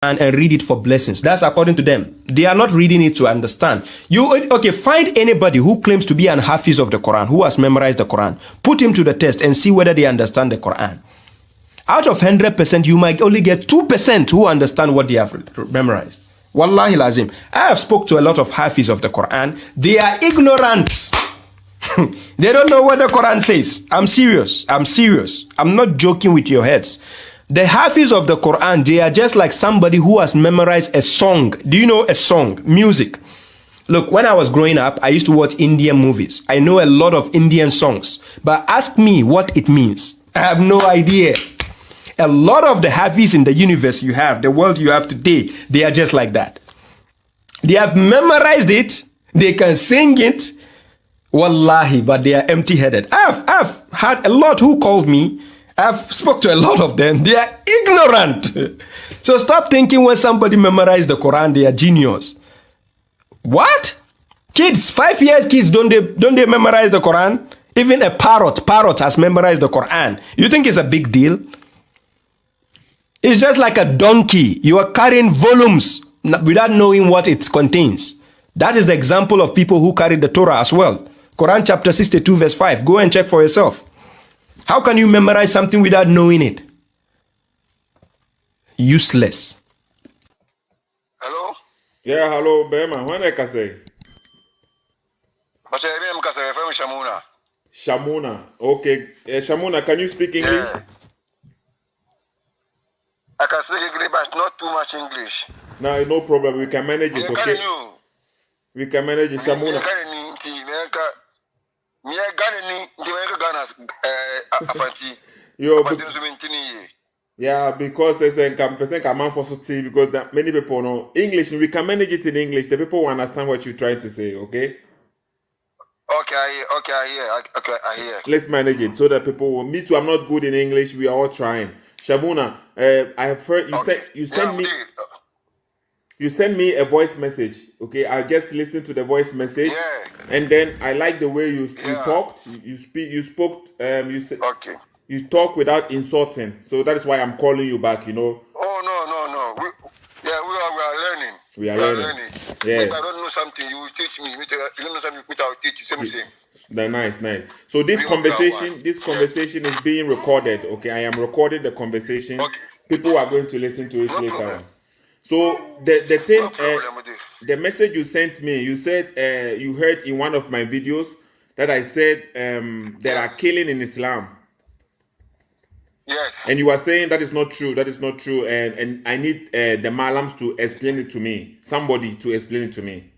and read it for blessings. That's according to them. They are not reading it to understand. Find anybody who claims to be an Hafiz of the Quran, who has memorized the Quran. Put him to the test and see whether they understand the Quran. Out of 100%, you might only get 2% who understand what they have memorized. Wallahi lazim. I have spoke to a lot of Hafiz of the Quran. They are ignorant. They don't know what the Quran says. I'm serious. I'm not joking with your heads. The Hafiz of the Quran, they are just like somebody who has memorized a song. Do you know a song? Music. Look, when I was growing up, I used to watch Indian movies. I know a lot of Indian songs. But ask me what it means. I have no idea. A lot of the Hafiz in the universe you have, the world you have today, they are just like that. They have memorized it. They can sing it. Wallahi, but they are empty-headed. I've had a lot who called me. I've spoke to a lot of them. They are ignorant. So stop thinking when somebody memorized the Quran, they are genius. What? Kids, 5 years kids, don't they memorize the Quran? Even a parrot has memorized the Quran. You think it's a big deal? It's just like a donkey. You are carrying volumes without knowing what it contains. That is the example of people who carry the Torah as well. Quran chapter 62 verse 5. Go and check for yourself. How can you memorize something without knowing it? Useless. Hello? Yeah, hello, Bema. When I can say? But I am from Shamuna. Shamuna. Okay. Shamuna, can you speak English? Yeah. I can speak English, but not too much English. No problem. We can manage it, okay? We can manage it, Shamuna. Yeah, because there's a percent command for society because many people know English. We can manage it in English. The people will understand what you're trying to say, okay? Okay, I hear. Let's manage it so that people will. Me too. I'm not good in English. We are all trying. Shamuna, I have heard you said you sent me a voice message. Okay, I just listened to the voice message, and then I like the way you talked. You spoke. You said you talk without insulting. So that is why I'm calling you back. You know. Oh no. We are learning. We are learning. Yeah. If I don't know something, you will teach me. If you don't know something, I will teach you. Same. Nice. So this conversation is being recorded. Okay, I am recording the conversation. Okay. People are going to listen to it later on. So the thing, the message you sent me, you said you heard in one of my videos that I said there are killing in Islam. Yes. And you are saying that is not true. That is not true. And I need the Malams to explain it to me. Somebody to explain it to me.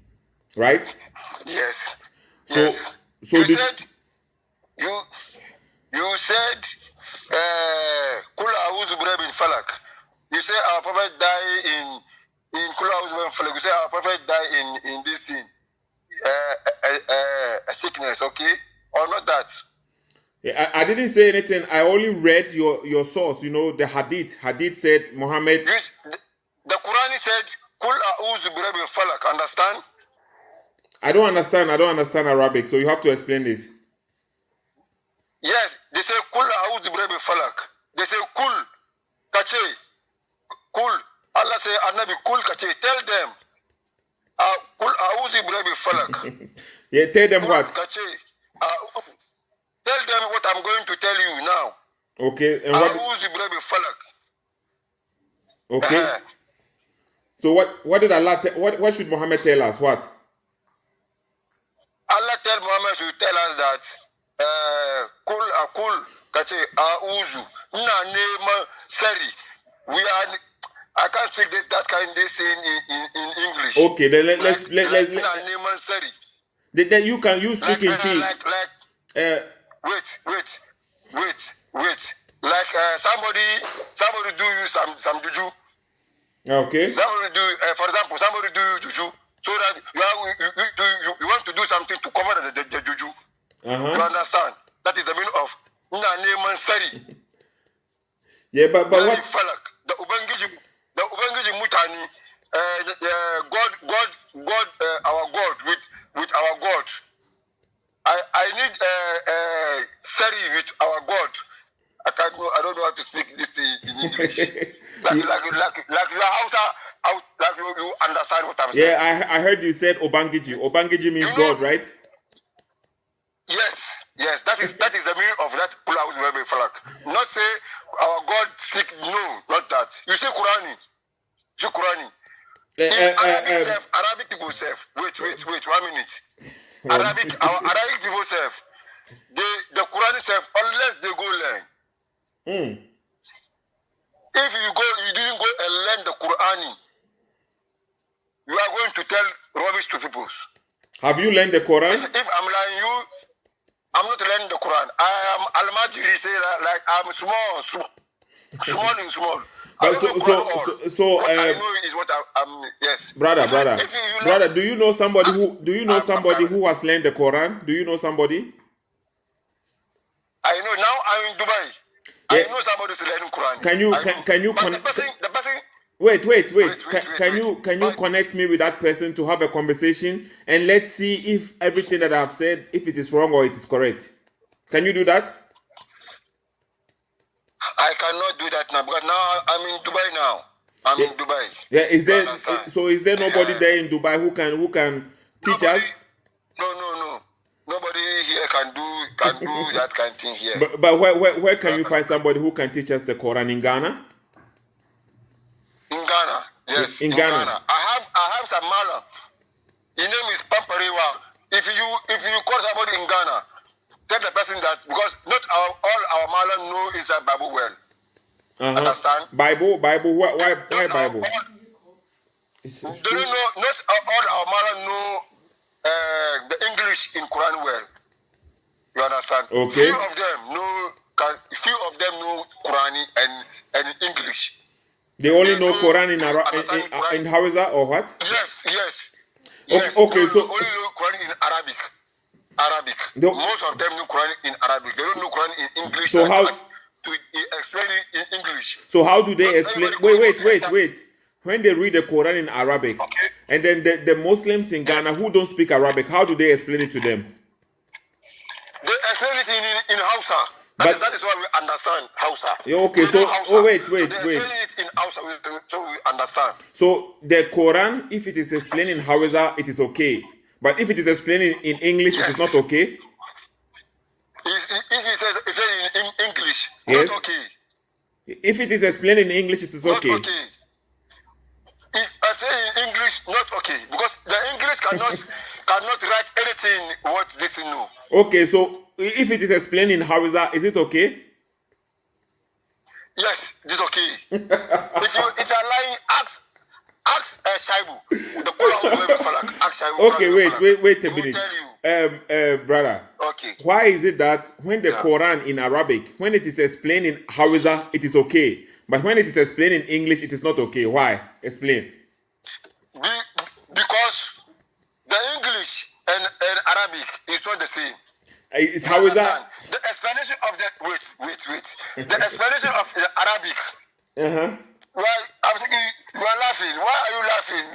Right? Yes. So you said Kul A'udhu Birabbin Falak. You say our prophet died in Kul A'udhu Birabbin Falak. You say our prophet died in this thing, a sickness, okay, or not that? Yeah, I didn't say anything. I only read your source. You know the Hadith. Hadith said Muhammad. The Quran said Kul A'udhu Birabbin Falak. Understand? I don't understand Arabic, so you have to explain this. Yes, they say Kul A'udhu Birabbin Falak. They say Kul Kache. Kul. Allah say Anabi Kul Kache. Tell them. Kul A'udhu Birabbin Falak. Yeah, tell them what? Kache. Tell them what I'm going to tell you now. Okay, and what? A'udhu Birabbin Falak. Okay. So what did Allah what should Muhammad tell us? What? Allah tell Muhammad to tell us that Kul Kache A'udhu Na Nema Sari. I can't speak that kind of thing in English. Okay, then let's then you speak in Chi. Wait. Like somebody do you some juju. Okay. Somebody do, for example, somebody do you juju, so that you want to do something to cover the juju. You understand? That is the meaning of Nna Neman Sari. Yeah, but what? Falak. The Ubangiji Mutani, God, our God with our God. I need Sari with our God. I don't know how to speak this thing in English. like you Hausa, like you understand what I'm saying. Yeah, I heard you said Obangiji. Obangiji means God, right? Yes, that is the meaning of that Kul A'udhu bi Rabbil Falaq. Not say our God sick, no, not that. You say Qurani. Arabic people say, wait, 1 minute. Arabic people say, the Quran says, unless they go learn. If you didn't go and learn the Quran, you are going to tell rubbish to people. Have you learned the Quran? If I'm lying you, I'm not learning the Quran. I am Al-Majri, say like I'm small. But so what I know is what I'm yes. Brother, do you know somebody who has learned the Quran? Do you know somebody? I know now I'm in Dubai. Yeah. I know somebody who's learning Quran. Can you the person Wait. Can you connect me with that person to have a conversation and let's see if everything that I've said, if it is wrong or it is correct? Can you do that? I cannot do that now because now I'm in Dubai now. In Dubai. Yeah, is there nobody there in Dubai who can teach us? No. Nobody here can do that kind of thing here. But where can you find somebody who can teach us the Quran in Ghana? In Ghana, yes. In Ghana. I have some mala. His name is Pampariwa. If you call somebody in Ghana, tell the person that because not all our mala know inside Bible well. Understand? Bible. Why Bible? They don't know. Not all our mala know the English in Quran well. You understand? Okay. Few of them know Quran and English. They only know Quran in Hausa or what? Yes. Okay, so only know Quran in Arabic. Most of them know Quran in Arabic. They don't know Quran in English. So how to explain it in English? So how do they explain? Wait. When they read the Quran in Arabic, okay, and then the Muslims in Ghana who don't speak Arabic, how do they explain it to them? They explain it in Hausa. That is why we understand Hausa. Okay, so wait. So they explain it in Hausa, so we understand. So the Quran, if it is explained in Hausa, it is okay. But if it is explained in English, it is not okay. If it says in English, yes, not okay. If it is explained in English, it is okay. Not okay. If I say in English, not okay, because the English cannot write anything what this thing know. Okay, so if it is explained in Hausa, is it okay? Yes, it is okay. if you are lying, ask Shaibu. The Quran will be falak. Ask Shaibu. Okay, wait a minute. Brother. Okay. Why is it that when the Quran in Arabic, when it is explained in Hausa, it is okay, but when it is explained in English, it is not okay? Why? Explain. Because the English and Arabic is not the same. Is Hausa? The explanation of the wait. The explanation of the Arabic. Why I'm thinking you are laughing. Why are you laughing?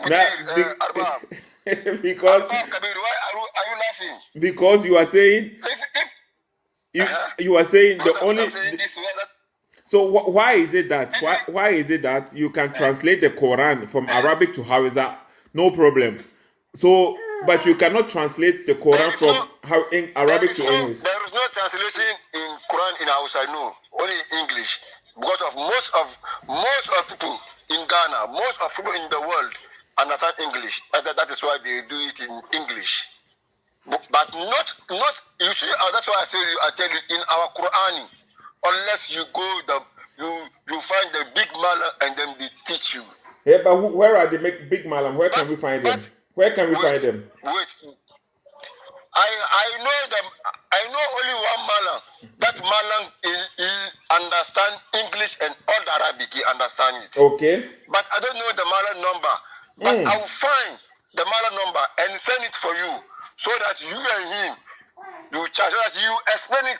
Arbab. Because Arbab Kabir, why are you laughing? Because you are saying you are saying the only. So why is it that you can translate the Quran from Arabic to Hausa, no problem? So, but you cannot translate the Quran from Arabic to English. There is no translation in Quran in Hausa, no, only English. Because of most of people in Ghana, most of people in the world understand English. That is why they do it in English. But not you see. That's why I tell you in our Quran. Unless you go you find the big malam and then they teach you. Yeah, but where are the big malam? Where can we find them? Where can we find them? Wait, I know them. I know only one malam. That malam he understand English and all the Arabic. He understand it. Okay. But I don't know the malam number. But I will find the malam number and send it for you, so that you and him. You charge us, you explain it,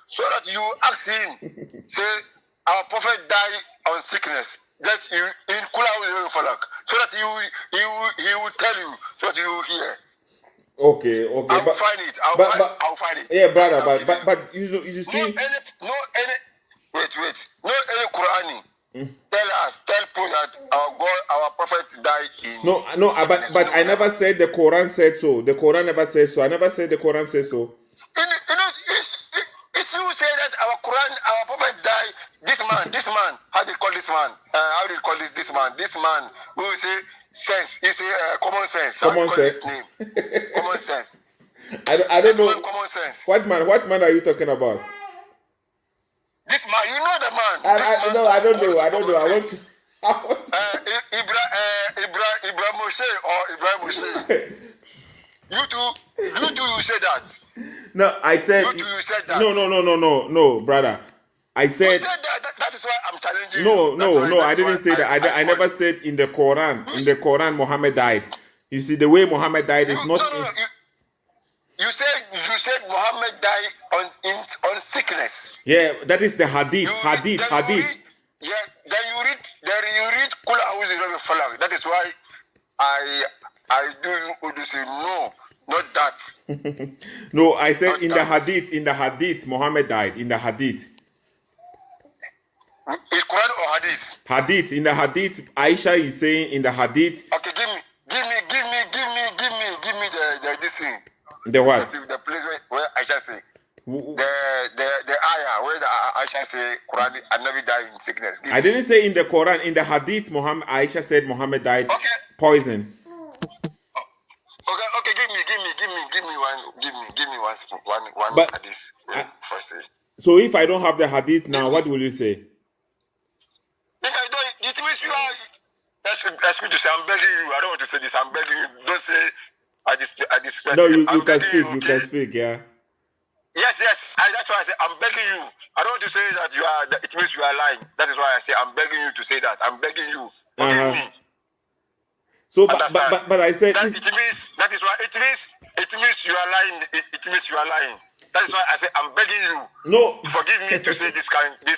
so that you ask him, say, our prophet died on sickness. That you in Kula Falak, so that he will tell you, so that you hear. Okay. I will find it. I'll find it. Yeah, brother, but you see. Wait. No any Qurani. Tell people that our God, our prophet died in sickness. But I never said the Quran said so. The Quran never says so. I never said the Quran says so. It's you say that our Quran, our prophet died. This man, how do you call this man? How do you call this man? This man who say sense. He say common sense. How do you call his name? Common sense. I don't know. Man, common sense. What man are you talking about? This man, you know the man. I don't know. I want to. Avraham Moshe or Avraham Moshe. You say that. No, I said. You said that. No, brother. I said. You said that. That is why I'm challenging no, you. No. I didn't say that. I never said in the Quran. In the Quran, Muhammad died. You see, the way Muhammad died is not. You said Muhammad died on sickness. Yeah, that is the hadith. Hadith. Then you read Kul A'udhu Birabbil Falaq. That is why I do say no, not that. No, I said not in that. the hadith, Muhammad died in the hadith. Is Quran or hadith? Hadith. In the hadith, Aisha is saying in the hadith. Okay, give me the this thing. The what? The place where Aisha say the ayah where the Aisha say Quran and never died in sickness. I didn't say in the Quran. In the hadith, Aisha said Muhammad died poison. Okay, give me one hadith. So if I don't have the hadith now, what will you say? If I don't, it means you are. Ask me to say, I'm begging you. I don't want to say this. I'm begging you. Don't say I disrespect. No, you can speak. You can speak. Yeah. Yes. That's why I say I'm begging you. I don't want to say that you are. It means you are lying. That is why I say I'm begging you to say that. I'm begging you. Forgive me. So, but I said that it means that is why it means you are lying. It means you are lying. That is why I say I'm begging you. No, forgive me to say this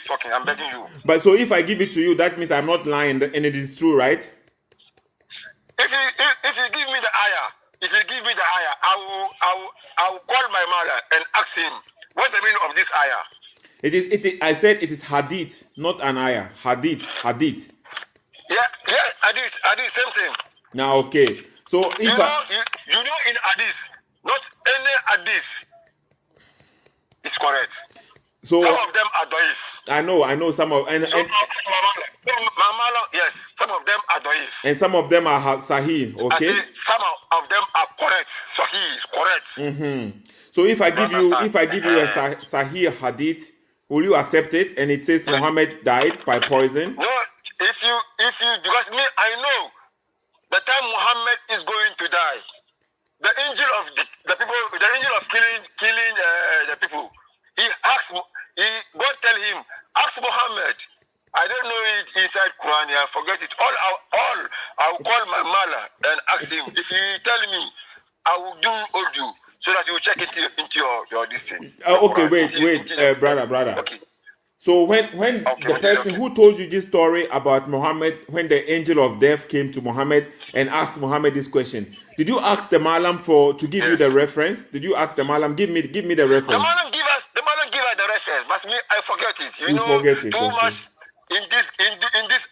talking. I'm begging you. But so if I give it to you, that means I'm not lying, and it is true, right? If you give me the ayah, I will call my mother and ask him what's the meaning of this ayah. It is. I said it is hadith, not an ayah. Hadith. Yeah, hadith, same thing. Now, okay. So if you know in hadith, not any hadith is correct. So some of them are doif. I know some of yes, some of them are doif. And some of them are sahih. Okay. Some of them are correct. Sahih is correct. Mm-hmm. So if I give you a sahih hadith, will you accept it? And it says Muhammad died by poison. No, if you because me I know the time Muhammad is going to die, the angel of the people, the angel of killing the people, God tell him, ask Muhammad. I don't know it inside Quran. I forget it. I'll call my mother and ask him. If he tell me, I will do so that you check into your this thing. Okay, wait, brother. Okay. So when the person who told you this story about Muhammad, when the angel of death came to Muhammad and asked Muhammad this question, did you ask the Malam to give you the reference? Did you ask the Malam give me the reference? The Malam give us the reference, but me I forget it. You know, forget it. Too much in this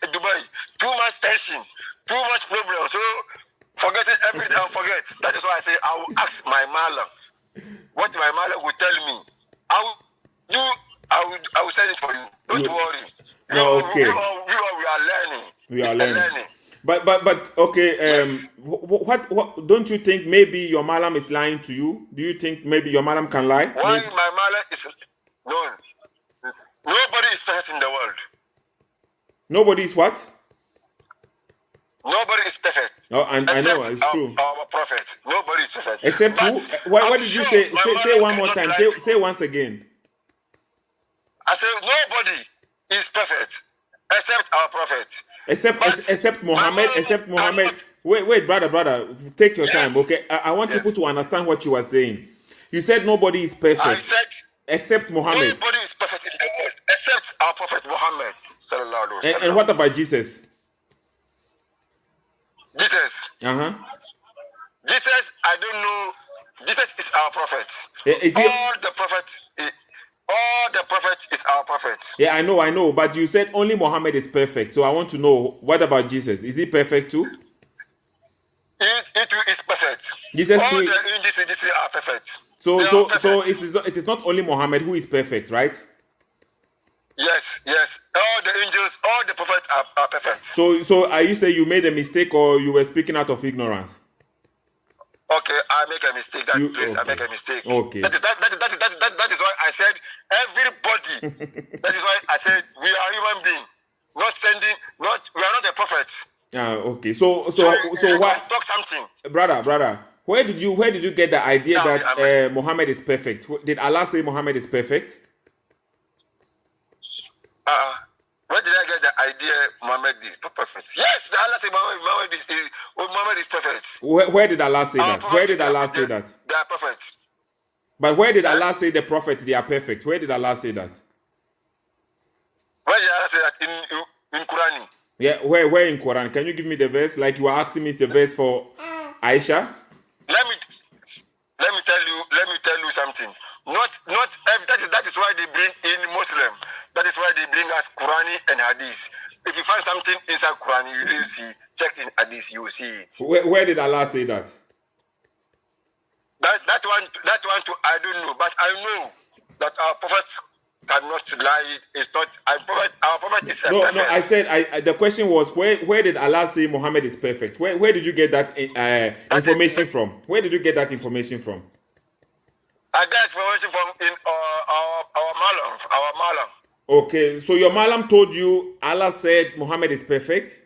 Dubai, too much tension, too much problem. So forgetting everything, I forget. That is why I say I will ask my Malam. What my Malam will tell me, I will send it for you. Don't worry. No, okay. We are learning. But okay. What don't you think maybe your Malam is lying to you? Do you think maybe your Malam can lie? Why maybe? My Malam is no. Nobody is perfect in the world. Nobody is what? Nobody is perfect. Oh, and I know it's true. Our prophet. Nobody is perfect. Except who? What did you say? Say one more time. Say once again. I said nobody is perfect except our prophet. Except Muhammad. Except Muhammad. Wait, brother. Take your time, okay? I want people to understand what you are saying. You said nobody is perfect. I said except Muhammad. Nobody is perfect in the world except our prophet Muhammad. And what about Jesus? Jesus, I don't know. Jesus is our prophet. Is he? All the prophets, all the prophets is our prophets. Yeah, I know. But you said only Muhammad is perfect. So I want to know, what about Jesus? Is he perfect too? It is perfect. Jesus all too. The in this are perfect. So it is not only Muhammad who is perfect, right? Yes. All the angels, all the prophets are perfect. So are you saying you made a mistake, or you were speaking out of ignorance? Okay, I make a mistake. I make a mistake. Okay. That is why I said everybody. That is why I said we are human beings. We are not the prophets. Okay. So what? Talk something, brother. Where did you get the idea that Muhammad is perfect? Did Allah say Muhammad is perfect? Where did I get the idea Muhammad is perfect? Yes, Allah said Muhammad is perfect. Where did Allah say that? Where did Allah say that? They are perfect. But where did Allah say the prophets they are perfect? Where did Allah say that? Where did Allah say that? In Quran? Yeah, where in Quran? Can you give me the verse? Like you were asking me the verse for Aisha. Let me tell you something. That is why they bring in Muslim. That is why they bring us Quran and Hadith. If you find something inside Quran you didn't see, check in Hadith, you will see it. Where did Allah say that? That one too, I don't know, but I know that our prophets cannot lie. It's not our prophet is perfect. No. I said the question was where did Allah say Muhammad is perfect? Where did you get that information from? Where did you get that information from? I got information from in our Malam. Okay, so your Malam told you Allah said Muhammad is perfect?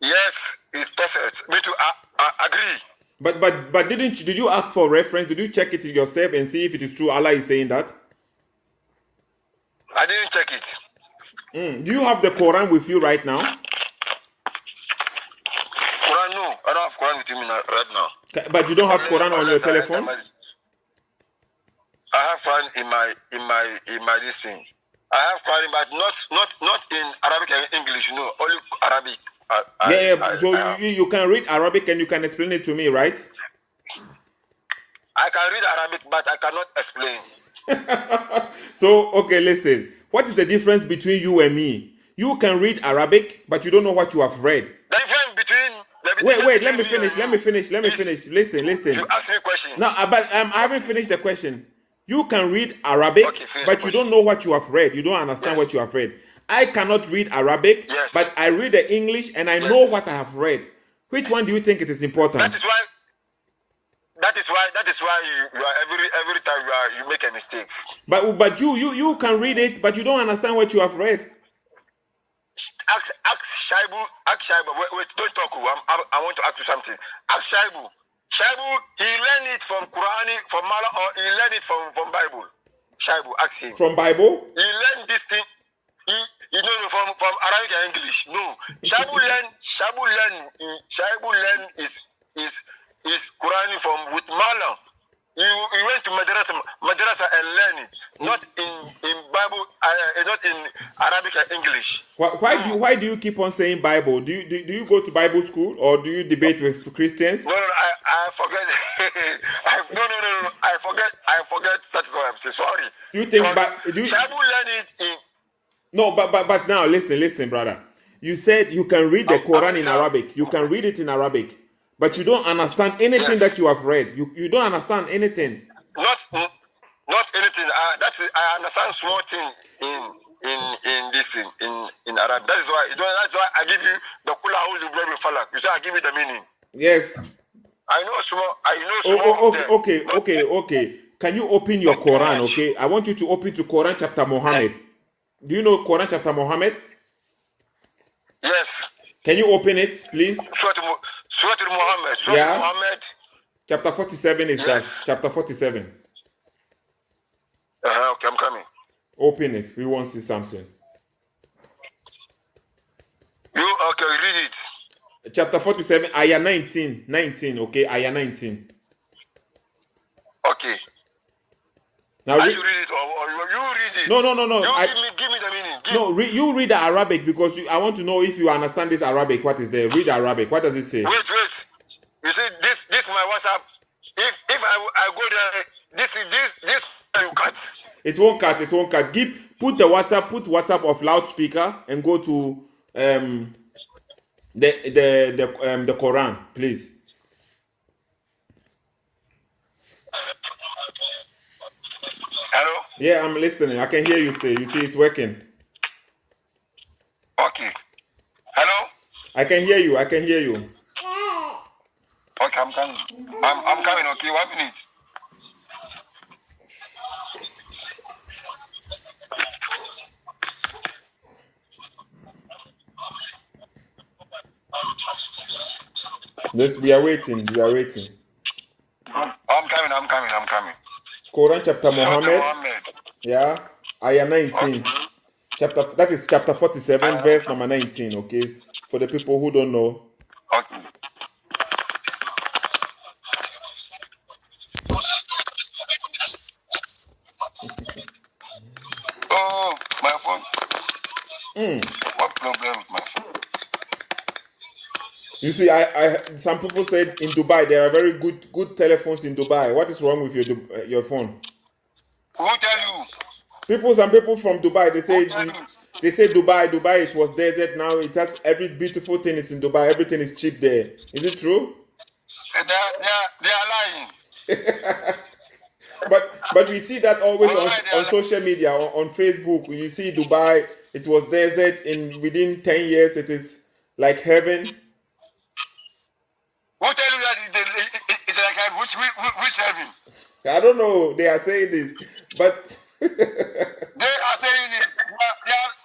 Yes, it's perfect. Me too. I agree. But did you ask for reference? Did you check it yourself and see if it is true Allah is saying that? I didn't check it. Do you have the Quran with you right now? Quran, no. I don't have Quran with me right now. But you don't have Quran on your telephone? I have Quran in my this thing. I have Quran, but not in Arabic and English. No, only Arabic. So you can read Arabic and you can explain it to me, right? I can read Arabic, but I cannot explain. So, okay, listen. What is the difference between you and me? You can read Arabic, but you don't know what you have read. The difference between... Wait, let me finish. Listen. You ask me a question. No, but I haven't finished the question. You can read Arabic, but you don't know what you have read. You don't understand what you have read. I cannot read Arabic, but I read the English and I know what I have read. Which one do you think it is important? That is why you are every time you make a mistake. But you can read it, but you don't understand what you have read. Ask Shaibu. Wait, don't talk. I want to ask you something. Ask Shaibu. Shaibu, he learned it from Quran, from Mala, or he learned it from Bible. Shaibu, ask him. From Bible? He learned this thing. He know from Arabic and English. No. Shaibu learn is Quran from with Mala. You went to madrasa and learn it, not in Bible, not in Arabic and English. Why do you keep on saying Bible? Do you go to Bible school or do you debate with Christians? No, I forget. No, I forget. That's what I'm saying. Sorry. Do you think? Shabu learn it in. No, but now listen, brother. You said you can read the Quran in Arabic. You can read it in Arabic. But you don't understand anything that you have read. You don't understand anything. Not anything. I understand small thing in this thing in Arabic. That's why I give you the Kula A'udhu Billahi min Falaq. You say I give you the meaning. Yes. I know small. Okay. Can you open your Quran? Okay. I want you to open to Quran chapter Muhammad. Do you know Quran chapter Muhammad? Yes. Can you open it, please? Surah Muhammad. Muhammad. Chapter 47 is that. Chapter 47. Okay, I'm coming. Open it. We want to see something. Read it. Chapter 47, ayah 19. 19, okay? Ayah 19. Okay. Now you read it or you read it? No. Give me the meaning. You read the Arabic because I want to know if you understand this Arabic. What is there? Read the Arabic. What does it say? Wait. You see, this is my WhatsApp. If I go there, this you cut. It won't cut. It won't cut. Put WhatsApp of loudspeaker and go to the Quran, please. Hello? Yeah, I'm listening. I can hear you still. You see, it's working. Okay. Hello? I can hear you. Okay, I'm coming. I'm coming, okay, 1 minute. We are waiting. I'm coming. Quran chapter Muhammad. Yeah, ayah 19. Okay. That is chapter 47, verse number 19, okay? For the people who don't know. Okay. Oh, my phone. What problem with my phone? You see, some people said in Dubai there are very good telephones in Dubai. What is wrong with your phone? Who tell you? Some people from Dubai, they say Dubai, it was desert. Now it has every beautiful thing is in Dubai. Everything is cheap there. Is it true? They are lying. but we see that always on social media, on Facebook. You see Dubai, it was desert. Within 10 years, it is like heaven. Who tell you that it's like heaven? Which heaven? I don't know. They are saying this, but they are saying it.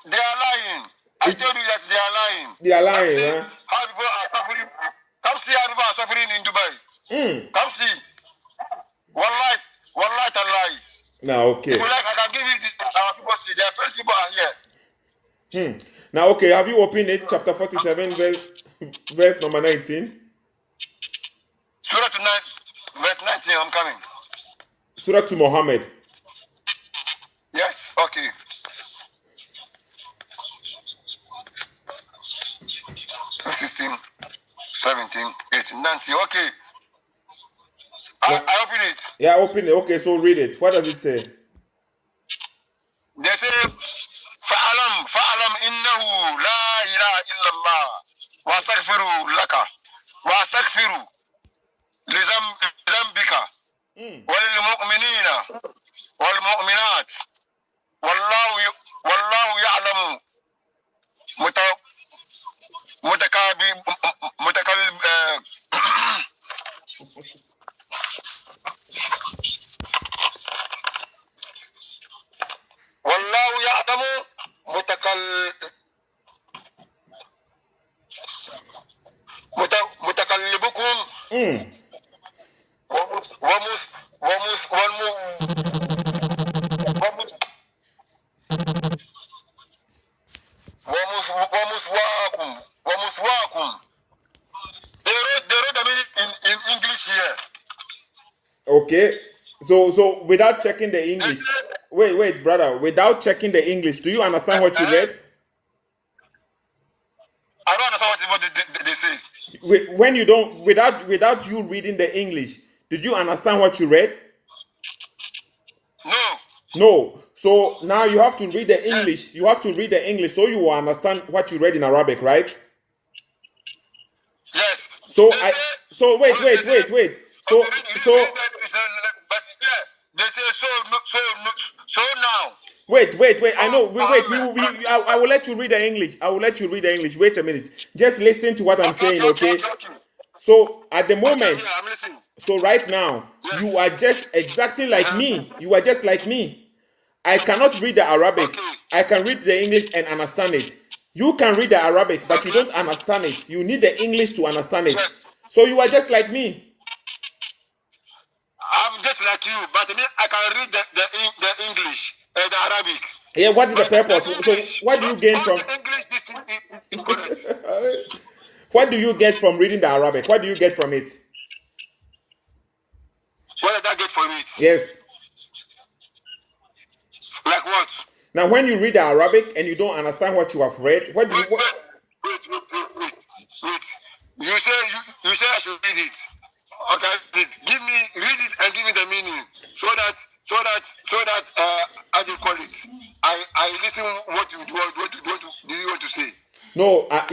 They are lying. I told you that they are lying. They are lying, huh? How people are suffering. Come see how people are suffering in Dubai. Come see. Wallahi, tallahi. Now, okay. If you like, I can give you our people see. Their first people are here. Now, okay, have you opened it? Chapter 47, verse number 19. Surah to 9, verse 19, I'm coming. Surah to Muhammad. Yes, okay. Verse 16, 17, 18, 19, okay. I open it. Yeah, open it. Okay, so read it. What does it say? They say, فَعَلَمْ إِنَّهُ لَا إِلَهَ إِلَّا اللَّهُ وَأَسْتَغْفِرُ لَكَ وَأَسْتَغْفِرُ لِذَنْبِكَ وَلِلْمُؤْمِنِينَ وَالْمُؤْمِنَاتِ وَاللَّهُ يَعْلَمُ والله يعلم متقلبكم ومثواكم. They wrote the meaning in English here. Okay. So without checking the English. Wait, brother. Without checking the English, do you understand what you read? I don't understand what they say. When you don't, without you reading the English, did you understand what you read? No. So now you have to read the English. You have to read the English so you will understand what you read in Arabic, right? Yes. So wait. So they say so now. Wait. I know. I will let you read the English. Wait a minute. Just listen to what I'm saying, okay? So at the moment, I'm listening. So right now, you are just exactly like me. You are just like me. I cannot read the Arabic. I can read the English and understand it. You can read the Arabic, but you don't understand it. You need the English to understand it. So you are just like me. I'm just like you, but I can read the English, the Arabic. Yeah, what is the purpose? So what do you gain from English? This is correct. What do you get from reading the Arabic? What do you get from it? What did I get from it? Yes. Like what? Now, when you read the Arabic and you don't understand what you have read, what do you? Wait. You say I should read it. Okay, read it and give me the meaning so that so that I will call it. I listen what you want to say. No, I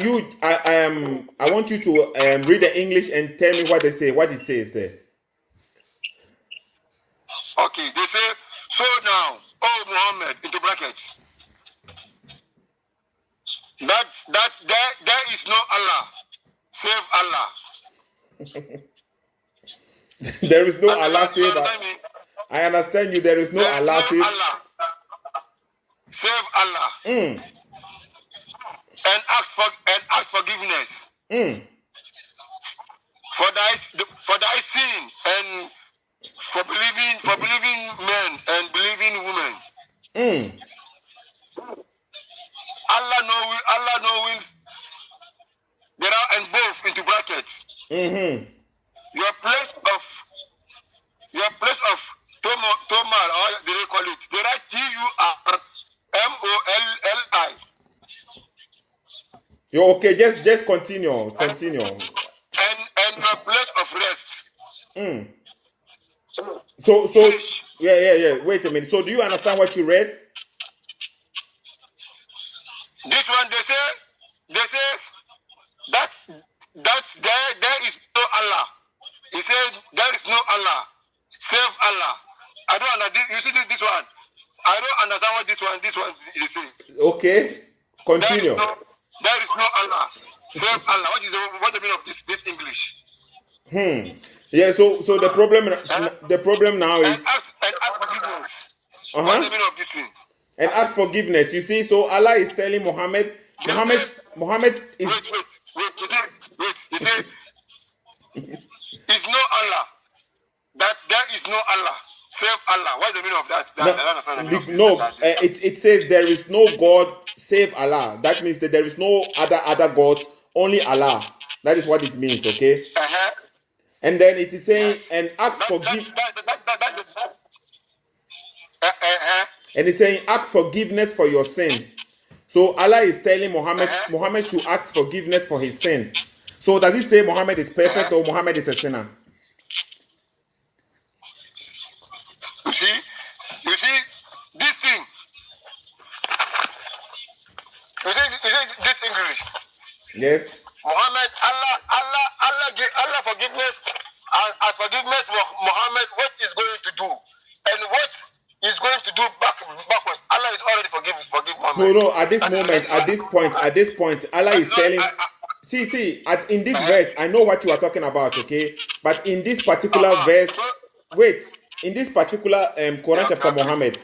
want you to read the English and tell me what they say. What it says there. Okay, they say, so now, oh Muhammad, into brackets. There is no Allah, save Allah. There is no Allah save Allah. I understand you. There is no Allah save Allah. Save Allah. And ask forgiveness. For thy sin and for believing men and believing women. Allah knowing there are and both into brackets. Your place of Tomal, or they call it. There are TURMOLLI. You okay? Just continue. And your place of rest. So yeah. Wait a minute. So do you understand what you read? This one they say that there is no Allah. He said there is no Allah, save Allah. I don't understand. You see this one? I don't understand what this one is saying. Okay, continue. There is no Allah, save Allah. What the meaning of this English? Yeah. So the problem now is and ask forgiveness. What's the meaning of this thing? And ask forgiveness. You see, so Allah is telling Muhammad is wait. You say is no Allah. That there is no Allah. Save Allah. What's the meaning of that? It says there is no God save Allah. That means that there is no other gods, only Allah. That is what it means, okay? And then it is saying, and ask forgiveness. And it's saying, ask forgiveness for your sin. So Allah is telling Muhammad should ask forgiveness for his sin. So does it say Muhammad is perfect or Muhammad is a sinner? You see this thing. You see this English. Yes. Muhammad, Allah forgiveness. As forgiveness, Muhammad, what is going to do, and what is going to do backwards. Allah is already forgive Muhammad. No. At this point, Allah is telling. In this verse, I know what you are talking about, okay? But in this particular verse, in this particular Quran chapter, Muhammad,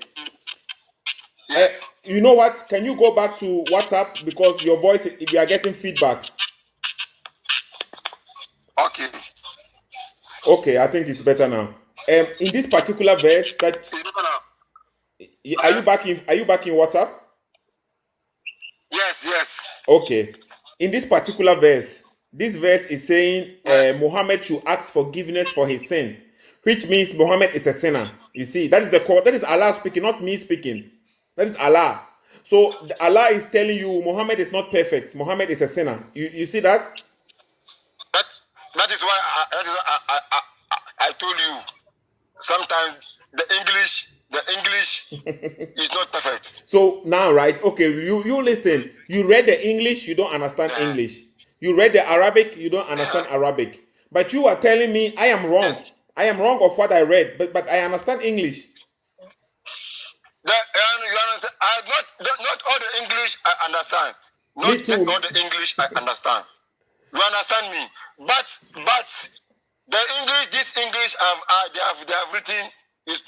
you know what? Can you go back to WhatsApp because your voice, we are getting feedback. Okay, I think it's better now. In this particular verse, are you back in WhatsApp? Yes. Okay. In this particular verse, this verse is saying Muhammad should ask forgiveness for his sin, which means Muhammad is a sinner. You see, that is Allah speaking, not me speaking. That is Allah. So Allah is telling you Muhammad is not perfect. Muhammad is a sinner. You see that? That is why I told you sometimes the English is not perfect. So now, right? Okay, you listen. You read the English, you don't understand English. You read the Arabic, you don't understand Arabic. But you are telling me I am wrong. Yes. I am wrong of what I read, but I understand English. Not all the English I understand. Me too. Not all the English I understand. You understand me? But the English, this English they have written is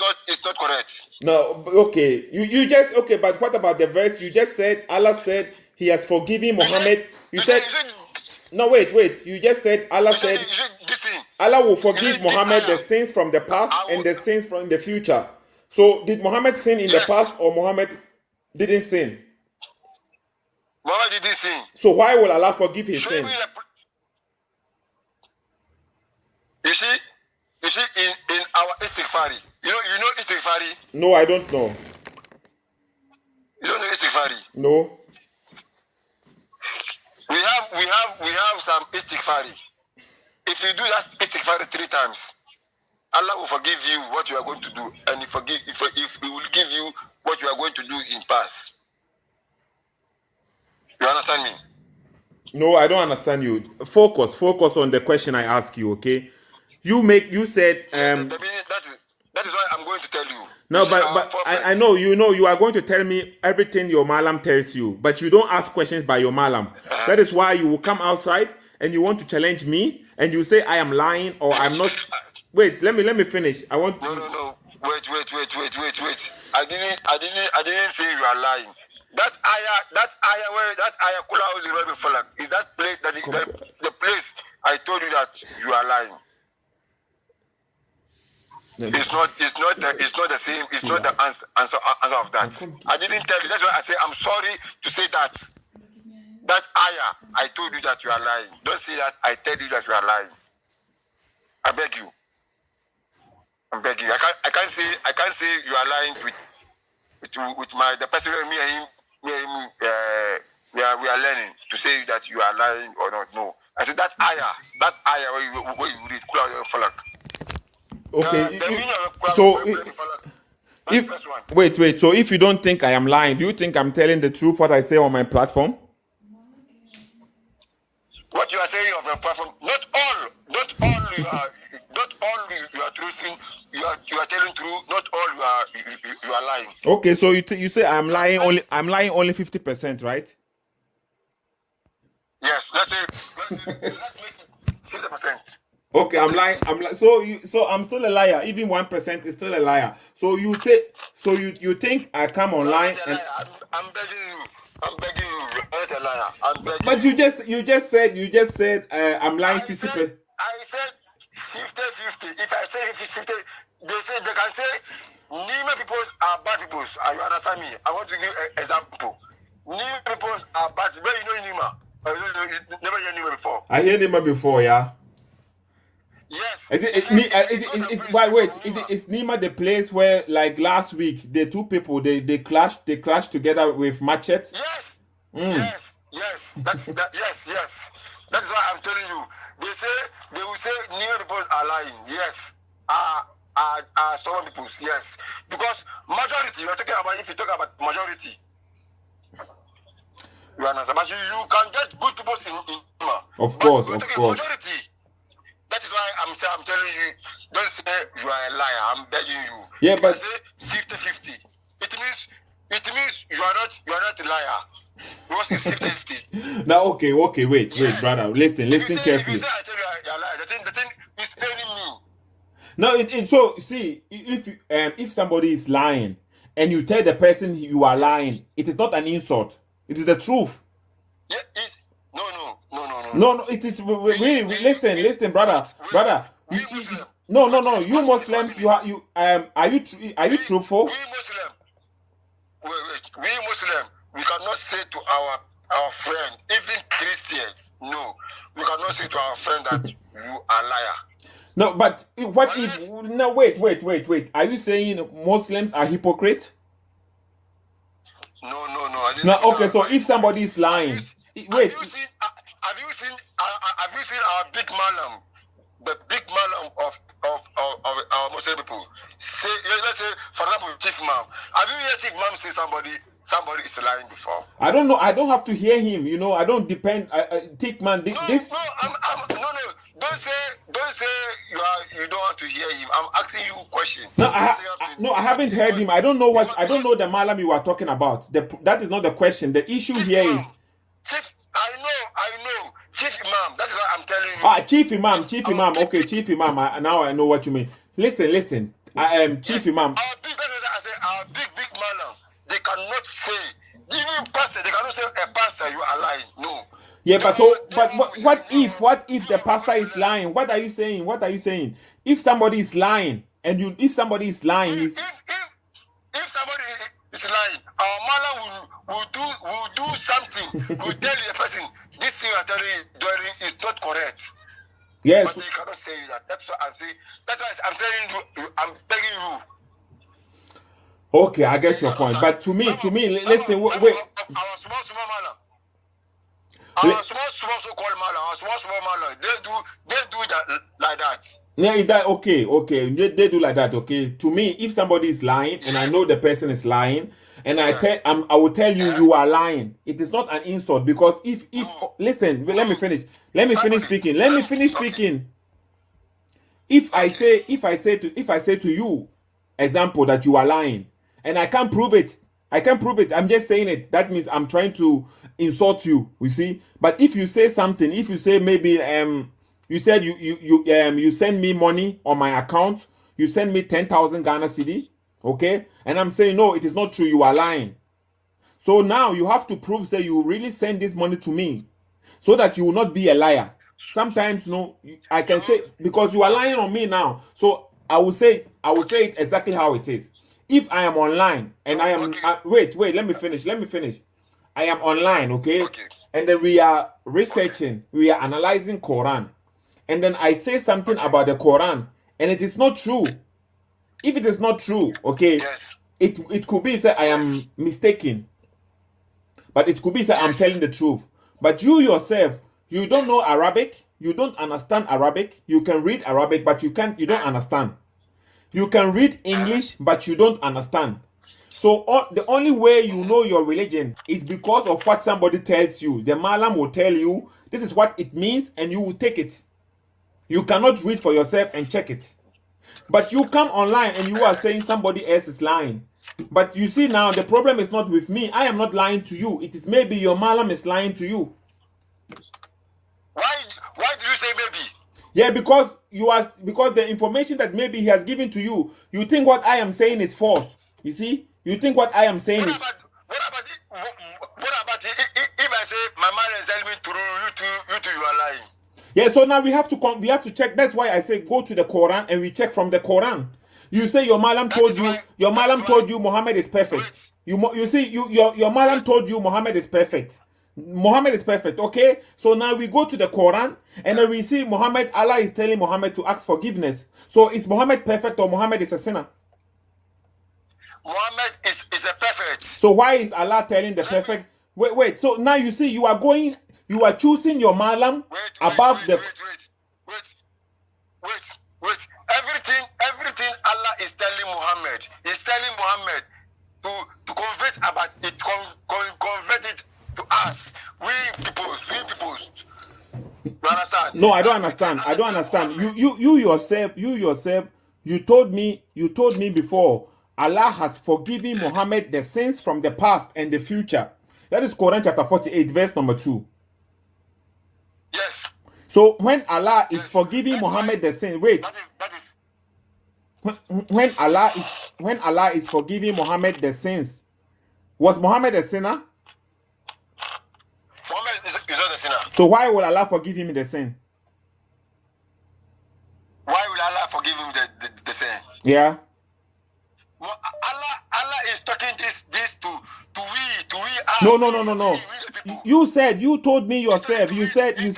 not correct. No, okay. You just okay, but what about the verse you just said? Allah said He has forgiven Muhammad. You said no, wait. You just said Allah said Allah will forgive Muhammad the sins from the past and the sins from the future. So did Muhammad sin in the past or Muhammad didn't sin? Muhammad didn't sin. So why will Allah forgive his sin? You see in our istighfari. You know istighfari? No, I don't know. You don't know istighfari? No. We have some istighfari. If you do that istighfari 3 times, Allah will forgive you what you are going to do, and if He will give you what you are going to do in past. You understand me? No, I don't understand you. Focus on the question I ask you, okay? You said that is why I'm going to tell you. No, but I know you are going to tell me everything your malam tells you, but you don't ask questions by your malam. That is why you will come outside and you want to challenge me and you say I am lying or I'm not. Wait, let me finish. I want. No. Wait. I didn't say you are lying. That ayah kula the Rabbi Falak is that place the place I told you that you are lying. It's not the same. It's not the answer of that. I didn't tell you. That's why I say I'm sorry to say that. That ayah, I told you that you are lying. Don't say that I tell you that you are lying. I beg you. I'm begging you. I can't say you are lying with the person me and him we are learning to say that you are lying or not. No. I said that ayah where you read Kula Falak. Okay. Wait. So if you don't think I am lying, do you think I'm telling the truth what I say on my platform? What you are saying on your platform, not all you are truthing. You are telling truth. Not all you are lying. Okay, so you say I'm lying only 50%, right? Yes, let's make it 50%. Okay, I'm lying. So I'm still a liar. Even 1% is still a liar. So you think I come online and I'm begging you. I'm begging you. You're not a liar. I'm begging. But you just said I'm lying 60%. I said 50-50. If I say 50, they can say Nima people are bad people. You understand me? I want to give an example. Nima people are bad. Where you know Nima? You never heard Nima before. I heard Nima before, yeah. Yes. Is Nima the place where, like last week, the two people they clashed together with machetes? Yes. Yes. Yes. That is why I'm telling you. They will say Nima people are lying. Yes. Are some people, yes. Because majority, you are talking about, if you talk about majority, you understand? But you can get good people in Nima. Of course. Majority. That is why I'm telling you, don't say you are a liar. I'm begging you. Yeah, if but I say 50-50. It means you are not a liar. Because it's 50-50. Now, okay, wait, brother. Listen carefully. If you say I tell you you are a liar, the thing is paining me. No, so see, if somebody is lying and you tell the person you are lying, it is not an insult. It is the truth. Yeah, No, it is really. Listen, brother. No. You Muslims, are you truthful? We Muslim, we cannot say to our friend, even Christian, no, we cannot say to our friend that you are a liar. No, but what if? No, wait. Are you saying Muslims are hypocrites? No. No, okay. So if somebody is lying, wait. Have you seen our big malam, the big malam of our Muslim people? Say, let's say, for example, Chief Imam. Have you heard Chief Imam say somebody is lying before? I don't know. I don't have to hear him. I don't depend. Chief man. No. Don't say you don't have to hear him. I'm asking you a question. No, I haven't heard him. I don't know the malam you are talking about. That is not the question. The issue Chief here Imam. is. I know. Chief Imam. That's what I'm telling you. Chief Imam. Okay, Chief Imam. Now I know what you mean. Listen. I am Chief Imam. Our big malam. They cannot say. Even pastor, they cannot say a pastor you are lying. No. Yeah, but what if the pastor is lying? What are you saying? If somebody is lying if somebody is lying, if somebody is lying, our malam will do something. Will tell the person this thing you are doing is not correct. Yes. But they cannot say that. That's what I'm saying. That's why I'm telling you. I'm begging you. Okay, I get your point. But to me, listen, wait. Our small malam. Our small so-called malam. Our small malam. They do that like that. Yeah, that okay. They do like that. Okay, to me, if somebody is lying and I know the person is lying, and I will tell you you are lying. It is not an insult because if listen, let me finish. Let me finish speaking. Let me finish speaking. If I say to you, example, that you are lying, and I can't prove it, I'm just saying it. That means I'm trying to insult you. You see. But if you say something, if you say maybe you said you send me money on my account, you send me 10,000 Ghana cedi, okay, and I'm saying no, it is not true. You are lying. So now you have to prove that you really send this money to me, so that you will not be a liar. Sometimes, I can say because you are lying on me now. So I will say it exactly how it is. If I am online and I am wait, let me finish. I am online, okay? And then we are researching, we are analyzing Quran, and then I say something about the Quran, and it is not true. If it is not true, okay, it could be that I am mistaken, but it could be that I'm telling the truth. But you yourself, you don't know Arabic, you don't understand Arabic. You can read Arabic, but you don't understand. You can read English, but you don't understand. So the only way you know your religion is because of what somebody tells you. The Malam will tell you this is what it means, and you will take it. You cannot read for yourself and check it. But you come online and you are saying somebody else is lying. But you see now, the problem is not with me. I am not lying to you. It is maybe your Malam is lying to you. Why do you say maybe? Yeah, because the information that maybe he has given to you, you think what I am saying is false. You see? You think what I am saying is... What about if I say my man is telling me true, you two, you are lying? Yeah, so now we have to check. That's why I say go to the Quran and we check from the Quran. You say your Malam told you Muhammad is perfect. Your Malam told you Muhammad is perfect. Muhammad is perfect, okay? So now we go to the Quran and then we see Allah is telling Muhammad to ask forgiveness. So is Muhammad perfect or Muhammad is a sinner? Muhammad is a perfect. So why is Allah telling the perfect? Wait. So now you see you are choosing your Malam above the... Wait. Everything Allah is telling Muhammad. He's telling Muhammad to convert it to us. We peoples. You understand? No, I don't understand. You yourself, you told me before, Allah has forgiven Muhammad the sins from the past and the future. That is Quran chapter 48, verse number 2. Yes. So when Allah is forgiving Muhammad the sin, when Allah is forgiving Muhammad the sins, was Muhammad a sinner? Muhammad is not a sinner. So why will Allah forgive him the sin? Why will Allah forgive him the sin? Yeah. Well, Allah is talking this to we. No. You told me yourself. You said. Wait.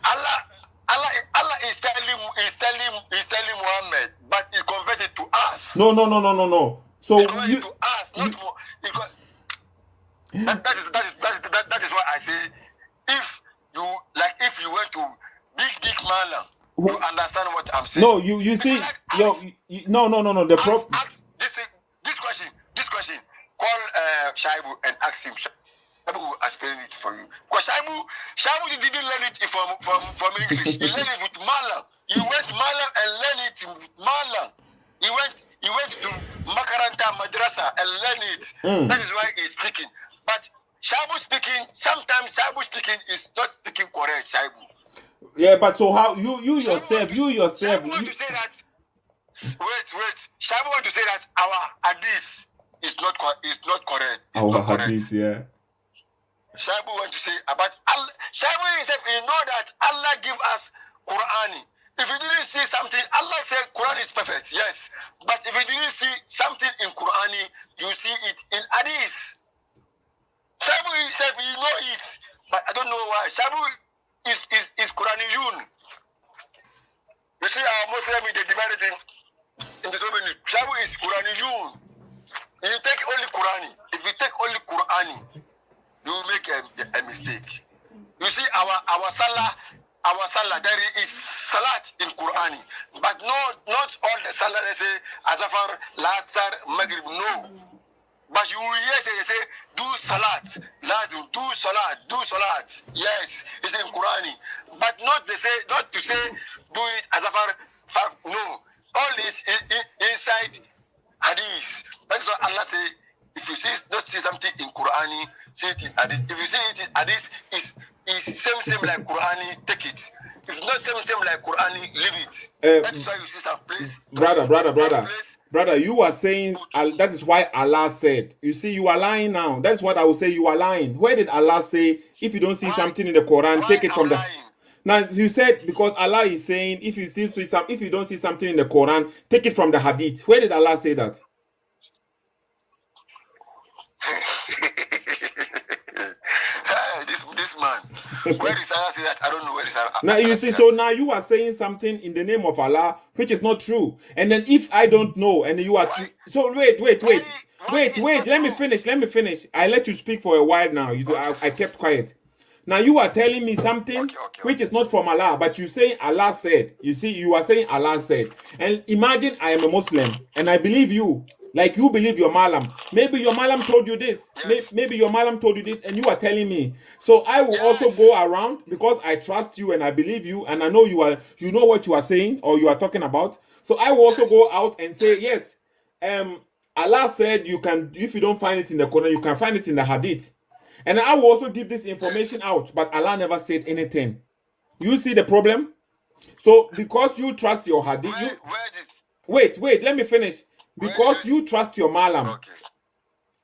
Allah is telling Muhammad, but he converted to us. No. So you to us, not more. That is why I say, if you went to big Malam, you understand what I'm saying. No, you see, no. The problem. This question. Call Shaibu and ask him. Shaibu will explain it for you. Because Shaibu didn't learn it from English. He learned it with Malam. He went Malam and learned it with Malam. He went to Makaranta Madrasa and learned it. That is why he's speaking. But sometimes Shaibu speaking is not speaking correct, Shaibu. Yeah, but so how you yourself Shaibu want to say that. Wait. Shaibu want to say that our hadith is not correct. Our hadith, yeah. Shaibu want to say about Allah. Shaibu himself, he know that Allah give us Quran. If you didn't see something, Allah said Quran is perfect, yes. But if you didn't see something in Quran, you see it in hadith. Shaibu himself, he know it, but I don't know why. Shaibu is Quraniyun. You see our Muslim, they divided into so many. Shaibu is Quraniyun. If you take only Quran, you will make a mistake. You see our Salah our salah, there is salat in Quran, but not all the salah they say Azafar, Lasar, Maghrib, no. But you will hear they say do salat, lazim, do salat. Yes, it's in Quran, but not to say do it Azafar, no. All this inside hadith. That's what Allah say. If you not see something in Quran, see it in hadith. If you see it in hadith, is same like Quran, take it. If not same like Quran, leave it. That's why you see some place. Brother, you are saying that is why Allah said. You see, you are lying now. That's what I will say. You are lying. Where did Allah say if you don't see something in the Quran, take it from the? Now you said because Allah is saying if you don't see something in the Quran, take it from the Hadith. Where did Allah say that? this man. Where is Allah say that? I don't know where is Allah. Now you see, so now you are saying something in the name of Allah which is not true. And then if I don't know, and you are so wait. Let me finish. I let you speak for a while now. I kept quiet. Now you are telling me something which is not from Allah, but you say Allah said. You see, you are saying Allah said. And imagine I am a Muslim and I believe you. Like you believe your malam. Maybe your malam told you this. Yes. Maybe your malam told you this and you are telling me. So I will also go around because I trust you and I believe you and I know you know what you are saying or you are talking about. So I will also go out and say, yes, Allah said you can, if you don't find it in the Quran, you can find it in the Hadith. And I will also give this information out, but Allah never said anything. You see the problem? So because you trust your Hadith, wait, let me finish. Because you trust your malam.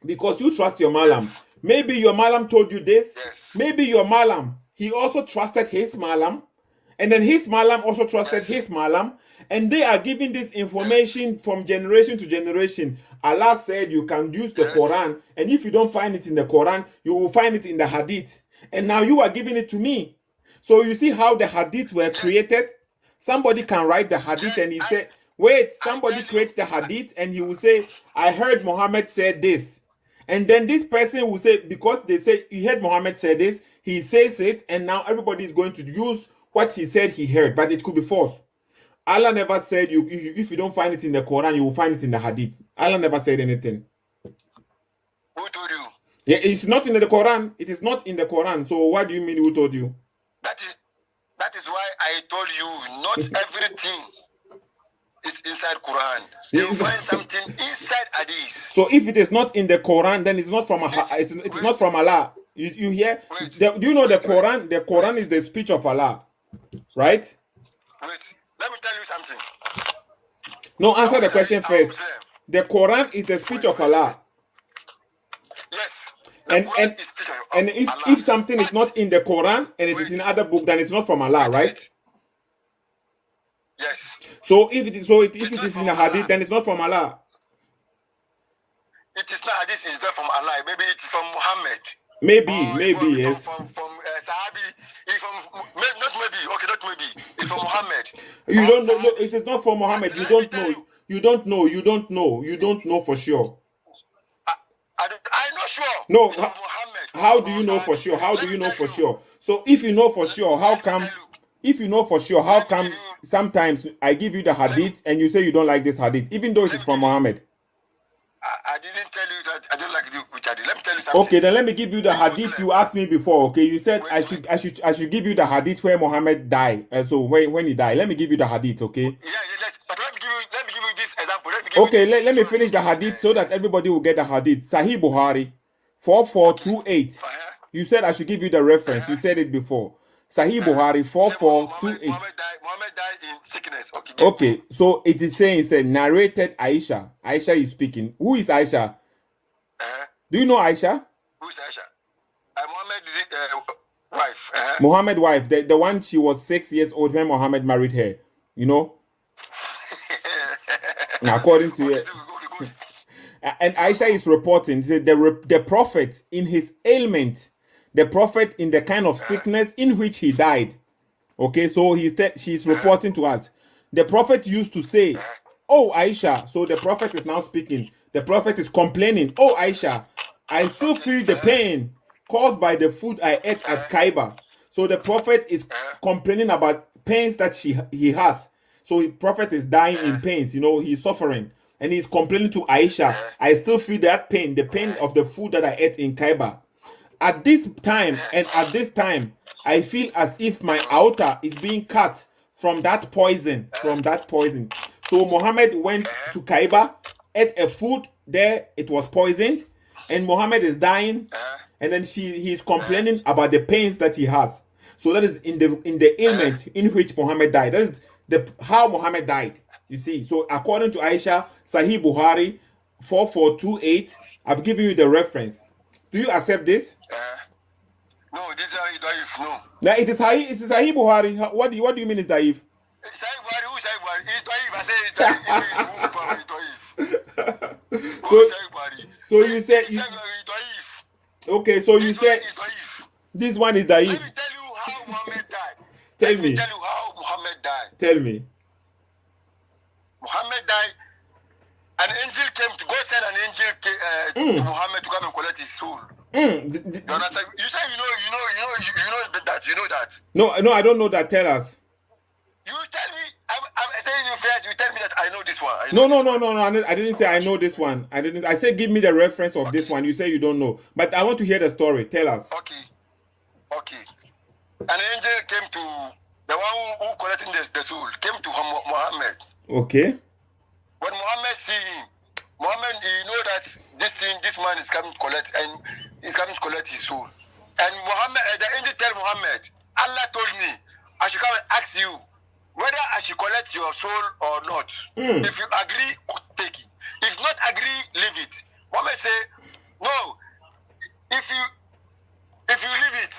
Because you trust your malam. Maybe your malam told you this. Yes. Maybe your malam, he also trusted his malam. And then his malam also trusted his malam. And they are giving this information from generation to generation. Allah said you can use the Quran. And if you don't find it in the Quran, you will find it in the Hadith. And now you are giving it to me. So you see how the Hadith were created? Somebody can write the Hadith and he said, wait, somebody creates the Hadith and he will say, I heard Muhammad said this. And then this person will say, because they say, you heard Muhammad said this, he says it, and now everybody is going to use what he said he heard, but it could be false. Allah never said, if you don't find it in the Quran, you will find it in the Hadith. Allah never said anything. Who told you? Yeah, it's not in the Quran. It is not in the Quran. So what do you mean who told you? That is why I told you, not everything is inside Quran. You find something inside Hadith. So if it is not in the Quran, then it's not from it's not from Allah. You hear? Do you know the Quran? The Quran is the speech of Allah, right? Wait, let me tell you something. No, answer the question first. The Quran is the speech of Allah. Yes. And if something is not in the Quran and it is in other book, then it's not from Allah, right? Yes. So if it is in a Hadith, then it's not from Allah. It is not Hadith. It's not from Allah. Maybe it's from Muhammad. Maybe yes. From Sahabi. Not maybe. Okay, not maybe. It's from Muhammad. You don't know. It is not from Muhammad. You don't know. You don't know for sure. I'm not sure. No. How do you know for sure? How do you know for sure? So if you know for sure, how come? If you know for sure, how come sometimes I give you the Hadith and you say you don't like this Hadith, even though it is from Muhammad? I didn't tell you that I don't like which Hadith. Let me tell you something. Okay, then let me give you the Hadith you asked me before. Okay, you said I should give you the Hadith where Muhammad died. So when he died, let me give you the Hadith. Okay. Yeah. But let me give you this example. Let me finish the Hadith so that everybody will get the Hadith. Sahih Bukhari 4428. You said I should give you the reference. You said it before. Sahih Bukhari 4428. Muhammad died in sickness. Okay, so it is saying, narrated Aisha. Aisha is speaking. Who is Aisha? Do you know Aisha? Who is Aisha? Muhammad's wife. Muhammad's wife, the one she was 6 years old when Muhammad married her. You know? According to it. And Aisha is reporting, the prophet in his ailment, the prophet in the kind of sickness in which he died. Okay, so she's reporting to us. The prophet used to say, oh Aisha, so the prophet is now speaking. The prophet is complaining, oh Aisha, I still feel the pain caused by the food I ate at Kaiba. So the prophet is complaining about pains that he has. So the prophet is dying in pains, he's suffering. And he's complaining to Aisha, I still feel that pain, the pain of the food that I ate in Kaiba. At this time, I feel as if my aorta is being cut from that poison. So Muhammad went to Kaiba, ate a food there, it was poisoned, and Muhammad is dying, and then he's complaining about the pains that he has. So that is in the ailment in which Muhammad died. That is how Muhammad died. You see, so according to Aisha, Sahih Bukhari 4428, I've given you the reference. Do you accept this? No, this is Daif. No. Now it is Sahih Bukhari. What do you mean is Daif? Sahih Bukhari, who Sahih Bukhari? It's Daif. I say it's Daif. So you said okay. So you said this one is Daif. Let me tell you how Muhammad died. Tell me. Tell you how Muhammad died. Tell me. Muhammad died. An angel came to God. Send an angel to Muhammad to come and collect his soul. You understand? You say you know that. No, I don't know that. Tell us. You tell me. I'm saying you first. You tell me that I know this one. No. I didn't say I know this one. I said give me the reference of this one. You say you don't know, but I want to hear the story. Tell us. Okay. An angel came to the one who collecting the soul. Came to Muhammad. Okay. When Muhammad see him, Muhammad, he know that this man is coming to collect, and he's coming to collect his soul. And Muhammad, the angel tell Muhammad, Allah told me I should come and ask you whether I should collect your soul or not. If you agree, take it. If not agree, leave it. Muhammad say, no. If you leave it,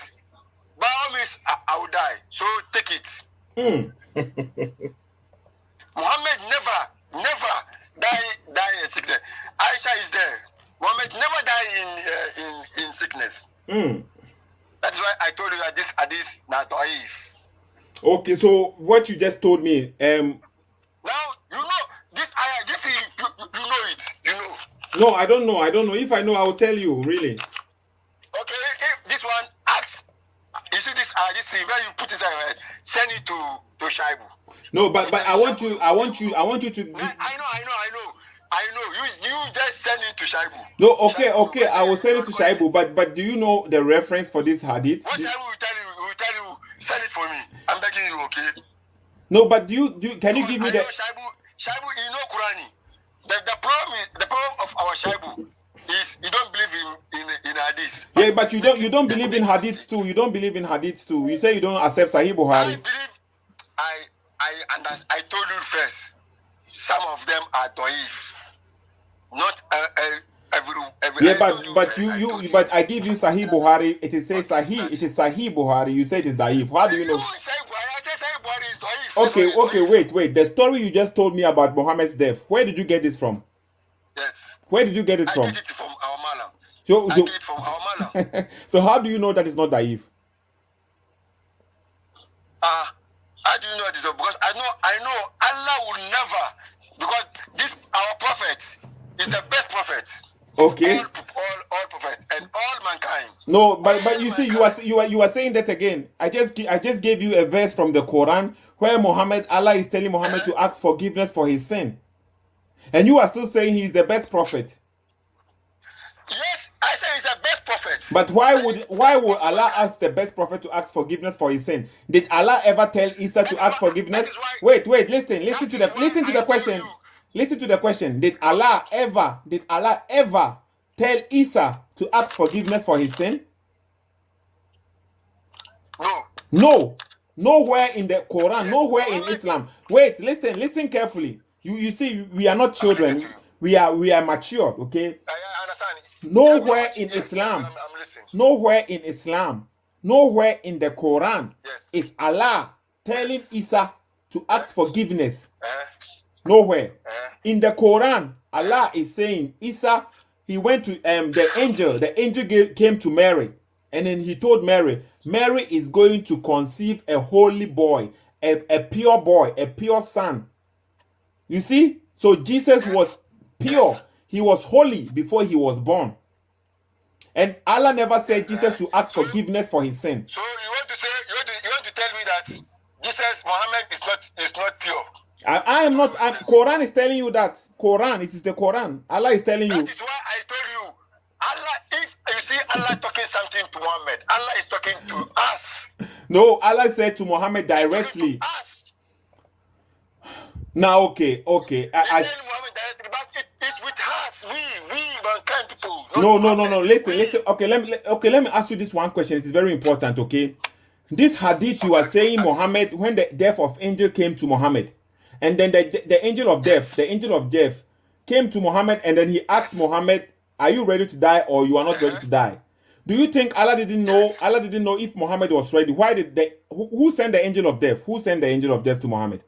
by all means I will die. So take it. Muhammad never die in sickness. Aisha is there. Muhammad never die in sickness. That's why I told you that this hadith not daif. Okay, so what you just told me, now you know this ayah, this thing, you know it. You know. No, I don't know. If I know, I will tell you. Really. Okay, if this one asks, you see this thing where you put it in your head, send it to Shaibu. No, but I want you to. I know. You just send it to Shaibu. No, okay. I will send it to Shaibu. But do you know the reference for this hadith? What Shaibu will tell you, send it for me. I'm begging you, okay? No, but can you give me the? Shaibu, you know Qurani. The problem of our Shaibu is you don't believe in hadith. Yeah, but you don't believe in hadith too. You don't believe in hadith too. You say you don't accept Sahih Bukhari. I told you first. Some of them are daif. Not every. Yeah, but I give you Sahih Bukhari. It is Sahih Bukhari. You say it is daif. How do you know? I say Sahih Bukhari is daif. Okay, wait. The story you just told me about Muhammad's death. Where did you get this from? Yes. Where did you get it from? I get it from our Malam. I get it from our Malam. So how do you know that it's not daif? How do you know this? Because I know Allah will never, because this our prophet is the best prophet. Okay. All prophets and all mankind. No, but you see, you are saying that again. I just gave you a verse from the Quran where Allah is telling Muhammad to ask forgiveness for his sin, and you are still saying he is the best prophet. Yes, I say he's the best prophet. But why would Allah ask the best prophet to ask forgiveness for his sin? Did Allah ever tell Isa to ask forgiveness? Wait, listen to the question. Listen to the question. Did Allah ever tell Isa to ask forgiveness for his sin? No. Nowhere in the Quran, nowhere in Islam. Wait, listen carefully. You see, we are not children. We are matured, okay? I understand. Nowhere in Islam, nowhere in the Quran is Allah telling Isa to ask forgiveness. Nowhere. In the Quran, Allah is saying Isa, he went to the angel came to Mary, and then he told Mary is going to conceive a holy boy, a pure boy, a pure son. You see? So Jesus was pure. He was holy before he was born. And Allah never said Jesus should ask forgiveness for his sin. So you want to say, you want to tell me that Jesus, Muhammad is not pure? I am not. Quran is telling you that. Quran, it is the Quran. Allah is telling you. That is why I told you. Allah, if you see Allah talking something to Muhammad, Allah is talking to us. No, Allah said to Muhammad directly. To us. Now, okay. Muhammad directly, but it's with us, we mankind people. No. Listen. Okay, let me ask you this one question. It is very important. Okay, this hadith you are saying Muhammad, when the death of angel came to Muhammad, and then the angel of death came to Muhammad, and then he asked Muhammad, "Are you ready to die, or you are not ready to die?" Do you think Allah didn't know? Yes. Allah didn't know if Muhammad was ready. Why did who sent the angel of death? Who sent the angel of death to Muhammad?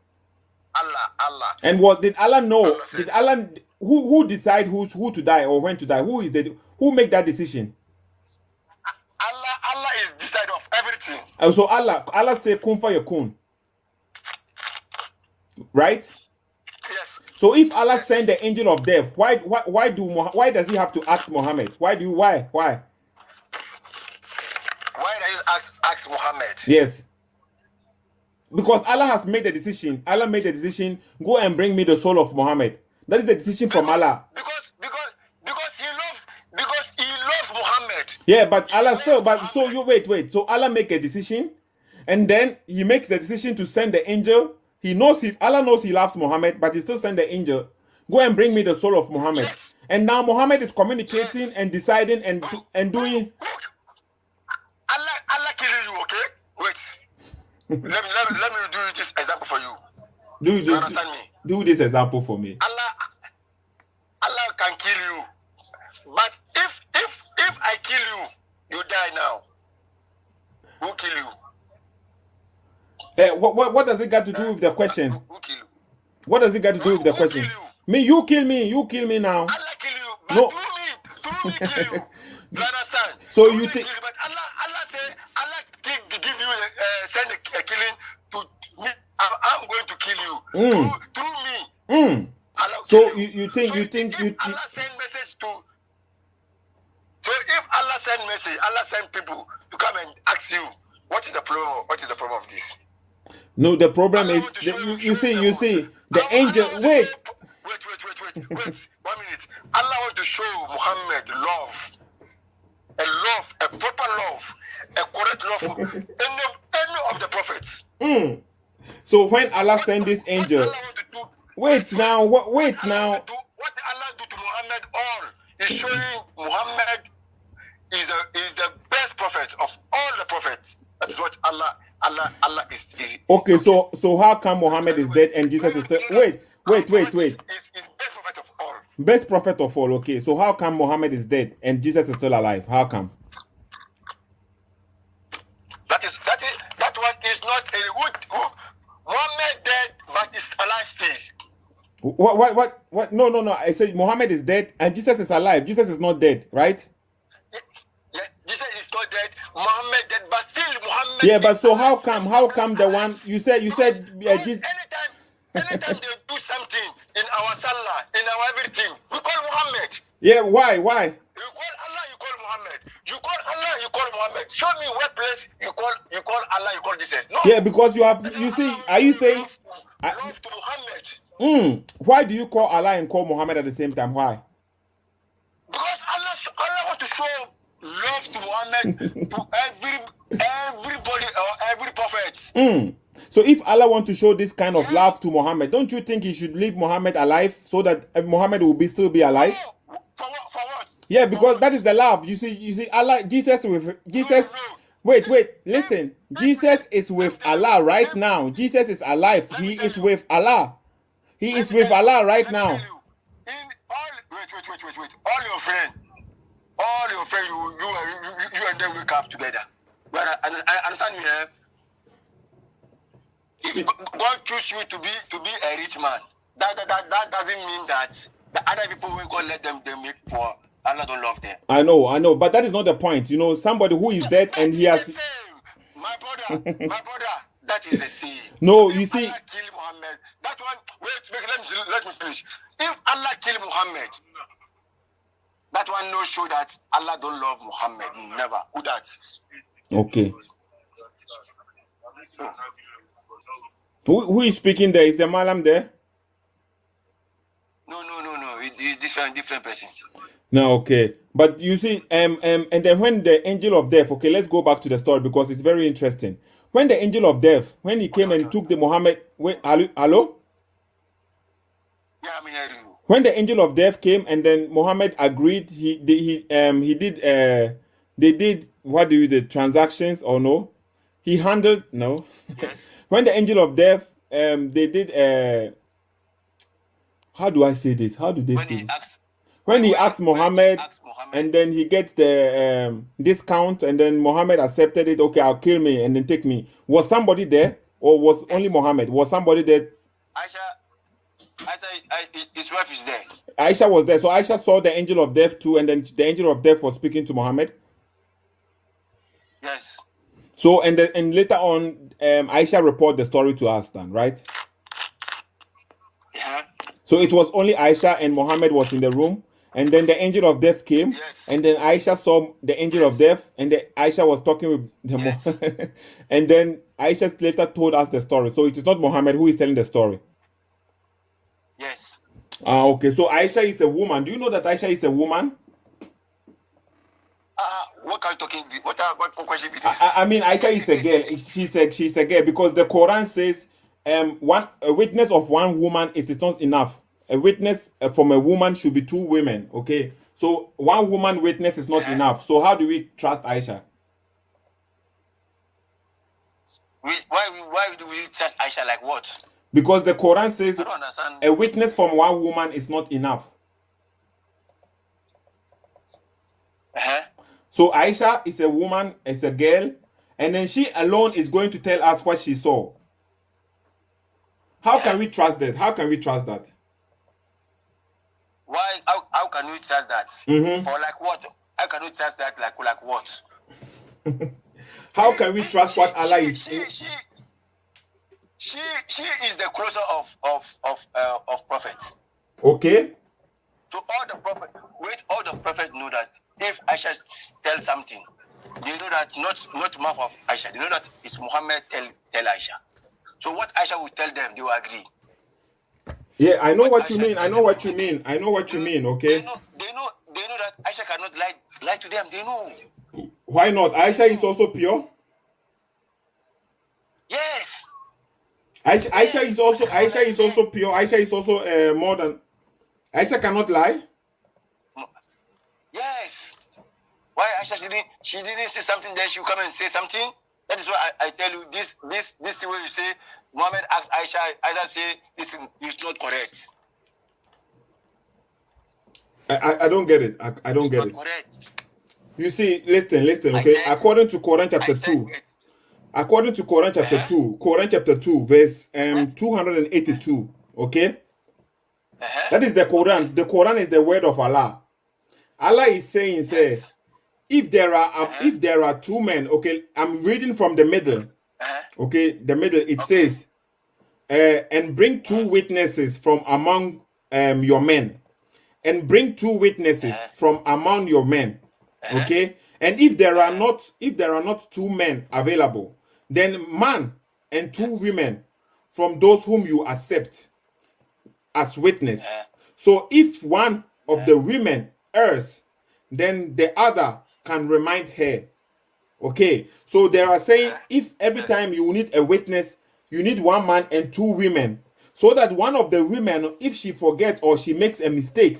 Allah. And what did Allah know? Did Allah who decide who to die or when to die? Who make that decision? Allah is decide of everything. And so Allah say kun fayakun. Right? Yes. So if Allah sent the angel of death, why does he have to ask Muhammad? Why? Why does he ask Muhammad? Yes. Because Allah has made the decision. Allah made the decision, go and bring me the soul of Muhammad. That is the decision from Allah. Because he loves Muhammad. Yeah, but Allah still, but so you wait. So Allah make a decision, and then he makes the decision to send the angel. Allah knows he loves Muhammad, but he still send the angel, go and bring me the soul of Muhammad. Yes. And now Muhammad is communicating and deciding and doing. Allah killing you, okay? Wait. let me do this example for you. You understand me? Do this example for me. Allah can kill you, but if I kill you, you die now. Who kill you? What does it got to do with the question? Who kill you? What does it got to do with the question? Me, you kill me now. Allah kill you, but no. through me kill you. You understand? So you think? But Allah say, Allah give you send a killing to me. I'm going to kill you through me. So you think Allah send message to. So if Allah send message, Allah send people to come and ask you, what is the problem? What is the problem of this? No, the problem is you see the angel. Wait. 1 minute. Allah want to show Muhammad love, a proper love, a correct love for any of the prophets. So when Allah sent this angel, wait now. What Allah do to Muhammad all is showing Muhammad is the best prophet of all the prophets. That is what Allah is. Okay, so how come Muhammad is dead and Jesus is still? Wait. Is best prophet of all. Best prophet of all. Okay, so how come Muhammad is dead and Jesus is still alive? How come? That one is not a good. Muhammad dead, but is alive still. What? No. I said Muhammad is dead and Jesus is alive. Jesus is not dead, right? Yeah, Jesus is not dead. Muhammad dead, but still Muhammad. Yeah, but so how come the one you said Jesus? Anytime they do something in our salah, in our everything, we call Muhammad. Yeah, why? You call Allah, you call Muhammad. You call Allah, you call Muhammad. Show me what place you call Allah, you call Jesus. No. Yeah, because you see, are you saying love to Muhammad? Why do you call Allah and call Muhammad at the same time? Why? Because Allah want to show love to Muhammad to everybody or every prophet. So if Allah wants to show this kind of love to Muhammad, don't you think he should leave Muhammad alive so that Muhammad will still be alive? No. For what? Yeah, because that is the love. You see, Allah, Jesus. Wait, listen. Jesus is with Allah right now. Jesus is alive. He is with Allah. He is with Allah right now. Wait. All your friends, you and them wake up together. But I understand you here. If God choose you to be a rich man, that doesn't mean that the other people will go let them make poor. Allah don't love them. I know, but that is not the point. You know, somebody who is dead and he has. My brother, that is the same. No, you see. Allah kill Muhammad. That one. Wait, let me finish. If Allah kill Muhammad, That one no show that Allah don't love Muhammad. Never. Who that? Okay. Who is speaking there? Is the Malam there? No. It's different person. No, okay. But you see, and then when the angel of death, okay, let's go back to the story because it's very interesting. When the angel of death, when he came and took the Muhammad, wait, hello? Yeah, I'm hearing you. When the angel of death came and then Muhammad agreed, they did what do you the transactions or no? He handled no. Yes. When the angel of death, they did how do I say this? How do they say it? When he asked Muhammad, and then he gets the discount, and then Muhammad accepted it. Okay, I'll kill me and then take me. Was somebody there, or was only Muhammad? Was somebody there? His wife is there. Aisha was there, so Aisha saw the angel of death too, and then the angel of death was speaking to Muhammad. Yes. So and later on, Aisha reported the story to us, then, right? Yeah. So it was only Aisha and Muhammad was in the room. And then the angel of death came, yes. And then Aisha saw the angel of death, and Aisha was talking with the and then Aisha later told us the story. So it is not Muhammad who is telling the story. Yes. Okay. So Aisha is a woman. Do you know that Aisha is a woman? What are you talking? What question is this? I mean, Aisha is a girl. She's a girl because the Quran says, a witness of one woman it is not enough. A witness from a woman should be two women. Okay, so one woman witness is not enough. So how do we trust Aisha? Why do we trust Aisha? Like what? Because the Quran says I don't understand. A witness from one woman is not enough. So Aisha is a woman, is a girl, and then she alone is going to tell us what she saw. How can we trust that? How can we trust that? Why? How can we trust that? Mm-hmm. For like what? How can we trust that? Like what? How can we trust what Allah is saying? She is the closer of prophet. Okay. So all the prophets know that if Aisha tells something, they know that not mouth of Aisha. They know that it's Muhammad tell Aisha. So what Aisha will tell them, they will agree. Yeah, I know what you mean. I know what you mean. Okay. They know that Aisha cannot lie to them. They know. Why not? Aisha is also pure. Yes. Aisha is also pure. Aisha is also more than. Aisha cannot lie. Yes. Why Aisha she didn't say something, then she will come and say something. That is why I tell you this the way you say Muhammad asked Aisha. Aisha say this is not correct. I don't get it. I don't get it. Correct. You see, listen. Okay, according to Quran chapter 2. According to Quran chapter 2, Quran chapter 2, verse 282. Okay. That is the Quran. The Quran is the word of Allah. Allah is saying, say, if there are two men, okay, I'm reading from the middle. Okay, the middle, it says, and bring two witnesses from among your men. And bring two witnesses from among your men. Okay? And if there are not two men available, then man and two women from those whom you accept as witness. So if one of the women errs, then the other can remind her. Okay, so they are saying if every time you need a witness, you need one man and two women, so that one of the women, if she forgets or she makes a mistake,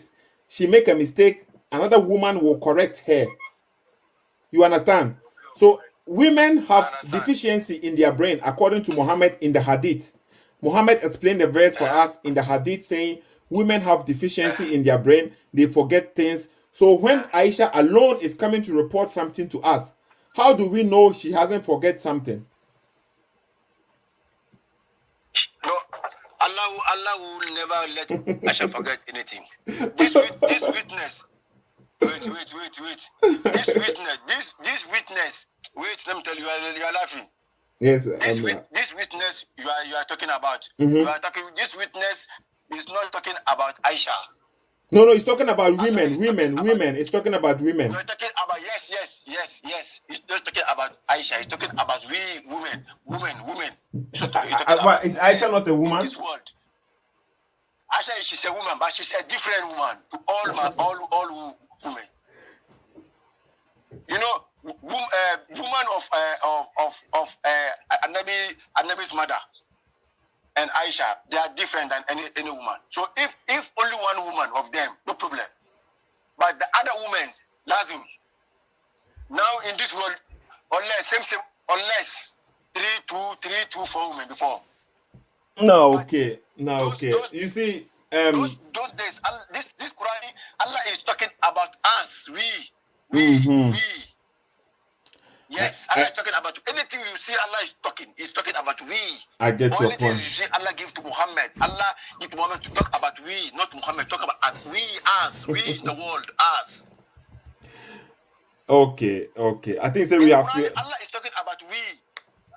another woman will correct her. You understand? So women have deficiency in their brain, according to Muhammad in the Hadith. Muhammad explained the verse for us in the Hadith saying women have deficiency in their brain, they forget things. So when Aisha alone is coming to report something to us, how do we know she hasn't forget something? No, Allah will never let Aisha forget anything. This witness. Wait. This witness. Wait, let me tell you, you are laughing. Yes. This witness you are talking about. You are talking. This witness is not talking about Aisha. No, he's talking about women. He's talking about women. You're talking about yes. He's not talking about Aisha. He's talking about we women. Is Aisha not a woman? In this world. Aisha, she's a woman, but she's a different woman to all women. You know, woman of Anabi's mother and Aisha, they are different than any woman. So if only one woman of them, no problem. But the other women, lazim. Now in this world, unless 4 women before. No, okay. You see, those days, this Quran, Allah is talking about us, we. Yes, Allah is talking about anything you see. Allah is talking. He's talking about we. I get your point. You see, Allah give to Muhammad. Allah give to Muhammad to talk about we, not Muhammad. Talk about us, we in the world, us. Okay. I think so. We have. Allah is talking about we.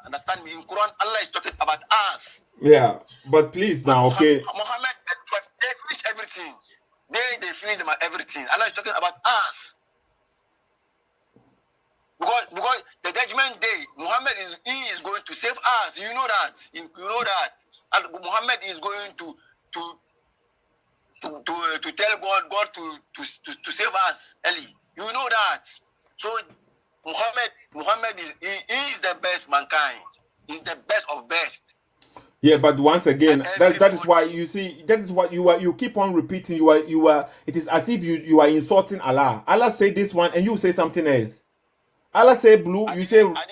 Understand me? In Quran, Allah is talking about us. Yeah, but please now, okay. Muhammad, they finish everything. They finish everything. Allah is talking about us. Because the judgment day, Muhammad is going to save us. You know that. And Muhammad is going to tell God to save us, Eli. You know that. So Muhammad is the best mankind. He's the best of best. Yeah, but once again, that is why you see, that is what you keep on repeating. You are. It is as if you are insulting Allah. Allah say this one, and you say something else. Allah say blue, you say. I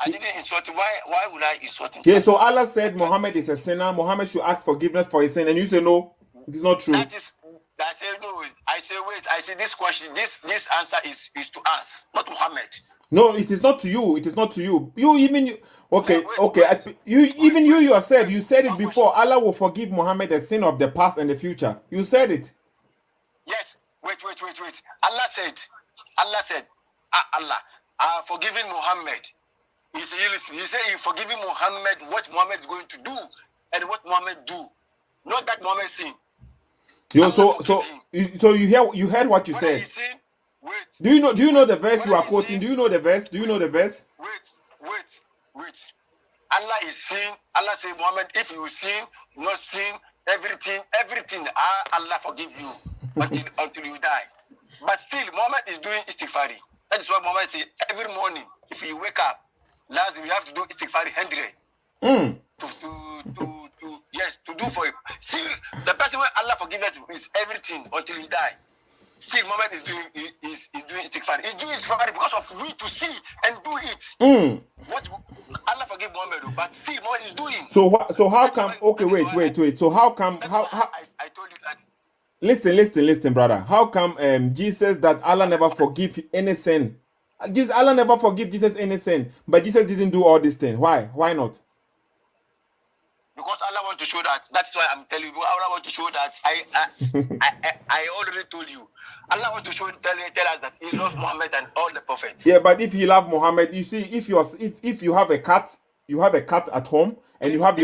didn't insult him. Why would I insult him? Yeah, so Allah said Muhammad is a sinner. Muhammad should ask forgiveness for his sin, and you say no, it is not true. I say no. I say wait. I say this question. This answer is to us, not Muhammad. No, it is not to you. It is not to you. Okay. You yourself, you said it before. Allah will forgive Muhammad the sin of the past and the future. You said it. Yes. Wait. Allah said, Allah forgiving Muhammad. He said he forgiving Muhammad what Muhammad is going to do and what Muhammad do, not that Muhammad sin. So you heard what you said. Wait. Do you know the verse you are quoting? Do you know the verse? Wait. Allah is sin. Allah say Muhammad, if you sin, not sin, everything, Allah forgive you until you die. But still, Muhammad is doing istighfari. That is why Muhammad say every morning, if you wake up, lazim, you have to do istighfari 100. To do for you. See, the person where Allah forgives is everything until he die. Still, Muhammad is doing istighfar. He's doing istighfar because of we to see and do it. What Allah forgive Muhammad, but still Muhammad is doing. So how come? Okay, wait. So how come? How? I told you that. Listen, brother. How come Jesus that Allah never forgive any sin? Allah never forgive Jesus any sin, but Jesus didn't do all these things. Why? Why not? Because Allah want to show that. That's why I'm telling you. Allah want to show that. I already told you. Allah want to tell us that He loves Muhammad and all the prophets. Yeah, but if He love Muhammad, you see, if you have a cat, at home, and you have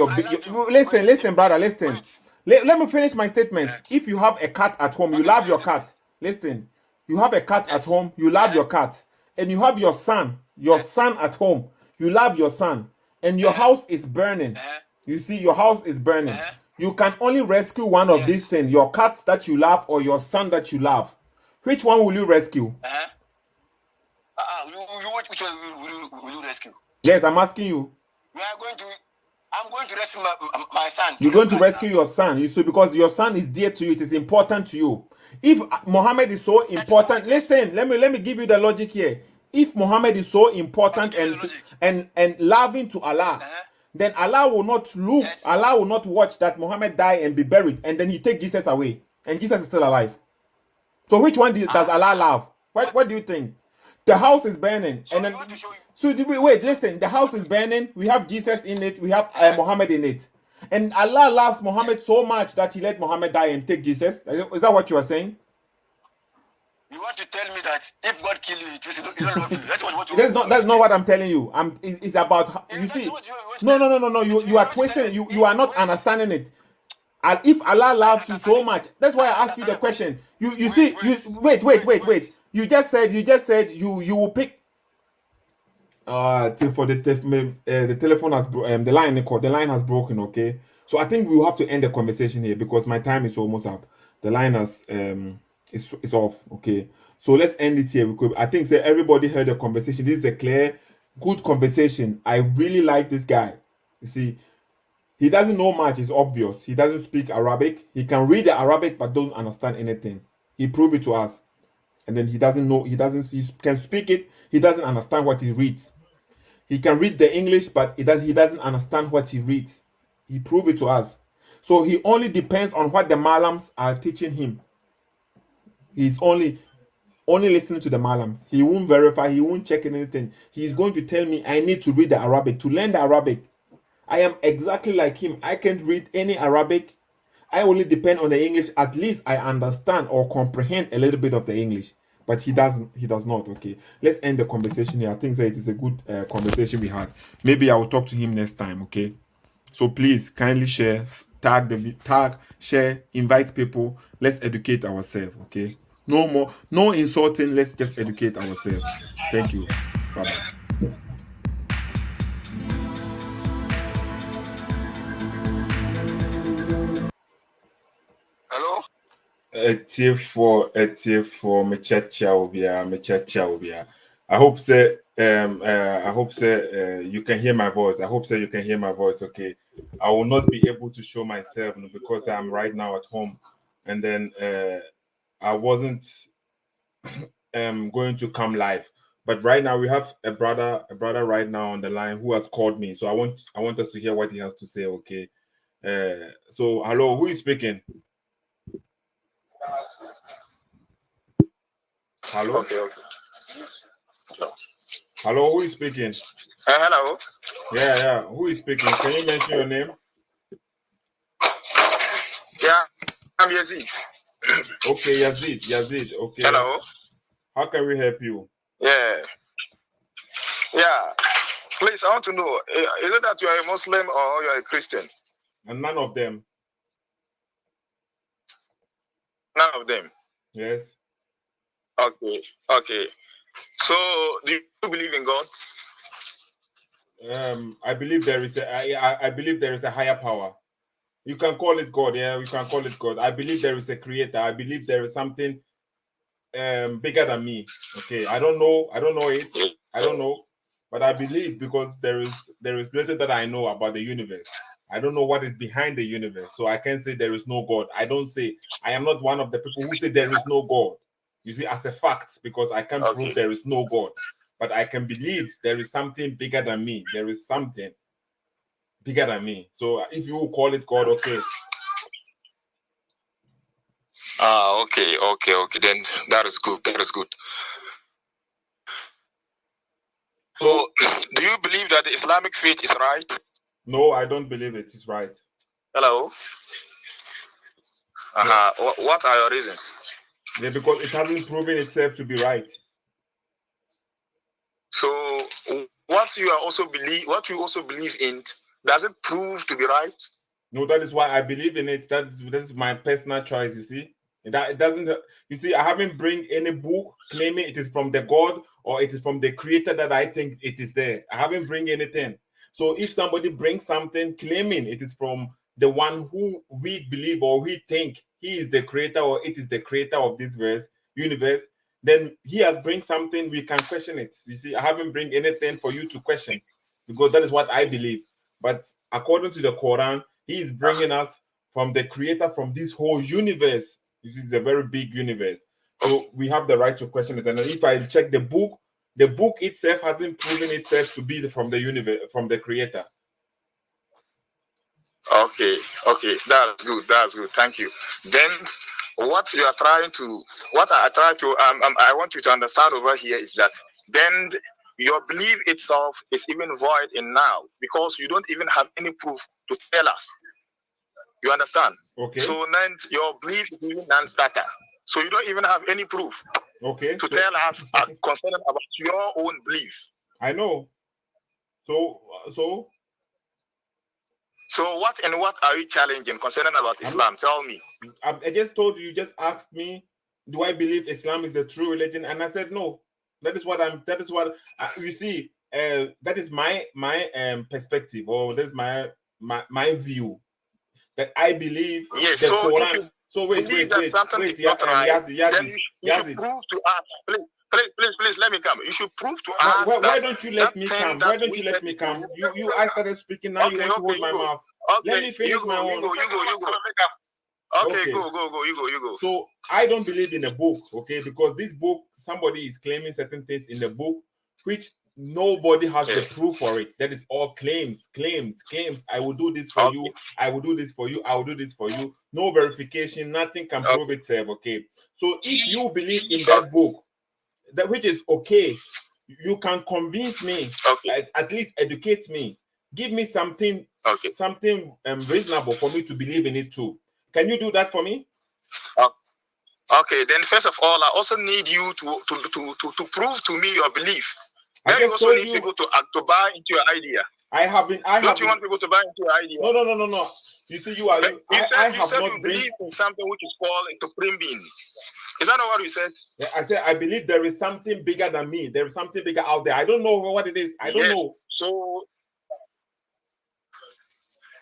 listen, brother, listen. Let me finish my statement. If you have a cat at home, you love your cat. Listen, you have a cat at home, you love your cat, and you have your son at home, you love your son, and your house is burning. You see, your house is burning. You can only rescue one of these things: your cat that you love or your son that you love. Which one will you rescue? Which one will you rescue? Yes, I'm asking you. I'm going to rescue my son. You're going to rescue your son. You see, because your son is dear to you. It is important to you. If Muhammad is so important, listen. Let me give you the logic here. If Muhammad is so important and loving to Allah, then Allah will not look. Allah will not watch that Muhammad die and be buried, and then He take Jesus away, and Jesus is still alive. So which one does Allah love? What do you think? The house is burning, and then wait, listen. The house is burning. We have Jesus in it. We have Muhammad in it, and Allah loves Muhammad so much that He let Muhammad die and take Jesus. Is that what you are saying? You want to tell me that if God kill you, you don't love you? That's what you. That's not what I'm telling you. It's about you see. No. You are twisting. You are not understanding it. And if Allah loves you so much, that's why I asked you the question. You see, wait. You just said you will pick. For the telephone has the line has broken. Okay, so I think we will have to end the conversation here because my time is almost up. The line has is off. Okay, so let's end it here because I think everybody heard the conversation. This is a clear, good conversation. I really like this guy. You see, he doesn't know much. It's obvious. He doesn't speak Arabic. He can read the Arabic but don't understand anything. He proved it to us. And then he doesn't know. He can speak it. He doesn't understand what he reads. He can read the English, but he doesn't understand what he reads. He proved it to us. So he only depends on what the Malams are teaching him. He's only listening to the Malams. He won't verify, he won't check anything. He's going to tell me I need to read the Arabic, to learn the Arabic. I am exactly like him. I can't read any Arabic. I only depend on the English. At least I understand or comprehend a little bit of the English. But he does not. Okay, let's end the conversation here. I think that it is a good conversation we had. Maybe I will talk to him next time. Okay, so please kindly share, share, invite people. Let's educate ourselves. Okay, no insulting. Let's just educate ourselves. Thank you. Bye bye. Hello? For mechacha obia. I hope you can hear my voice. I hope you can hear my voice. Okay, I will not be able to show myself because I'm right now at home, and then I wasn't going to come live. But right now we have a brother right now on the line who has called me. So I want us to hear what he has to say. Okay. So hello, who is speaking? Hello? Okay. Hello, who is speaking? Hello. Yeah. Who is speaking? Can you mention your name? Yeah, I'm Yazid. Okay, Yazid. Okay. Hello. How can we help you? Yeah. Please, I want to know, is it that you are a Muslim or you are a Christian? And none of them. None of them. Yes. Okay. So, do you believe in God? I believe there is I believe there is a higher power. You can call it God. Yeah, you can call it God. I believe there is a creator. I believe there is something bigger than me. Okay, I don't know it. I don't know, but I believe because there is little that I know about the universe. I don't know what is behind the universe, so I can't say there is no God. I am not one of the people who say there is no God. You see, as a fact, because I can't prove there is no God, but I can believe there is something bigger than me. There is something bigger than me. So if you call it God, okay. Okay. Then that is good. So, do you believe that the Islamic faith is right? No, I don't believe it is right. Hello? What are your reasons? Yeah, because it hasn't proven itself to be right. So, what you also believe in, does it prove to be right? No, that is why I believe in it. That is my personal choice. You see, that it doesn't. You see, I haven't bring any book claiming it is from the God or it is from the Creator that I think it is there. I haven't bring anything. So if somebody brings something claiming it is from the one who we believe or we think he is the creator or it is the creator of this universe, then he has bring something we can question it. You see, I haven't bring anything for you to question because that is what I believe. But according to the Quran, he is bringing us from the creator from this whole universe. You see, it's a very big universe. So we have the right to question it. And if I check the book itself hasn't proven itself to be from the universe, from the creator. Okay. That's good. Thank you. Then what I want you to understand over here is that then your belief itself is even void in now because you don't even have any proof to tell us. You understand? Okay. So then your belief is even non-starter. So you don't even have any proof. Okay. To tell us concerning about your own belief. I know. So So what are you challenging concerning about Islam? Tell me. I just told you. You just asked me, do I believe Islam is the true religion? And I said no. That is what you see. That is my perspective, or that is my view. That I believe the Quran. So wait. Then you should prove to us. Please, let me come. You should prove to us. Why don't you let me come? Why don't you let me come? I started speaking. Now you want to hold my mouth. Let me finish my own. You go. Okay, go. You go. So I don't believe in a book, okay? Because this book, somebody is claiming certain things in the book, which nobody has the proof for it. That is all claims. I will do this for you. I will do this for you. I will do this for you. No verification. Nothing can prove itself, okay? So if you believe in that book, that which is okay, you can convince me, at least educate me, give me something reasonable for me to believe in it too. Can you do that for me? Okay, then first of all, I also need you to prove to me your belief. Then you also need people to buy into your idea. Don't you want people to buy into your idea? No. You see, you said you believe in something which is called a supreme being. Is that not what you said? Yeah, I said I believe there is something bigger than me. There is something bigger out there. I don't know what it is. I don't know. So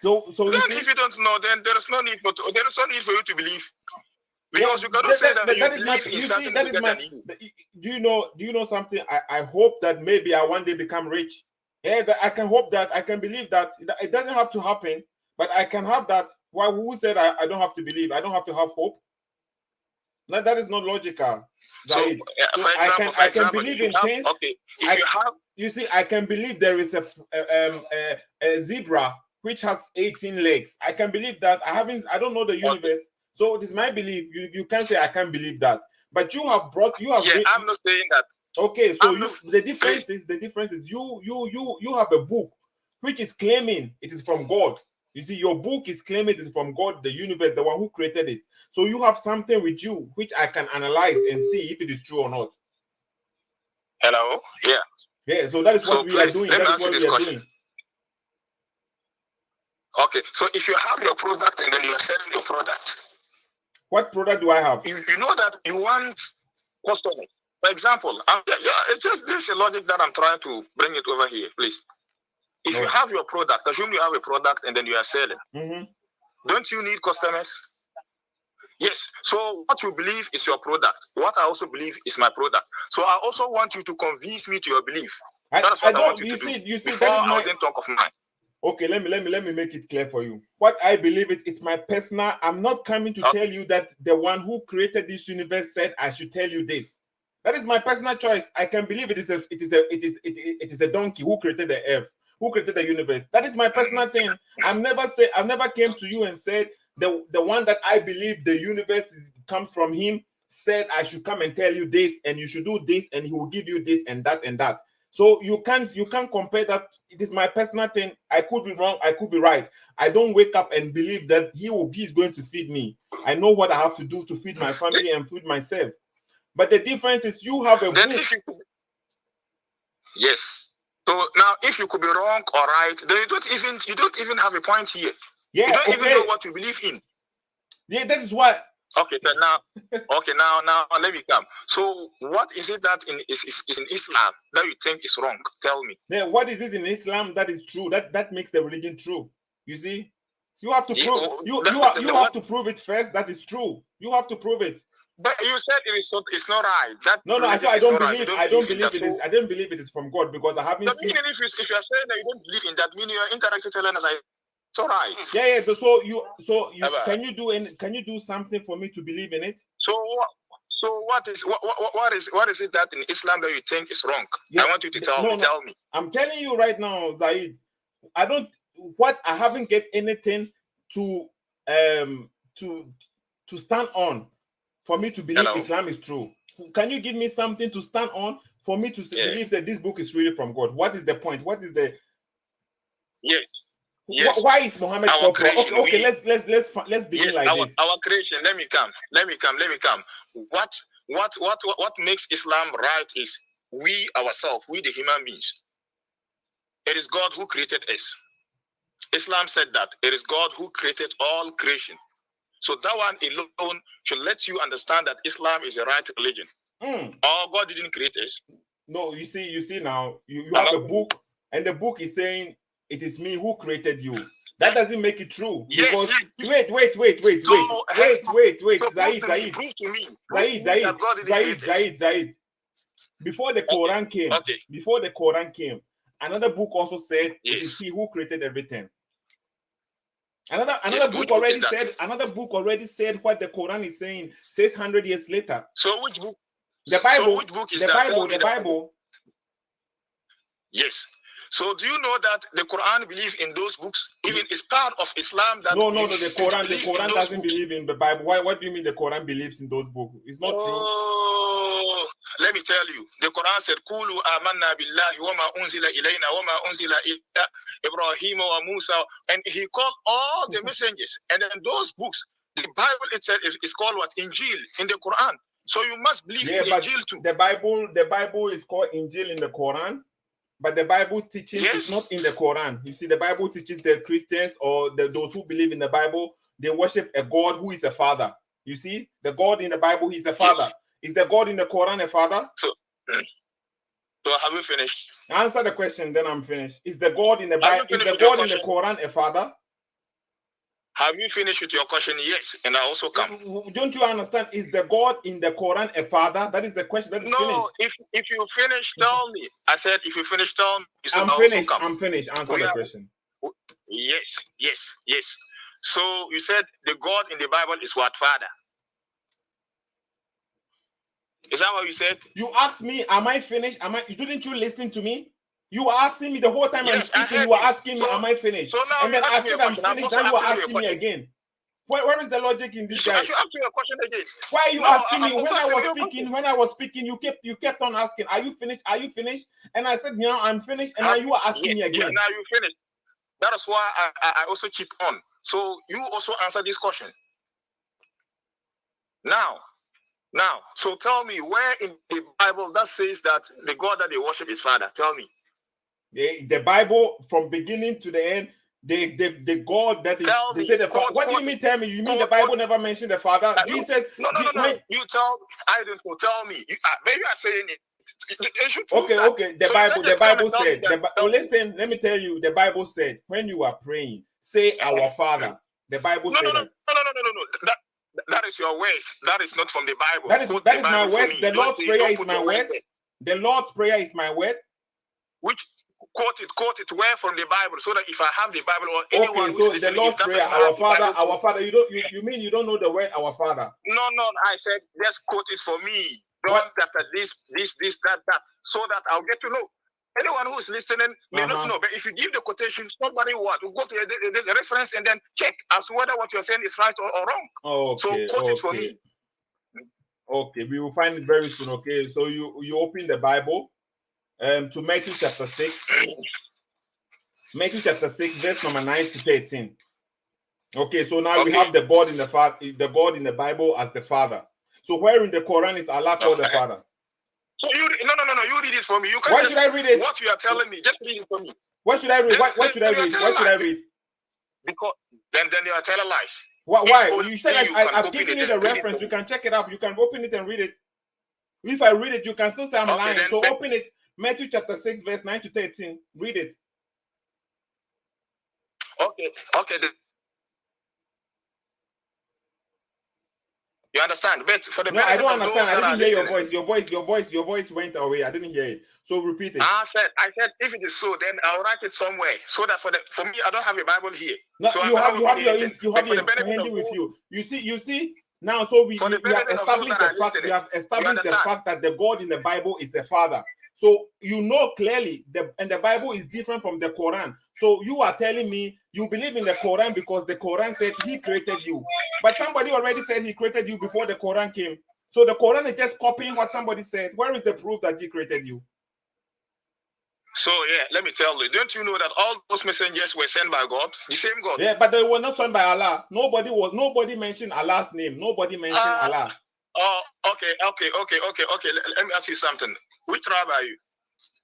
then if you don't know, then there is no need for you to believe. Because you cannot say that you believe in something bigger than you. Do you know something? I hope that maybe I one day become rich. Yeah, I can hope that. I can believe that. It doesn't have to happen, but I can have that. Why? Who said I don't have to believe? I don't have to have hope. No, that is not logical. So I can believe in things. Okay, you see, I can believe there is a zebra which has 18 legs. I can believe that. I don't know the universe. So it is my belief. You can't say I can't believe that. But you have. I'm not saying that. Okay, so the difference is you have a book which is claiming it is from God. You see, your book is claiming it is from God, the universe, the one who created it. So you have something with you which I can analyze and see if it is true or not. Hello? Yeah. Yeah, so that is what we are doing. That is what we are doing. Okay, so if you have your product and then you are selling your product. What product do I have? You know that you want customers. For example, it's just this logic that I'm trying to bring it over here, please. If you have your product, assume you have a product and then you are selling. Don't you need customers? Yes. So what you believe is your product. What I also believe is my product. So I also want you to convince me to your belief. That's what I want you to do. You see, before I didn't talk of mine. Okay, let me make it clear for you. What I believe it's my personal. I'm not coming to tell you that the one who created this universe said I should tell you this. That is my personal choice. I can believe it is a donkey who created the earth, who created the universe. That is my personal thing. I've never came to you and said the one that I believe the universe comes from him said I should come and tell you this and you should do this and he will give you this and that and that. So you can't compare that. It is my personal thing. I could be wrong. I could be right. I don't wake up and believe that he is going to feed me. I know what I have to do to feed my family and feed myself. But the difference is you have a book. Yes. So now, if you could be wrong or right, then you don't even have a point here. Yeah. You don't even know what you believe in. Yeah, that is why. Okay, so now, now let me come. So, what is it that is in Islam that you think is wrong? Tell me. Yeah, what is it in Islam that is true? That makes the religion true. You see, you have to prove. You have to prove it first. That is true. You have to prove it. But you said it's not right. No. I don't believe. I don't believe it is. I don't believe it is from God because I haven't seen. If you are saying that you don't believe in that, meaning you are indirectly telling us it's all right. Yeah. Can you do something for me to believe in it? So what is it that in Islam that you think is wrong? Yeah. I want you to tell me. I'm telling you right now, Zaid. I haven't get anything to stand on for me to believe Islam is true. Can you give me something to stand on for me to believe that this book is really from God? What is the point? What is the Yes. Why is Muhammad corporal? Okay, let's begin this. Our creation. Let me come. What makes Islam right is we ourselves, we the human beings. It is God who created us. Islam said that it is God who created all creation. So that one alone should let you understand that Islam is the right religion. Or God didn't create us. No, you see now, you have a book, and the book is saying it is me who created you. That doesn't make it true. Because wait. Zaid. Before the Quran came, another book also said it is he who created everything. Another book already said what the Quran is saying 600 years later. So which book? The Bible. So which book is that? The Bible. Yes. So do you know that the Quran believes in those books? Even it's part of Islam that No, the Quran doesn't believe in the Bible. What do you mean the Quran believes in those books? It's not true. Let me tell you. The Quran said, Kulu amanna billahi wa ma unzila ilayna wa ma unzila ila Ibrahim wa Musa. And he called all the messengers. And then those books, the Bible itself is called what? Injil in the Quran. So you must believe in Injil too. The Bible is called Injil in the Quran. But the Bible teaching is not in the Quran. You see, the Bible teaches the Christians or those who believe in the Bible, they worship a God who is a father. You see, the God in the Bible, he's a father. Is the God in the Quran a father? So have you finished? Answer the question, then I'm finished. Is the God in the Bible, is the God in the Quran a father? Have you finished with your question? Yes, and I also come. Don't you understand? Is the God in the Quran a father? That is the question. That is finished. If you finish, tell me. I said, if you finish, tell me. So I'm finished. Answer the question. Yes. So you said the God in the Bible is what? Father. Is that what you said? You asked me, am I finished? Didn't you listen to me? You were asking me the whole time I'm speaking. You were asking me, am I finished? So now and then I said I'm finished. Now you are asking me again. Where is the logic in this guy? I should ask you a question again. Why are you asking me? When I was speaking, you kept on asking, are you finished? Are you finished? And I said, no, I'm finished. And now you are asking me again. Yeah, now you finished. That is why I also keep on. So you also answer this question. Now, so tell me where in the Bible that says that the God that they worship is Father. Tell me. The Bible from beginning to the end, the God that is they say the Father. What do you mean? Tell me. You mean the Bible never mentioned the Father? Jesus. No. You tell. I don't know. Tell me. Maybe I'm saying it. Okay. The Bible said. Listen. Let me tell you. The Bible said when you are praying, say our Father. The Bible said that. No. That is your words. That is not from the Bible. That is my words. The Lord's Prayer is my words. The Lord's Prayer is my word. Which quote it where from the Bible, so that if I have the Bible or anyone who's listening, the Lord's Prayer, our Father. You mean you don't know the word our Father? No. I said just quote it for me. Don't after this, that, so that I'll get to know. Anyone who's listening may not know, but if you give the quotation, somebody will go to the reference and then check as to whether what you're saying is right or wrong. Okay, so quote it for me. Okay, we will find it very soon. Okay, so you open the Bible to Matthew chapter 6. Matthew chapter 6, verse number 9 to 13. Okay, so now we have the God in the Bible as the Father. So where in the Quran is Allah called the Father? So you read it for me. You Why should I read it? What you are telling me, just read it for me. What should I read? What should I read? What should I read? Because then you are telling lies. Why? You said I've given you the reference. You can check it up. You can open it and read it. If I read it, you can still say I'm lying. So open it. Matthew chapter 6, verse 9 to 13. Read it. Okay. You understand? But for the I don't understand. I didn't hear your voice. Your voice went away. I didn't hear it. So repeat it. I said if it is so, then I'll write it somewhere so that for me, I don't have a Bible here. No, so you have your handy with you. You see. Now, so we have established the fact. We have established the fact that the God in the Bible is the Father. So you know clearly, the Bible is different from the Quran. So you are telling me you believe in the Quran because the Quran said He created you, but somebody already said He created you before the Quran came. So the Quran is just copying what somebody said. Where is the proof that He created you? So let me tell you. Don't you know that all those messengers were sent by God, the same God? Yeah, but they were not sent by Allah. Nobody mentioned Allah's name. Nobody mentioned Allah. Oh, okay. Let me ask you something. Which tribe are you?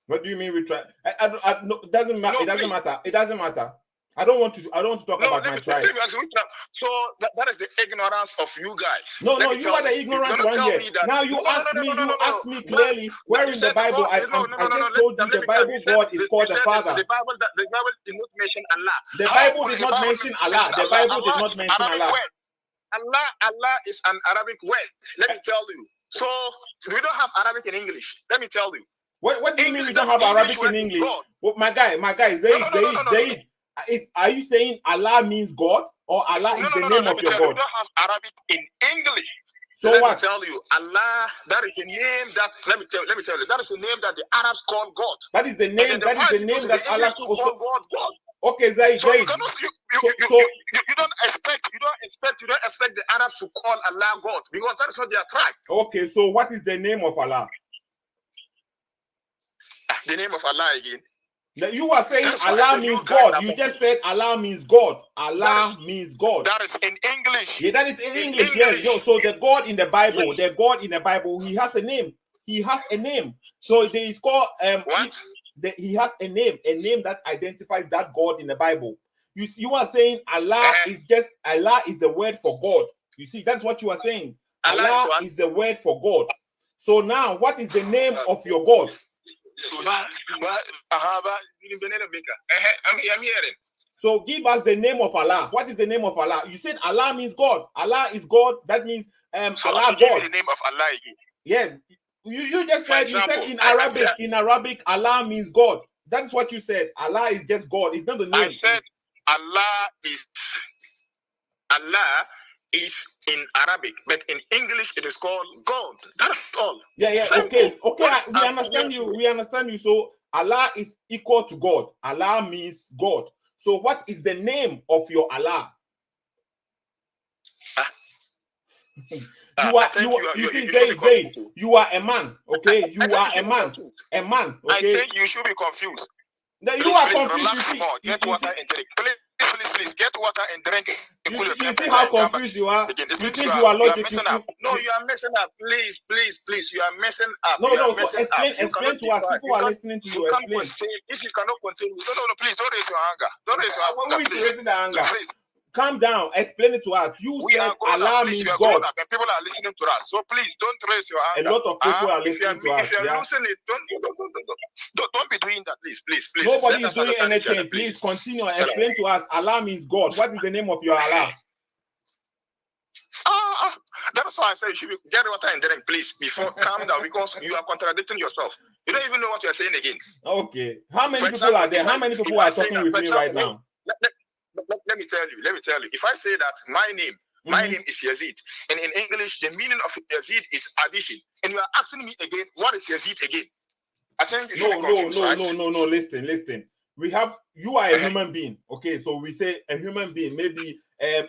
What do you mean we try? No, it doesn't matter. It doesn't matter. I don't want to talk about my tribe. So that is the ignorance of you guys. No, you are the ignorant one here. Now you ask me clearly where in the Bible. I just told you the Bible God is called the Father. The Bible did not mention Allah. The Bible did not mention Allah. The Bible did not mention Allah. Allah is an Arabic word. Let me tell you. So we don't have Arabic in English. Let me tell you. What do you mean we don't have Arabic in English? Well, my guy, Zaid. Are you saying Allah means God or Allah is the name of your God? We don't have Arabic in English. So let what? Me tell you, Allah. That is a name that. Let me tell you. That is a name that the Arabs call God. That is the name. That is the name that Allah also. God. Okay, Zaid. So you don't expect the Arabs to call Allah God because that is not their tribe. Okay, so what is the name of Allah? The name of Allah again. You are saying Allah means God. You just said Allah means God. Allah means God. That is in English. Yeah, that is in English. Yes. No, so the God in the Bible, he has a name. He has a name. So there is called what? He has a name that identifies that God in the Bible. You are saying Allah is the word for God. You see, that's what you are saying. Allah is the word for God. So now, what is the name of your God? I'm hearing. So give us the name of Allah. What is the name of Allah? You said Allah means God. Allah is God. That means so Allah God. The name of Allah again. Yeah. You just said in Arabic Allah means God. That's what you said. Allah is just God. It's not the name. I said Allah is in Arabic, but in English it is called God. That's all. Yeah. Okay. We understand you. So Allah is equal to God. Allah means God. So what is the name of your Allah? You are a man. Okay, you are a man. A man. Okay. I think you should be confused. No, you are confused. Get water and drink. Please get water and drink. You see how confused you are. You think you are logical. No, you are messing up. Please. You are messing up. No. So explain to us. People are listening to you. Explain. If you cannot continue, no. Please don't raise your anger. Don't raise your anger. Who is raising the anger? Calm down. Explain it to us. You said Allah means God. And people are listening to us. So please don't raise your anger. A lot of people are listening to us. If you're losing it, don't be doing that. Please. Nobody is doing anything. Please continue. Explain to us. Allah means God. What is the name of your Allah? That's why I say you should get water and drink, please, before calm down, because you are contradicting yourself. You don't even know what you are saying again. Okay. How many people are there? How many people are talking with me right now? Let me tell you. If I say that my name is Yazid, and in English the meaning of Yazid is addition, and you are asking me again, what is Yazid again? I think you should be confused, right? No. Listen. You are a human being. Okay, so we say a human being. Maybe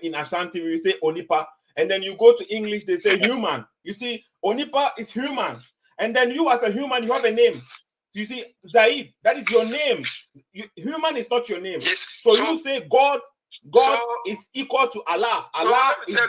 in Ashanti we say Onipa, and then you go to English they say human. You see, Onipa is human, and then you as a human you have a name. You see, Zaid, that is your name. Human is not your name. Yes. So you say God is equal to Allah. Allah is that's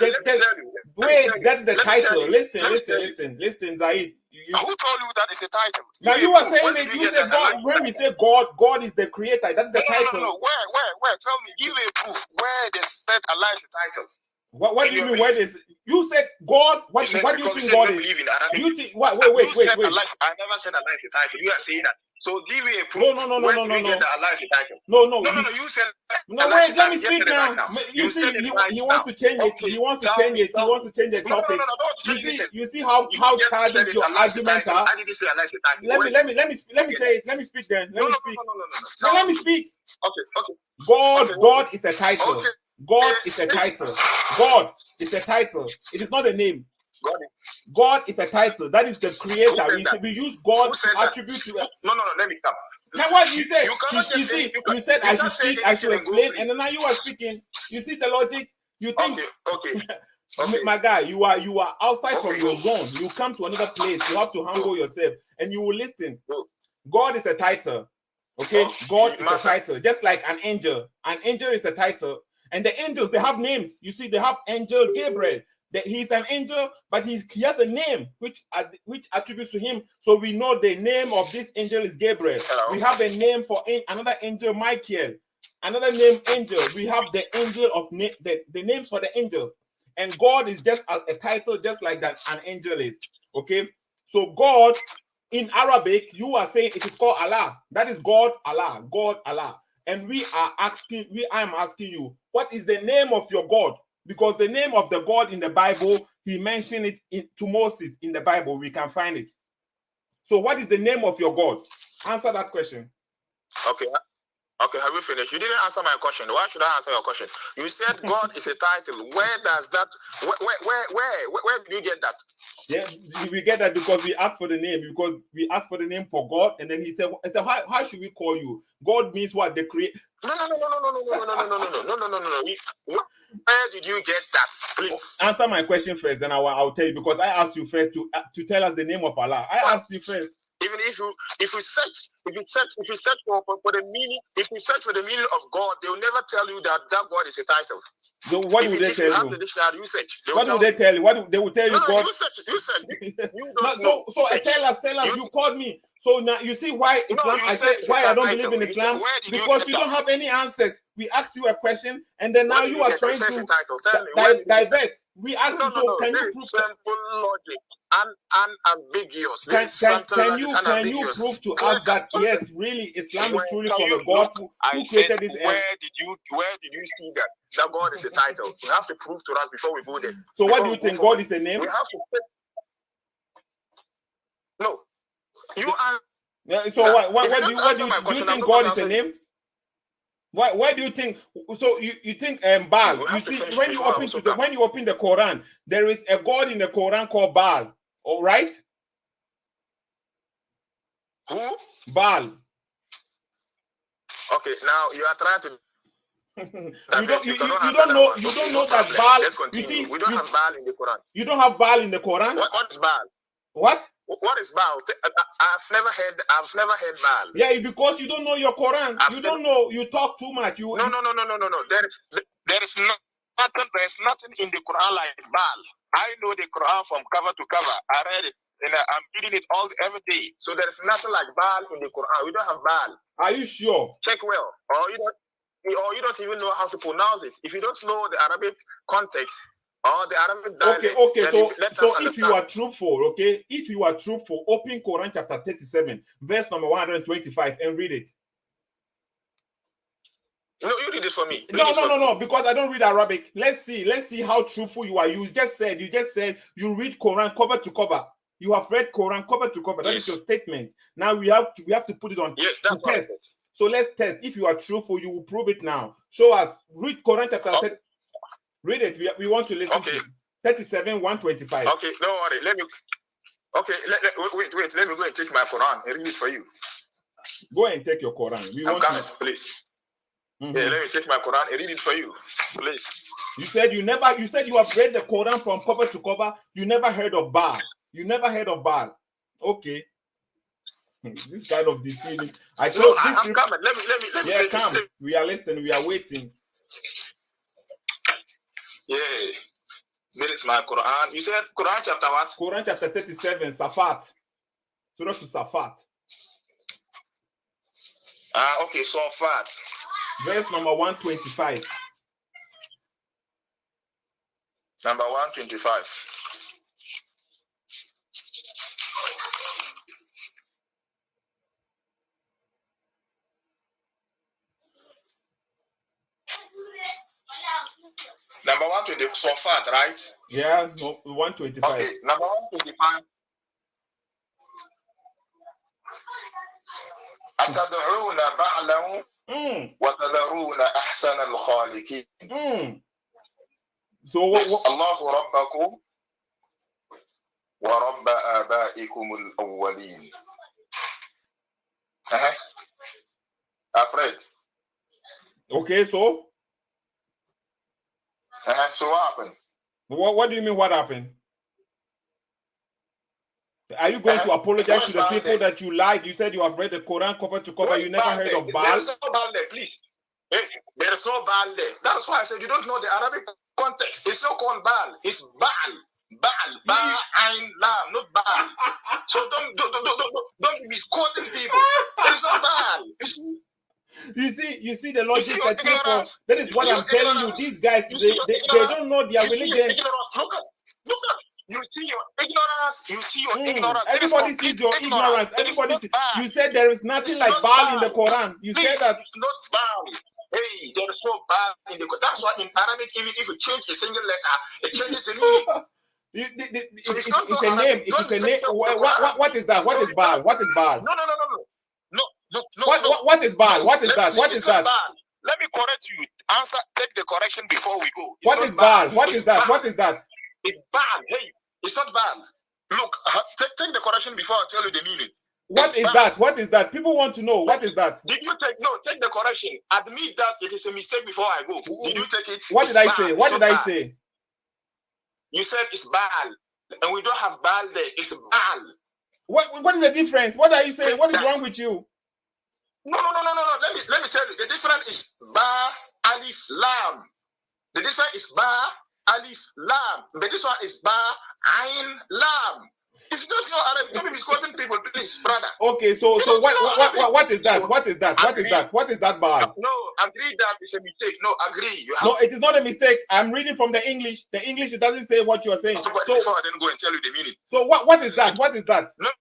the title. Listen, Zaid. Who told you that is a title? Now you are saying that you say God. When we say God is the creator. That's the title. No. Where? Tell me. Give a proof where they said Allah is the title. What do you mean? Where this? You said God. What do you think God is? You think? Wait. I never said Allah is the title. You are saying that. So give me a proof. No. No. You said. No, wait. Let me speak now. You see, he wants to change it. He wants to change it. He wants to change the topic. You see how childish your arguments are. Let me say it. Let me speak then. Let me speak. No, let me speak. Okay. God is a title. God is a title. God is a title. It is not a name. God is a title. That is the creator. We use God to attribute to it. No. Let me come. Now what you said? You said I should speak. I should explain, and then now you are speaking. You see the logic. You think? Okay. My guy, you are outside from your zone. You come to another place. You have to humble yourself, and you will listen. God is a title. Okay, God is a title, just like an angel. An angel is a title. And the angels, they have names. You see, they have angel Gabriel. He's an angel, but he has a name which attributes to him. So we know the name of this angel is Gabriel. Hello. We have a name for another angel, Michael. Another name, angel. We have the angel of the names for the angels. And God is just a title, just like that an angel is. Okay? So God, in Arabic, you are saying it is called Allah. That is God, Allah. God, Allah. And I am asking you, what is the name of your God? Because the name of the God in the Bible, he mentioned it to Moses in the Bible. We can find it. So what is the name of your God? Answer that question. Okay. Okay, have you finished? You didn't answer my question. Why should I answer your question? You said God is a title. Where does that? Where do you get that? Yeah, we get that because we asked for the name. Because we asked for the name for God, and then he said, how should we call you? God means what? The create. No. Where did you get that? Please answer my question first. Then I'll tell you, because I asked you first to tell us the name of Allah. I asked you first. Even if you search for the meaning, if you search for the meaning of God, they will never tell you that God is a title. So what would they tell you? The dictionary, you search. What would they tell you? What they will tell you? God. You search. You don't know. So tell us. You called me. So now you see why Islam. I said why I don't believe in Islam, because you don't have any answers. We asked you a question, and then now you are trying to divert. We asked you. So can you prove? Simple logic. Unambiguous. Can you prove to us that yes, really Islam is truly from a God who created this earth? Where did you see that God is a title? You have to prove to us before we go there. So what do you think? God is a name? We have to no. You are. Yeah, so what do you think God is a name? Why do you think? So you think Baal? You see, when you open the Quran, there is a God in the Quran called Baal. All right. Who? Baal. Okay, now you are trying to. you don't know that Baal. Let's continue. You see, we don't have Baal in the Quran. You don't have Baal in the Quran. What is Baal? What? What is Baal? I've never heard Baal. Yeah, because you don't know your Quran. You don't know. You talk too much. No. There is nothing in the Quran like Baal. I know the Quran from cover to cover. I read it and I'm reading it every day. So there is nothing like Baal in the Quran. We don't have Baal. Are you sure? Check well, or you don't even know how to pronounce it. If you don't know the Arabic context or the Arabic dialect, okay. So if you are truthful, if you are truthful, open Quran chapter 37, verse number 125, and read it. No, you read it for me. No, because I don't read Arabic. Let's see how truthful you are. You just said you read Quran cover to cover. You have read Quran cover to cover. That is your statement. Now we have to put it on to test. So let's test. If you are truthful, you will prove it now. Show us. Read Quran chapter 30. Read it. We want to listen to you. 37, 125. Okay, don't worry. Let me go and take my Quran and read it for you. Go and take your Quran. Please. Mm-hmm. Yeah, let me take my Quran and read it for you, please. You said you have read the Quran from cover to cover. You never heard of Baal. Okay. This kind of deceiving. I'm coming. Let me. Come. We are listening. We are waiting. Yeah. This is my Quran. You said Quran chapter what? Quran chapter 37, Safat. Surah to Safat. Okay, Safat. Verse number 125. Number 125. Number 120, Safat, right? Yeah, no, 125. Okay, number 125. أتدعون بعلا وتذرون أحسن الخالقين. So الله ربكم ورب آبائكم الأولين. Afraid. Okay, so. So what happened? What do you mean? What happened? Are you going to apologize to the people that you like? You said you have read the Quran cover to cover. You never heard of Baal. There's no Baal there, please. There is no Baal there. That's why I said you don't know the Arabic context. It's not called Baal. It's Baal. Baal, Ain, Lam, not Baal. So don't be misquoting people. It's not Baal. You see the logic that that is what I'm telling you. These guys, they don't know their religion. Look at. You see your ignorance. You see your ignorance. Everybody sees your ignorance. Everybody sees. You said there is nothing like Baal in the Quran. You said that. It's not Baal. Hey, there is no Baal in the Quran. That's why in Arabic, even if you change a single letter, it changes the meaning. It's a name. It is a name. What is that? What is Baal? What is Baal? No. What is Baal? What is that? What is that? Let me correct you. Answer. Take the correction before we go. What is Baal? What is that? What is that? It's Baal. Hey, it's not Baal. Look, take the correction before I tell you the meaning. What is that? What is that? People want to know. What is that? Did you take take the correction? Admit that it is a mistake before I go. Did you take it? What did I say? What did I say? You said it's Baal, and we don't have Baal there. It's Baal. What is the difference? What are you saying? What is wrong with you? No. Let me tell you. The difference is Ba Alif Lam. The difference is Ba Alif Lam. But this one is Ba Ain Lam. If you don't know Arabic, don't be misquoting people, please, brother. Okay, so what is that? What is that? What is that? What is that, Baal? No, agree that it's a mistake. No, agree. No, it is not a mistake. I'm reading from the English. The English, it doesn't say what you are saying. So before I then go and tell you the meaning. So what is that? What is that? No.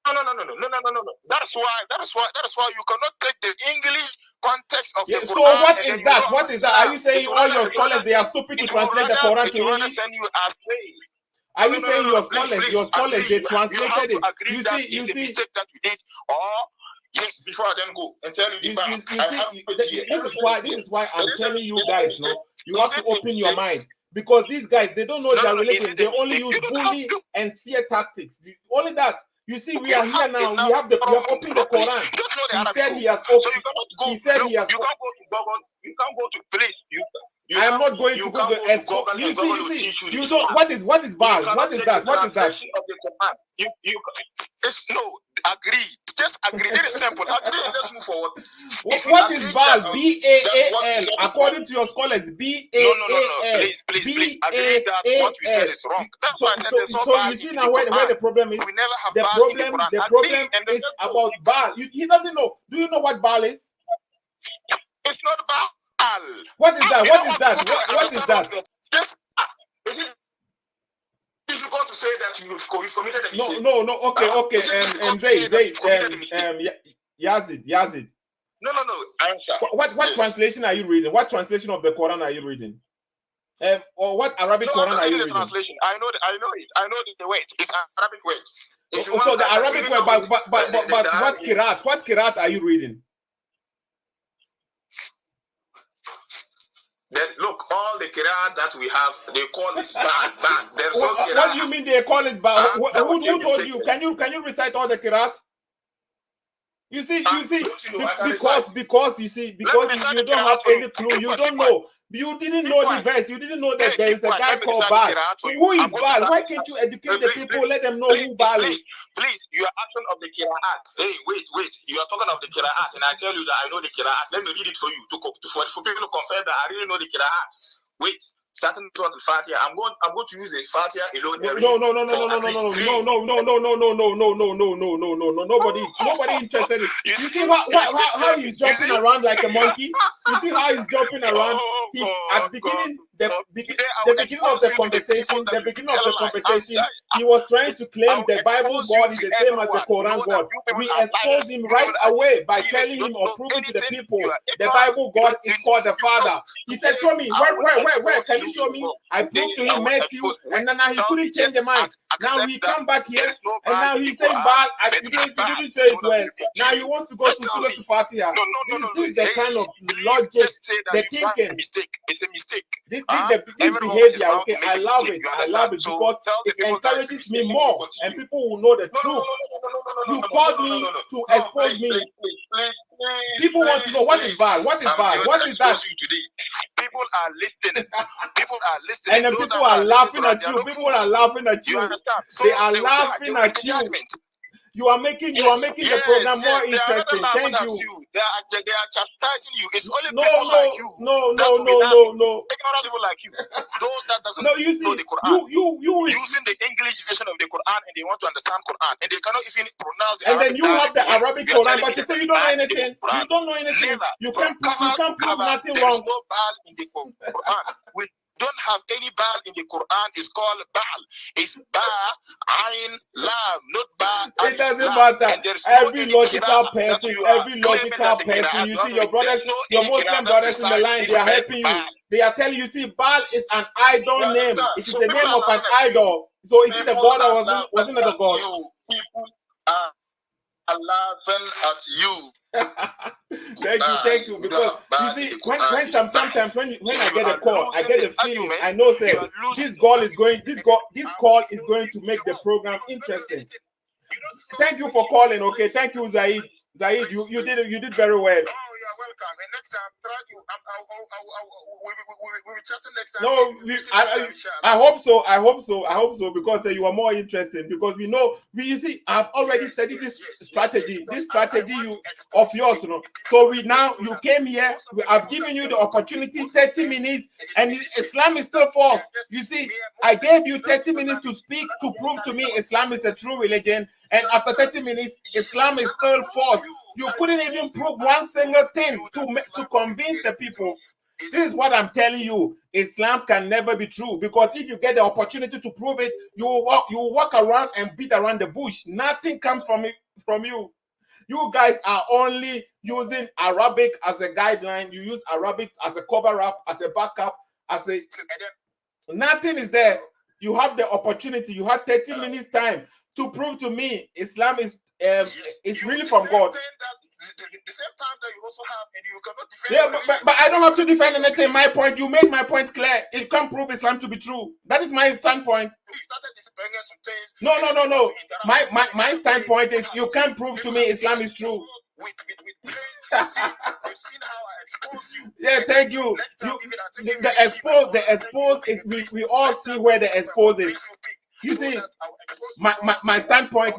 That's why you cannot take the English context of the Quran. So what is that? What is that? Are you saying all your scholars they are stupid to translate the Quran to English? Are you saying your scholars they translated it? You see, mistake that you did, or yes, before I then go and tell you this is why I'm telling you guys, no, you have to open your mind. Because these guys, they don't know their religion. They only use bully and fear tactics. Only that. You see, we are here now. We have opened the Quran. He said he has opened. He said he has. You can't go to Google. You can't go to place. I am not going to Google. You see. You don't. What is Baal? What is that? What is that? No. Agree. Just agree. Very simple. Agree and let's move forward. What is Baal? B-A-A-L. According to your scholars, B-A-A-L. No. Please. Agree that what we said is wrong. So you see now where the problem is? We never have the problem is about Baal. He doesn't know. Do you know what Baal is? It's not Baal. What is that? What is that? What is that? Yes. Is you going to say that you've committed a mistake? No. Okay. Yazid. No. Answer. What translation are you reading? What translation of the Quran are you reading? Or what Arabic Quran are you reading? Translation. I know it. I know the word. It's Arabic word. So the Arabic word, but what Qiraat are you reading? Then look, all the Quran that we have, they call it bad. There's no Quran. What do you mean they call it bad? Who told you? Can you recite all the Qiraat? You see, because you don't have any clue. You don't know. You didn't know the verse. You didn't know that there is a guy called Baal. Who is Baal? Why can't you educate the people? Let them know who Baal is. Please, you are asking of the Qiraat. Hey, wait. You are talking of the Qiraat, and I tell you that I know the Qiraat. Let me read it for you for people to confess that I really know the Qiraat. Wait. Starting from the Fatiha, I'm going to use the Fatiha alone. No. Nobody interested in. You see how he's jumping around like a monkey? You see how he's jumping around? At beginning, the beginning of the conversation, he was trying to claim the Bible God is the same as the Quran God. We exposed him right away by telling him or proving to the people the Bible God is called the Father. He said, "Show me where can you show me?" I proved to him Matthew, and then now he couldn't change the mind. Now he come back here, and now he's saying Baal. He didn't say it well. Now he wants to go to Surah to Fatiha. This is the kind of logic, the thinking. It's a mistake. This behavior, okay, I love it because it encourages me more, and people will know the truth. You called me to expose me. People want to know what is Baal. What is Baal? What is that? People are listening. And then people are laughing at you. People are laughing at you. They are laughing at you. You are making the program more interesting. Thank you. They are chastising you. It's only no, people like you. No. Ignorant people like you. Those that doesn't know the Quran. You using the English version of the Quran, and they want to understand Quran, and they cannot even pronounce the and Arabic. then you have the Arabic Quran, but you say you don't know anything. You don't know anything. Never. You can't prove nothing there wrong. There is no Baal in the Quran. We don't have any Baal in the Quran. It's called Baal. It's Ba, Ain, Lam, not Ba. It doesn't matter. Every logical person, you see your brothers, your Muslim brothers in the line, they are helping you. They are telling you, see, Baal is an idol name. It is the name of an idol. So it is a god or wasn't it a god? People are laughing at you. Thank you. Because you see, sometimes when I get a call, I get a feeling. I know, say, this call is going to make the program interesting. Thank you for calling. Okay, thank you, Zaid. Zaid, you did very well. Oh, you're welcome. And next time, try to we'll be chatting next time. No, I hope so because you are more interesting. Because you see, I've already studied this strategy of yours. So you came here. I've given you the opportunity, 30 minutes, and Islam is still false. You see, I gave you 30 minutes to speak to prove to me Islam is a true religion. And after 30 minutes, Islam is still false. You couldn't even prove one single thing to convince the people. This is what I'm telling you. Islam can never be true, because if you get the opportunity to prove it, you walk around and beat around the bush. Nothing comes from you. You guys are only using Arabic as a guideline. You use Arabic as a cover-up, as a backup, nothing is there. You have the opportunity. You have 30 minutes time to prove to me Islam is really from God. The same time that you also have, and you cannot defend. Yeah, but I don't have to defend anything. My point, you made my point clear. It can't prove Islam to be true. That is my standpoint. No. My standpoint is you can't prove to me Islam is true. You've seen how I expose you. Yeah, thank you. The expose is we all see where the expose is. You see, my standpoint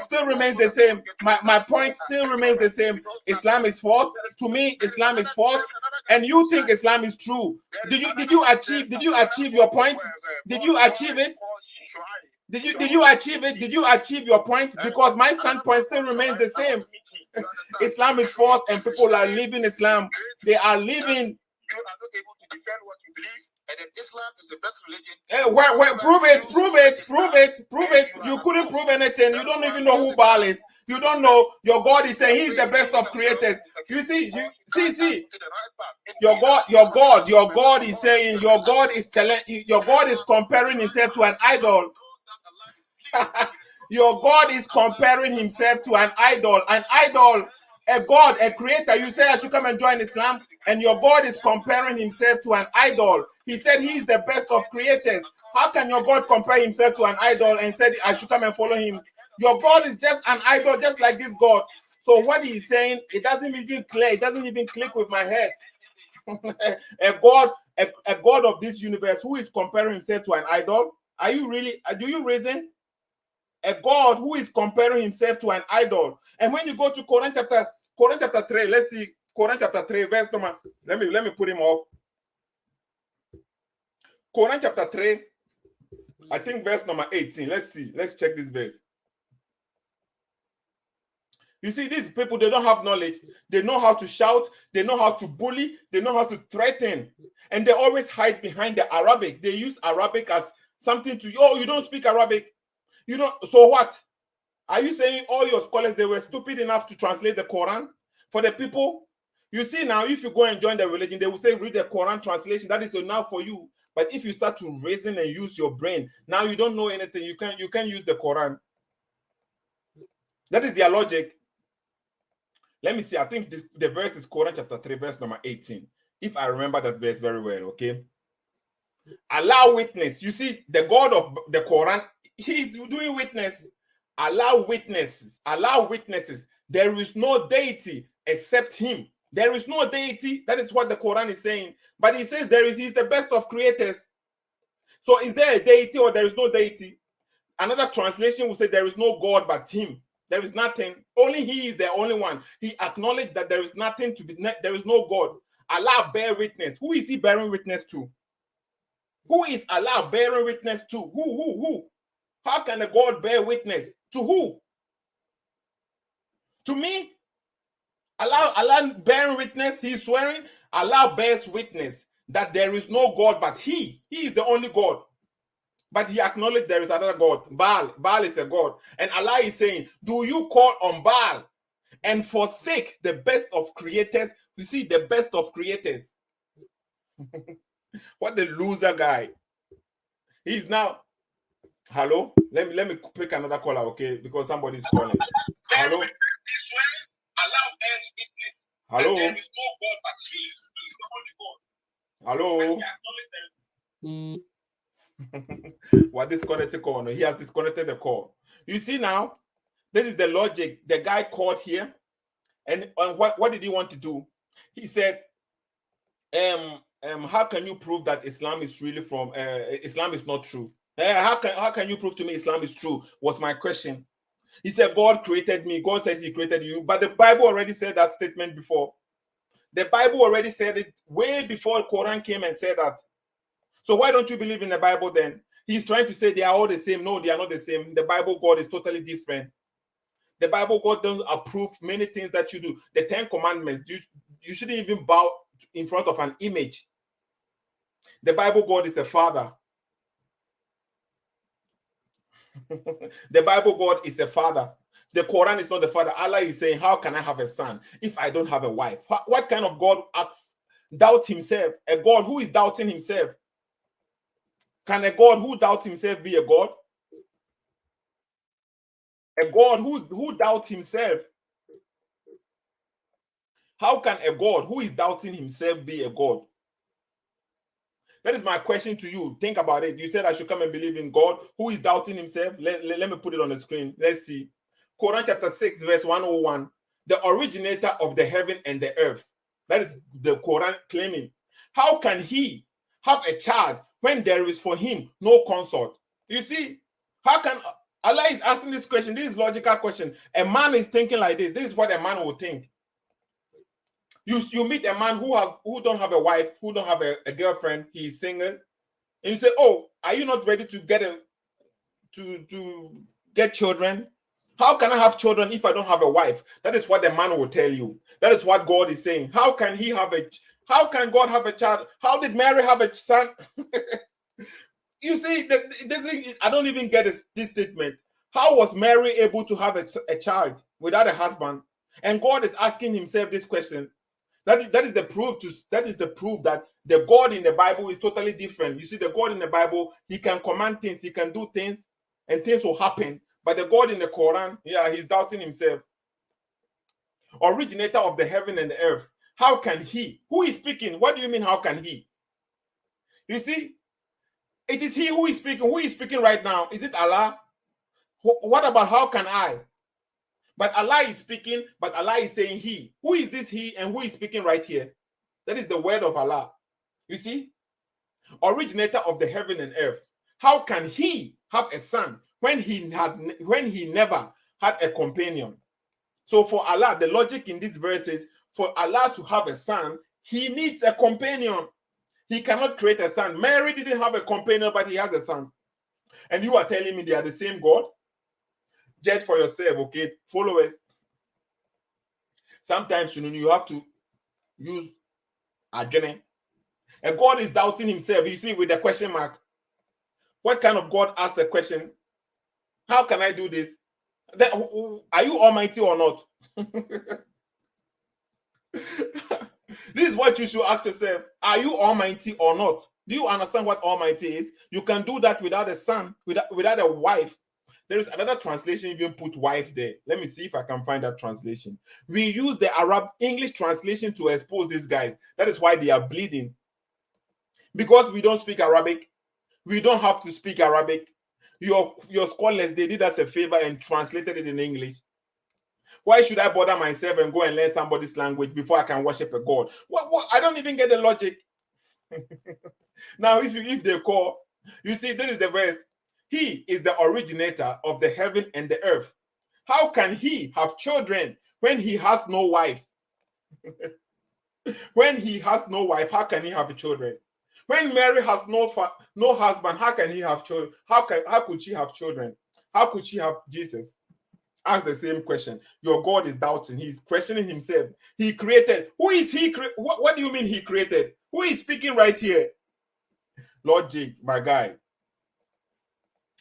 still remains the same. My point still remains the same. Islam is false. To me, Islam is false, and you think Islam is true. Did you achieve your point? Did you achieve it? Did you achieve it? Did you achieve your point? Because my standpoint still remains the same. Islam is false, and people are leaving Islam. They are leaving. You are not able to defend what you believe, and then Islam is the best religion. Prove it. You couldn't prove anything. You don't even know who Baal is. You don't know. Your God is saying he's the best of creators. You see. Your God is saying, your God is comparing himself to an idol. Your God is comparing himself to an idol. An idol, a God, a creator. You said I should come and join Islam, and your God is comparing himself to an idol. He said he is the best of creators. How can your God compare himself to an idol and said I should come and follow him? Your God is just an idol, just like this God. So what he's saying, it doesn't even clear. It doesn't even click with my head. a God of this universe who is comparing himself to an idol. Are you really? Do you reason? A God who is comparing himself to an idol. And when you go to Quran chapter 3, let's see Quran chapter 3, verse number. Let me put him off. Quran chapter 3, I think verse number 18. Let's see. Let's check this verse. You see, these people, they don't have knowledge. They know how to shout. They know how to bully. They know how to threaten. And they always hide behind the Arabic. They use Arabic as something to, oh, you don't speak Arabic. You know, so what? Are you saying all your scholars, they were stupid enough to translate the Quran for the people? You see now, if you go and join the religion, they will say, read the Quran translation. That is enough for you. But if you start to reason and use your brain, now you don't know anything. You can't use the Quran. That is their logic. Let me see. I think the verse is Quran chapter 3, verse number 18. If I remember that verse very well, okay? Allow witness. You see, the God of the Quran, he's doing witness. Allow witnesses. Allow witnesses. There is no deity except him. There is no deity. That is what the Quran is saying. But he says he's the best of creators. So is there a deity or there is no deity? Another translation will say there is no God but him. There is nothing. Only he is the only one. He acknowledged that there is nothing to be, there is no God. Allah bear witness. Who is he bearing witness to? Who is Allah bearing witness to? Who? How can a God bear witness? To who? To me? Allah bearing witness, he's swearing. Allah bears witness that there is no God but he. He is the only God. But he acknowledged there is another God. Baal is a God. And Allah is saying, do you call on Baal and forsake the best of creators? You see, the best of creators. What a loser guy. He's now, hello? Let me pick another caller, okay? Because somebody's calling. Hello? Hello? There is no God but he is the only God. Hello? What disconnected call? No, he has disconnected the call. You see now, this is the logic. The guy called here, and what did he want to do? He said, how can you prove that Islam is really from Islam is not true? How can you prove to me Islam is true? Was my question. He said, God created me. God said he created you. But the Bible already said that statement before. The Bible already said it way before the Quran came and said that. So why don't you believe in the Bible then? He's trying to say they are all the same. No, they are not the same. The Bible God is totally different. The Bible God doesn't approve many things that you do. The 10 Commandments, you shouldn't even bow in front of an image. The Bible God is a father. The Bible God is a father. The Quran is not the father. Allah is saying, how can I have a son if I don't have a wife? What kind of God doubt himself? A God who is doubting himself. Can a God who doubts himself be a God? A God who doubts himself. How can a God who is doubting himself be a God? That is my question to you. Think about it. You said I should come and believe in God who is doubting himself. Let me put it on the screen. Let's see. Quran chapter 6, verse 101. The originator of the heaven and the earth. That is the Quran claiming. How can he have a child when there is for him no consort? You see, how can Allah is asking this question? This is logical question. A man is thinking like this. This is what a man will think. You meet a man who don't have a wife, who don't have a girlfriend, he is single, and you say, "Oh, are you not ready to get children? How can I have children if I don't have a wife?" That is what the man will tell you. That is what God is saying. How can God have a child? How did Mary have a son? You see, the thing, I don't even get this statement. How was Mary able to have a child without a husband? And God is asking himself this question. That is the proof that the God in the Bible is totally different. You see, the God in the Bible, he can command things, he can do things, and things will happen. But the God in the Quran, yeah, he's doubting himself. Originator of the heaven and the earth. How can he? Who is speaking? What do you mean, how can he? You see, it is he who is speaking. Who is speaking right now? Is it Allah? What about how can I? But Allah is speaking, but Allah is saying he. Who is this he and who is speaking right here? That is the word of Allah. You see? Originator of the heaven and earth. How can he have a son when he never had a companion? So for Allah, the logic in this verse is for Allah to have a son, he needs a companion. He cannot create a son. Mary didn't have a companion, but he has a son. And you are telling me they are the same God? Judge for yourself, okay? Followers. Sometimes you have to use agene. And God is doubting himself. You see, with the question mark. What kind of God asks a question? How can I do this? Are you almighty or not? This is what you should ask yourself. Are you almighty or not? Do you understand what almighty is? You can do that without a son, without a wife. There is another translation, even put wife there. Let me see if I can find that translation. We use the English translation to expose these guys. That is why they are bleeding. Because we don't speak Arabic. We don't have to speak Arabic. Your scholars, they did us a favor and translated it in English. Why should I bother myself and go and learn somebody's language before I can worship a God? What? I don't even get the logic. Now, if they call, you see, this is the verse. He is the originator of the heaven and the earth. How can he have children when he has no wife? When he has no wife, how can he have children? When Mary has no husband, how can he have children? How could she have children? How could she have Jesus? Ask the same question. Your God is doubting. He's questioning himself. He created. Who is he? What do you mean he created? Who is speaking right here? Lord Jake, my guy.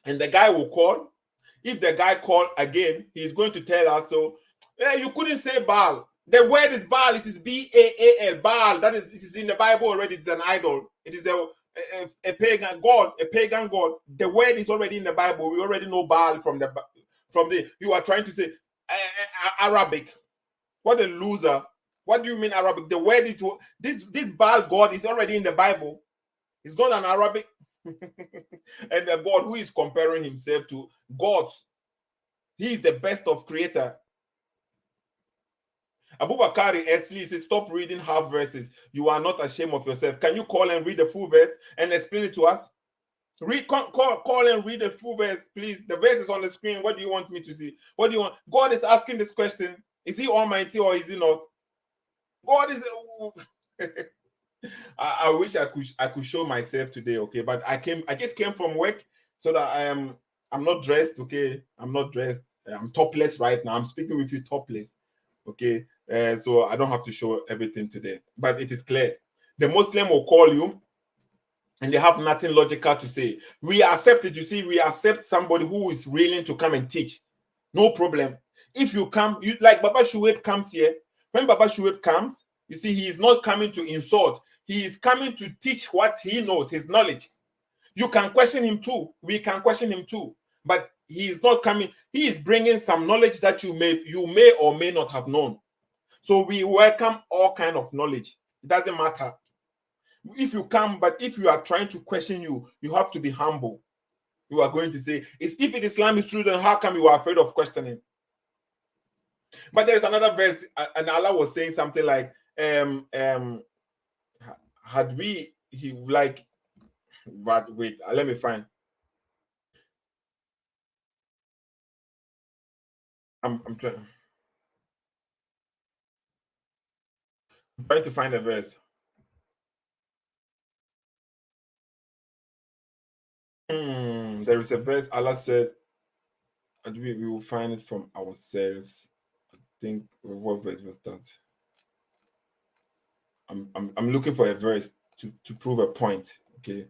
And the guy will call. If the guy call again, he's going to tell us, so you couldn't say Baal. The word is Baal. It is B-A-A-L. Baal. It is in the Bible already. It's an idol. It is a pagan god. A pagan god. The word is already in the Bible. We already know Baal from the. You are trying to say Arabic. What a loser. What do you mean Arabic? The word is this Baal god is already in the Bible. It's not an Arabic. And the God who is comparing himself to gods. He is the best of creator. Abubakari Esli says, stop reading half verses. You are not ashamed of yourself. Can you call and read the full verse and explain it to us? Call and read the full verse, please. The verse is on the screen. What do you want me to see? What do you want? God is asking this question. Is he almighty or is he not? God is... I wish I could show myself today, okay? But I just came from work, so that I'm not dressed, okay? I'm not dressed. I'm topless right now. I'm speaking with you topless, okay? So I don't have to show everything today. But it is clear. The Muslim will call you, and they have nothing logical to say. We accept it. You see, we accept somebody who is willing to come and teach. No problem. If you come, like Baba Shuaib comes here. When Baba Shuaib comes, you see, he is not coming to insult. He is coming to teach what he knows, his knowledge. You can question him too. We can question him too. But he is not coming. He is bringing some knowledge that you may or may not have known. So we welcome all kind of knowledge. It doesn't matter. If you come, but if you are trying to question you have to be humble. You are going to say, if Islam is true, then how come you are afraid of questioning? But there is another verse, and Allah was saying something like, had we, he like, but wait, let me find. I'm trying to find a verse. There is a verse Allah said, and we will find it from ourselves. I think what verse was that? I'm looking for a verse to prove a point. Okay.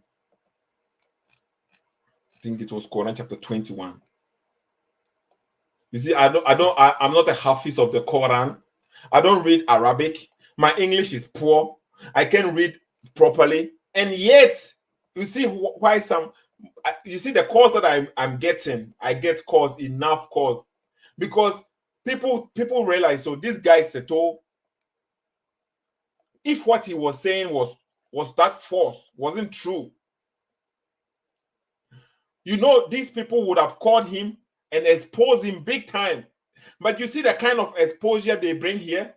I think it was Quran chapter 21. You see, I'm not a hafiz of the Quran. I don't read Arabic. My English is poor. I can't read properly. And yet, you see why you see the course that I'm getting. I get enough course. Because people realize, so this guy Seto, if what he was saying was that false, wasn't true, you know, these people would have called him and exposed him big time. But you see the kind of exposure they bring here.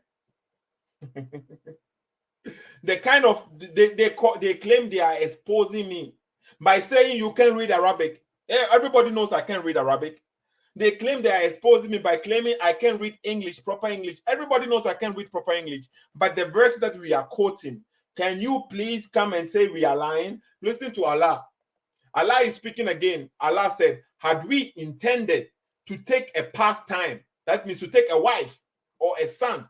The kind of they claim they are exposing me by saying you can read Arabic. Everybody knows I can't read Arabic. They claim they are exposing me by claiming I can read English, proper English. Everybody knows I can read proper English. But the verse that we are quoting, can you please come and say we are lying? Listen to Allah. Allah is speaking again. Allah said, had we intended to take a pastime, that means to take a wife or a son.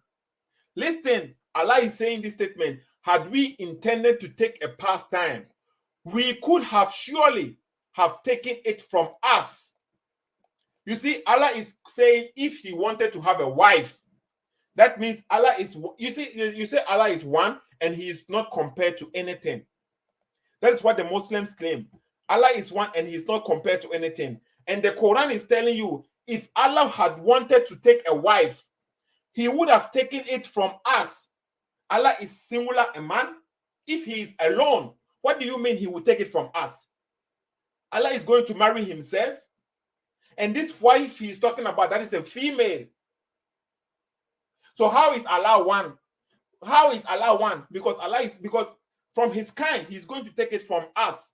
Listen, Allah is saying this statement, had we intended to take a pastime, we could have surely have taken it from us. You see, Allah is saying if he wanted to have a wife, that means Allah is, you say Allah is one and he is not compared to anything. That's what the Muslims claim. Allah is one and he is not compared to anything. And the Quran is telling you, if Allah had wanted to take a wife, he would have taken it from us. Allah is singular, a man. If he is alone, what do you mean he will take it from us? Allah is going to marry himself. And this wife he is talking about, that is a female. So how is Allah one? How is Allah one? Because from his kind, he's going to take it from us.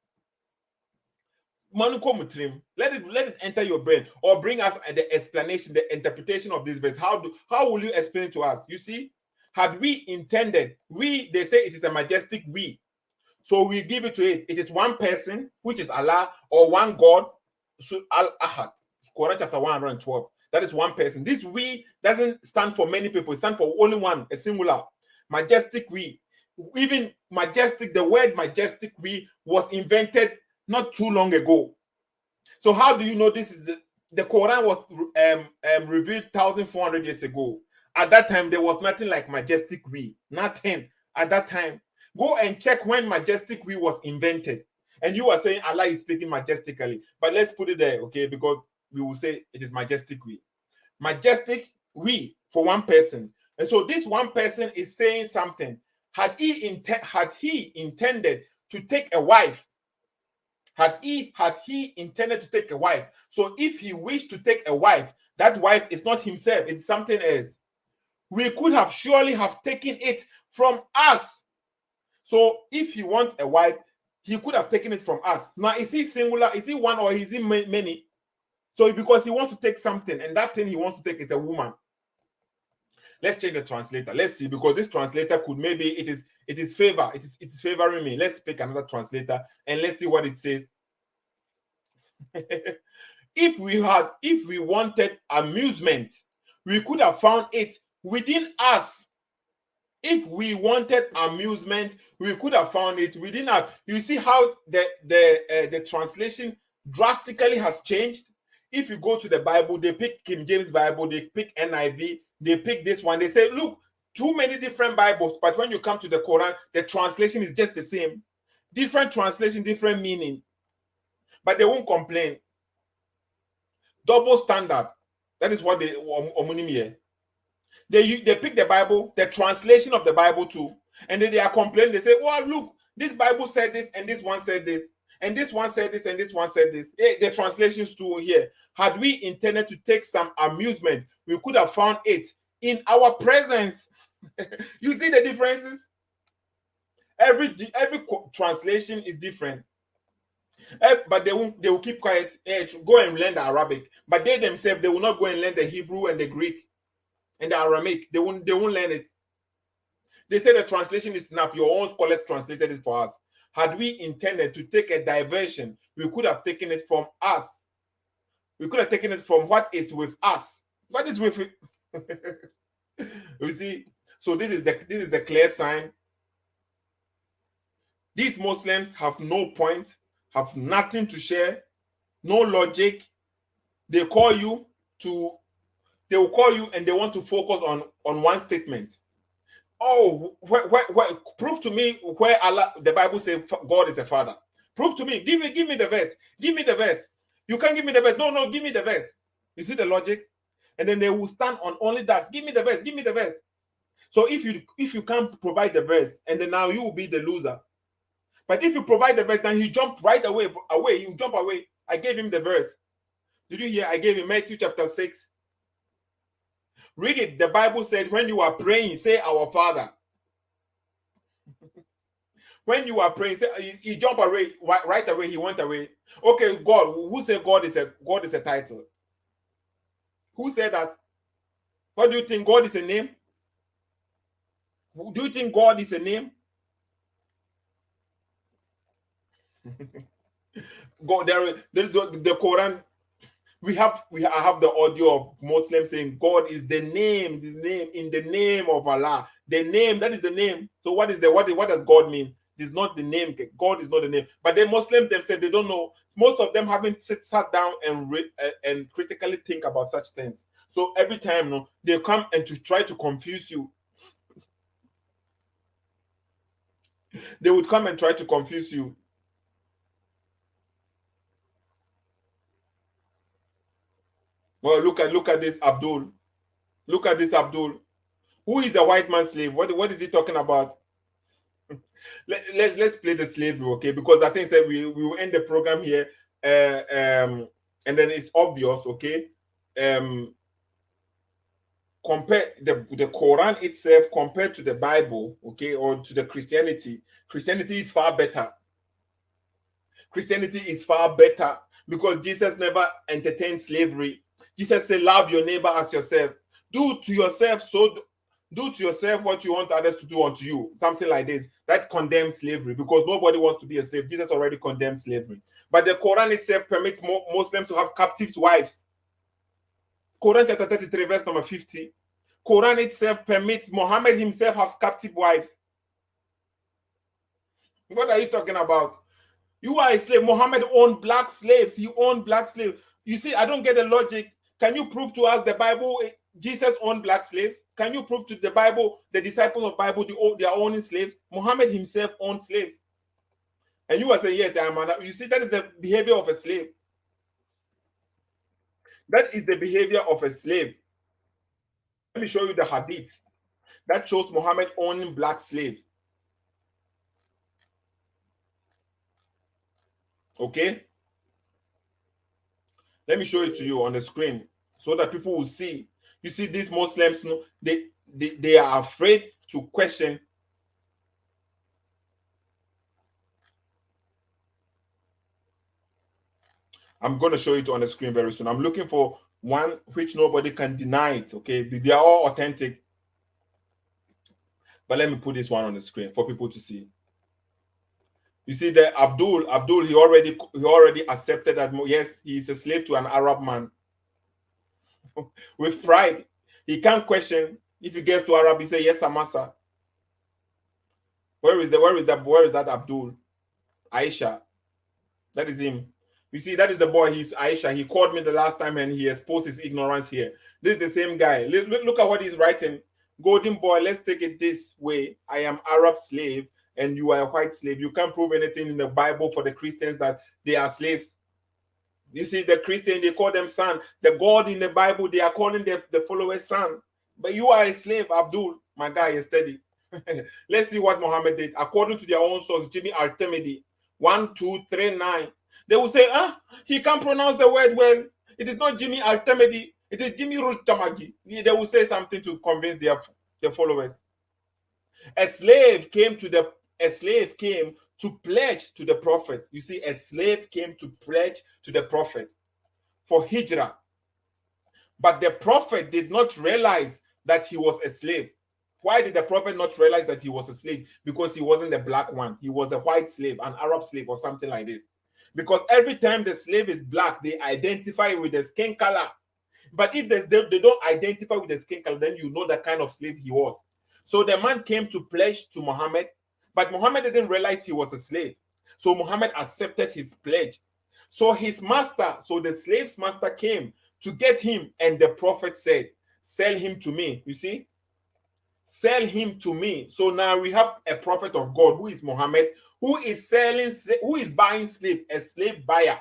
Let it enter your brain, or bring us the explanation, the interpretation of this verse. How will you explain it to us? You see, had we intended, they say it is a majestic we, so we give it to it. It is one person, which is Allah, or one God. So Al-Ahad, Quran chapter 112. That is one person. This we doesn't stand for many people. It stands for only one, a singular. Majestic we. Even majestic, the word majestic we was invented not too long ago. So how do you know this is the Quran was revealed 1,400 years ago? At that time, there was nothing like majestic we. Nothing at that time. Go and check when majestic we was invented. And you are saying Allah is speaking majestically. But let's put it there, okay? Because we will say it is majestic we. Majestic we for one person. And so this one person is saying something. Had he intended to take a wife, had he intended to take a wife, so if he wished to take a wife, that wife is not himself, it's something else. We could have surely have taken it from us. So if he wants a wife, he could have taken it from us. Now, is he singular? Is he one, or is he many? So because he wants to take something, and that thing he wants to take is a woman. Let's change the translator. Let's see, because this translator could maybe it is favoring me. Let's pick another translator and let's see what it says. If we wanted amusement, we could have found it within us. If we wanted amusement, we could have found it within us. You see how the translation drastically has changed. If you go to the Bible, they pick King James Bible, they pick NIV, they pick this one. They say, look, too many different Bibles, but when you come to the Quran, the translation is just the same. Different translation, different meaning. But they won't complain. Double standard. That is what they pick the Bible, the translation of the Bible too, and then they are complaining. They say, well, look, this Bible said this, and this one said this, and this one said this, and this one said this. The translations too here. Had we intended to take some amusement, we could have found it in our presence. You see the differences? Every translation is different. But they will keep quiet. Go and learn the Arabic. But they themselves, they will not go and learn the Hebrew and the Greek and the Aramaic. They won't learn it. They say the translation is enough. Your own scholars translated it for us. Had we intended to take a diversion, we could have taken it from us. We could have taken it from what is with us. What is with it? You see? So this is the clear sign. These Muslims have no point, have nothing to share, no logic. They will call you and they want to focus on one statement. Oh, prove to me where Allah, the Bible says God is a father. Prove to me. Give me the verse. Give me the verse. You can't give me the verse. No, give me the verse. You see the logic? And then they will stand on only that. Give me the verse. Give me the verse. So if you can't provide the verse, and then now you will be the loser. But if you provide the verse, then he jumped right away. You jump away. I gave him the verse. Did you hear? I gave him Matthew chapter 6. Read it. The Bible said, when you are praying, say our Father. When you are praying, say, he jumped away right away. He went away. Okay, God. Who said God is a title? Who said that? What do you think? God is a name? Do you think God is a name? God, there is the Quran. I have the audio of Muslims saying God is the name, in the name of Allah. The name, that is the name. So what does God mean? It's not the name. God is not the name. But the Muslims themselves, they don't know. Most of them haven't sat down and critically think about such things. So every time they come and to try to confuse you. They would come and try to confuse you. Well, look at this Abdul. Look at this Abdul. Who is a white man's slave? What is he talking about? Let's play the slavery, okay? Because I think that we will end the program here, and then it's obvious, okay? Compare the Quran itself compared to the Bible, okay, or to the Christianity. Christianity is far better. Christianity is far better. because Jesus never entertained slavery. Jesus said, love your neighbor as yourself. Do to yourself what you want others to do unto you. Something like this. That condemns slavery, because nobody wants to be a slave. Jesus already condemned slavery. But the Quran itself permits Muslims to have captives' wives. Quran chapter 33, verse number 50. Quran itself permits Muhammad himself has captive wives. What are you talking about? You are a slave. Muhammad owned black slaves. He owned black slaves. You see, I don't get the logic. Can you prove to us the Bible, Jesus owned black slaves? Can you prove to the Bible, the disciples of Bible, they are owning slaves? Muhammad himself owned slaves. And you are saying, yes, I am an. You see, that is the behavior of a slave. That is the behavior of a slave. Let me show you the hadith that shows Muhammad owning black slaves. Okay? Let me show it to you on the screen so that people will see. You see, these Muslims, they are afraid to question. I'm going to show it on the screen very soon. I'm looking for one which nobody can deny it, okay? They are all authentic. But let me put this one on the screen for people to see. You see that Abdul, he already accepted that, yes, he is a slave to an Arab man. With pride. He can't question. If he gets to Arab, he say, yes, Amasa. Where is that Abdul? Aisha. That is him. You see, that is the boy. He's Aisha. He called me the last time and he exposed his ignorance here. This is the same guy. Look at what he's writing. Golden boy, let's take it this way. I am Arab slave and you are a white slave. You can't prove anything in the Bible for the Christians that they are slaves. You see, the Christian, they call them son. The God in the Bible, they are calling the followers son. But you are a slave, Abdul. My guy is steady. Let's see what Muhammad did. According to their own source, Jimmy Al-Tamidi, 1239. They will say, he can't pronounce the word well. It is not Jimmy Al-Tamidi. It is Jimmy Rul-Tamagi. They will say something to convince their followers. A slave came to pledge to the prophet. You see, a slave came to pledge to the prophet for hijrah. But the prophet did not realize that he was a slave. Why did the prophet not realize that he was a slave? Because he wasn't a black one. He was a white slave, an Arab slave or something like this. Because every time the slave is black, they identify with the skin color. But if they don't identify with the skin color, then you know the kind of slave he was. So the man came to pledge to Muhammad, but Muhammad didn't realize he was a slave. So Muhammad accepted his pledge. So the slave's master came to get him, and the prophet said, sell him to me. You see? Sell him to me. So now we have a prophet of God, who is Muhammad, who is buying slave, a slave buyer.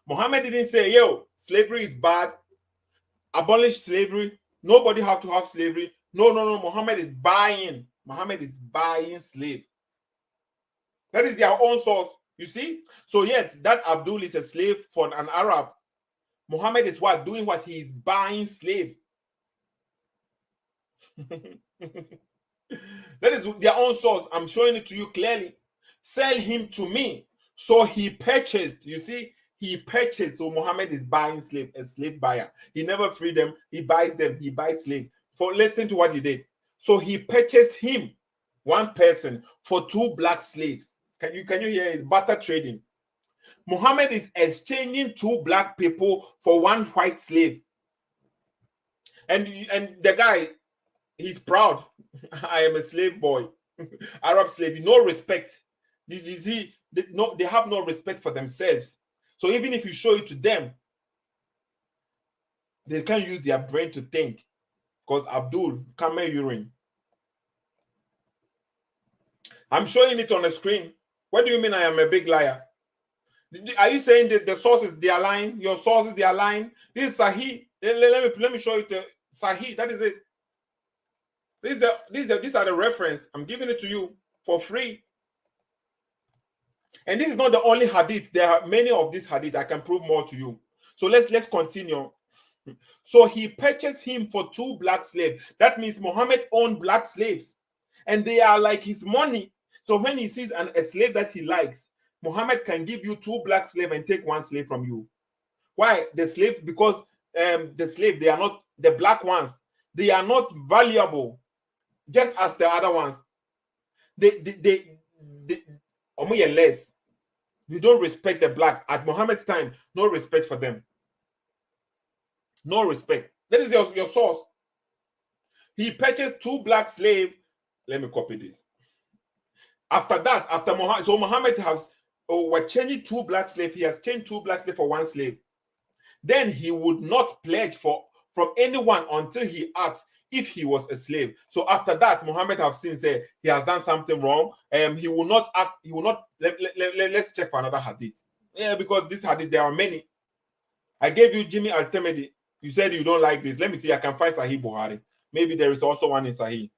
Muhammad didn't say, yo, slavery is bad, abolish slavery, nobody have to have slavery. No. Muhammad is buying slave. That is their own source, you see? So yes, that Abdul is a slave for an Arab. Muhammad is what? Doing what? He is buying slave. That is their own source. I'm showing it to you clearly. Sell him to me. So he purchased, you see? He purchased. So Muhammad is buying slave, a slave buyer. He never freed them. He buys them. He buys slave. Listen to what he did. So he purchased him, one person, for 2 black slaves. Can you hear it? Barter trading. Muhammad is exchanging 2 black people for 1 white slave. And the guy, he's proud. I am a slave boy. Arab slave. No respect. They have no respect for themselves. So even if you show it to them, they can't use their brain to think. Because Abdul, camel urine. I'm showing it on the screen. What do you mean I am a big liar? Are you saying that the sources, they are lying? Your sources, they are lying? This is Sahih. Let me show you the Sahih. That is it. These are the reference. I'm giving it to you for free. And this is not the only hadith. There are many of these hadith. I can prove more to you. So let's continue. So he purchased him for 2 black slaves. That means Muhammad owned black slaves. And they are like his money. So when he sees a slave that he likes, Muhammad can give you 2 black slaves and take 1 slave from you. Why? The slaves, because the slave, they are not, the black ones, they are not valuable just as the other ones. They less. You don't respect the black. At Muhammad's time, no respect for them. No respect. That is your source. He purchased 2 black slaves. Let me copy this. After that, after Muhammad, so Muhammad has we're changing 2 black slaves. He has changed 2 black slaves for 1 slave. Then he would not pledge from anyone until he asks if he was a slave. So after that, Muhammad have seen say he has done something wrong. He will not act. He will not. Let's check for another hadith. Yeah, because this hadith there are many. I gave you Jimmy Al-Temedi. You said you don't like this. Let me see. I can find Sahih Buhari. Maybe there is also one in Sahih.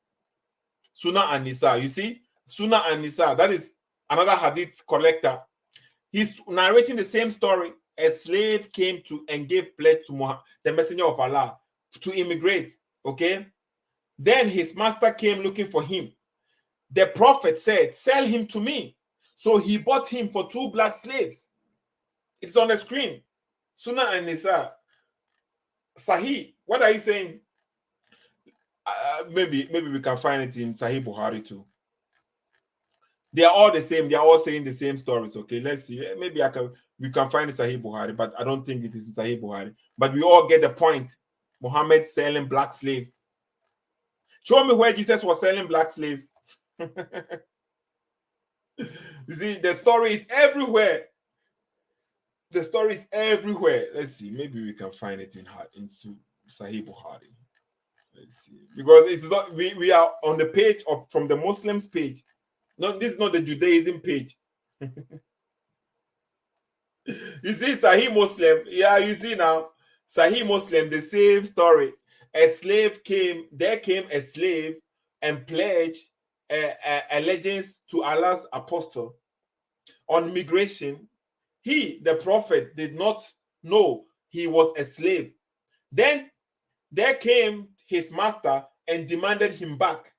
Sunnah and Nisa. You see, Sunnah and Nisa. That is another hadith collector. He's narrating the same story. A slave came to and gave pledge to Muhammad, the messenger of Allah, to immigrate. Okay. Then his master came looking for him. The prophet said, "Sell him to me." So he bought him for 2 black slaves. It's on the screen. Sunnah and Nisa. Sahih. What are you saying? Maybe we can find it in Sahih Buhari too. They are all the same. They are all saying the same stories. Okay, let's see. Maybe we can find it Sahih Buhari, but I don't think it is in Sahih Buhari. But we all get the point. Muhammad selling black slaves. Show me where Jesus was selling black slaves. You see, the story is everywhere. The story is everywhere. Let's see. Maybe we can find it in Sahih Buhari. Let's see. Because it's not. We are on the page from the Muslims page. No, this is not the Judaism page. You see, Sahih Muslim. Yeah, you see now. Sahih Muslim, the same story. There came a slave and pledged allegiance to Allah's apostle. On migration, the prophet, did not know he was a slave. Then there came his master and demanded him back.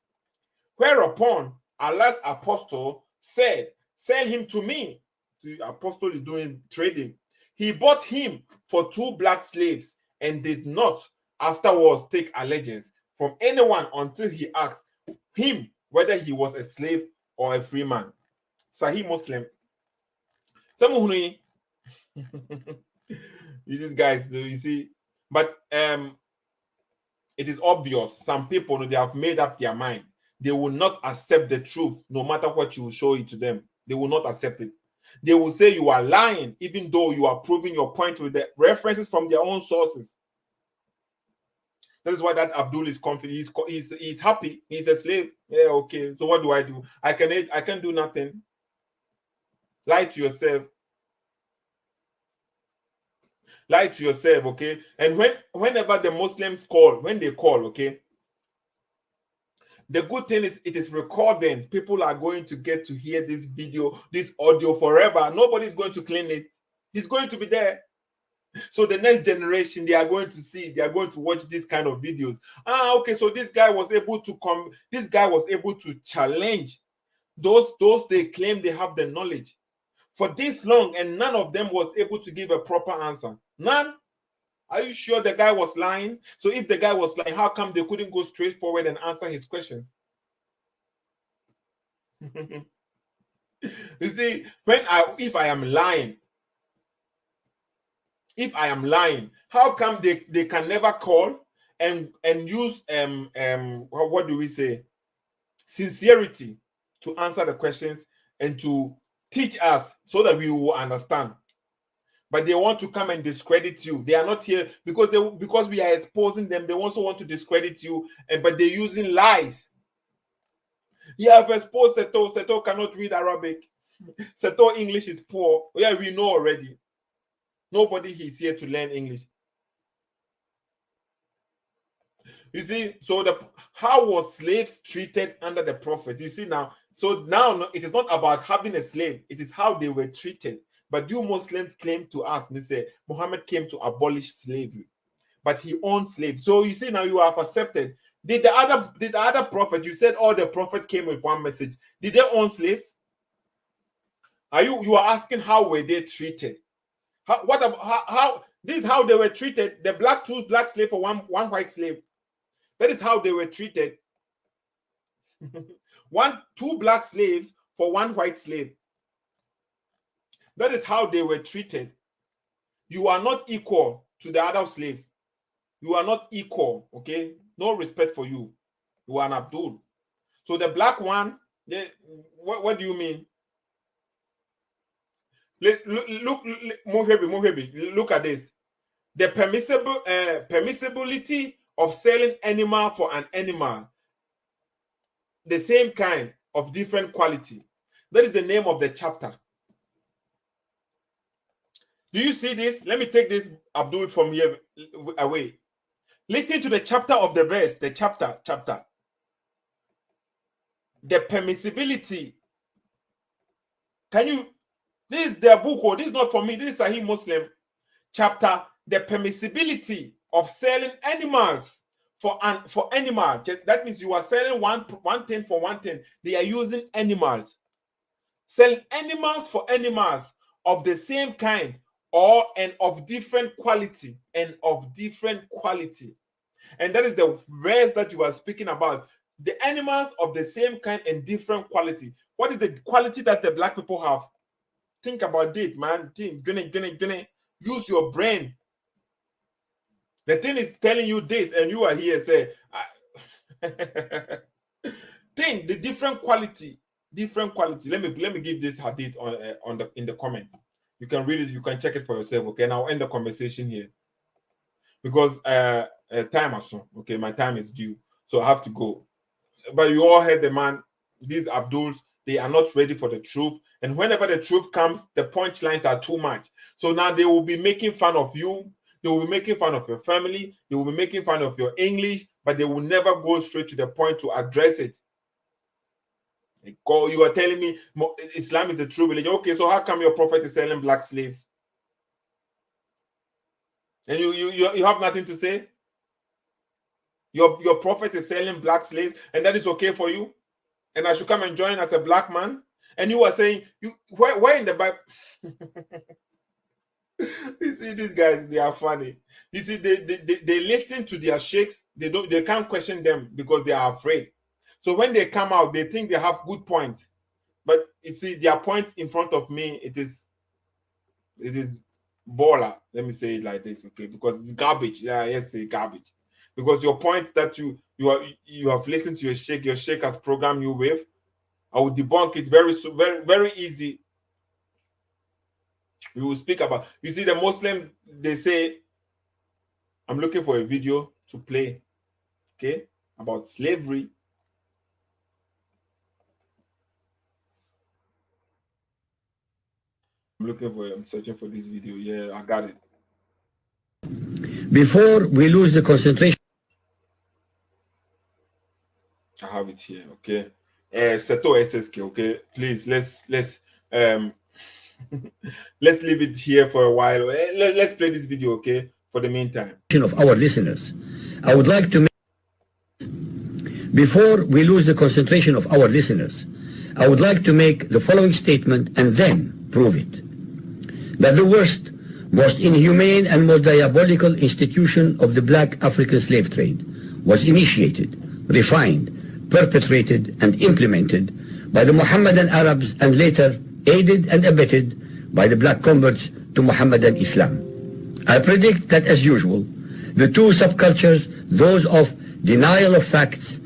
Whereupon Allah's apostle said, "Sell him to me." The apostle is doing trading. He bought him for 2 black slaves and did not afterwards take allegiance from anyone until he asked him whether he was a slave or a free man. Sahih Muslim. These guys, you see, but it is obvious. Some people, they have made up their mind. They will not accept the truth, no matter what you show it to them. They will not accept it. They will say you are lying, even though you are proving your point with the references from their own sources. That is why that Abdul is confident. He's happy. He's a slave. Yeah, okay. So what do? I can do nothing. Lie to yourself. Lie to yourself, okay? And whenever the Muslims call, okay, the good thing is it is recording. People are going to get to hear this video, this audio forever. Nobody's going to clean it. It's going to be there. So the next generation, they are going to see, they are going to watch this kind of videos. Okay, so this guy was able to challenge those they claim they have the knowledge for this long, and none of them was able to give a proper answer. None. Are you sure the guy was lying? So if the guy was lying, how come they couldn't go straight forward and answer his questions? You see, if I am lying, how come they can never call and use what do we say, sincerity to answer the questions and to teach us so that we will understand? But they want to come and discredit you. They are not here because we are exposing them. They also want to discredit you, but they're using lies. You have exposed Seto. Seto cannot read Arabic. Seto English is poor. Yeah, we know already. Nobody is here to learn English. You see, so how was slaves treated under the prophet? You see now. So now it is not about having a slave. It is how they were treated. But you Muslims claim to us, they say Muhammad came to abolish slavery, but he owned slaves. So you see now you have accepted. Did the other prophet? You said all the prophets came with one message. Did they own slaves? You are asking how were they treated? How this is how they were treated. The two black slave for one white slave. That is how they were treated. Two black slaves for one white slave. That is how they were treated. You are not equal to the other slaves. You are not equal, okay? No respect for you. You are an Abdul. So the black one, what do you mean? Look, Mohebi, look at this. The permissibility of selling animal for an animal, the same kind of different quality. That is the name of the chapter. Do you see this? Let me take this Abdul from here away. Listen to the chapter of the verse, the chapter. The permissibility. This is their book, or this is not for me, this is Sahih Muslim. Chapter, the permissibility of selling animals for animal. That means you are selling one thing for one thing. They are using animals. Selling animals for animals of the same kind and of different quality. And that is the verse that you are speaking about. The animals of the same kind and different quality. What is the quality that the black people have? Think about it, man. Gonna use your brain. The thing is telling you this, and you are here say, think the different quality. Let me give this hadith in the comments. You can read it. You can check it for yourself. Okay, and I'll end the conversation here because time is soon. Okay, my time is due, so I have to go. But you all heard the man. These Abduls, they are not ready for the truth. And whenever the truth comes, the punchlines are too much. So now they will be making fun of you. They will be making fun of your family. They will be making fun of your English, but they will never go straight to the point to address it. You are telling me Islam is the true religion. Okay, so how come your prophet is selling black slaves? And you have nothing to say? Your prophet is selling black slaves, and that is okay for you? And I should come and join as a black man? And you are saying, where in the Bible? You see, these guys, they are funny. You see, they listen to their sheikhs. They can't question them because they are afraid. So when they come out, they think they have good points. But you see, their points in front of me, it is baller. Let me say it like this, okay? Because it's garbage. Yeah, yes, say garbage. Because your points that you have listened to your sheikh has programmed you with, I will debunk it very, very easy. We will speak about. You see, the Muslim, they say, I'm looking for a video to play, okay, about slavery. I'm searching for this video. Yeah, I got it. Before we lose the concentration. I have it here, okay. Seto SSK, okay. Please, let's let's leave it here for a while. Let's play this video, okay, for the meantime. Of our listeners, I would like to make, before we lose the concentration of our listeners, I would like to make the following statement and then prove it. That the worst, most inhumane and most diabolical institution of the black African slave trade was initiated, refined, perpetrated and implemented by the Mohammedan Arabs and later aided and abetted by the black converts to Mohammedan Islam. I predict that, as usual, the two subcultures, those of denial of facts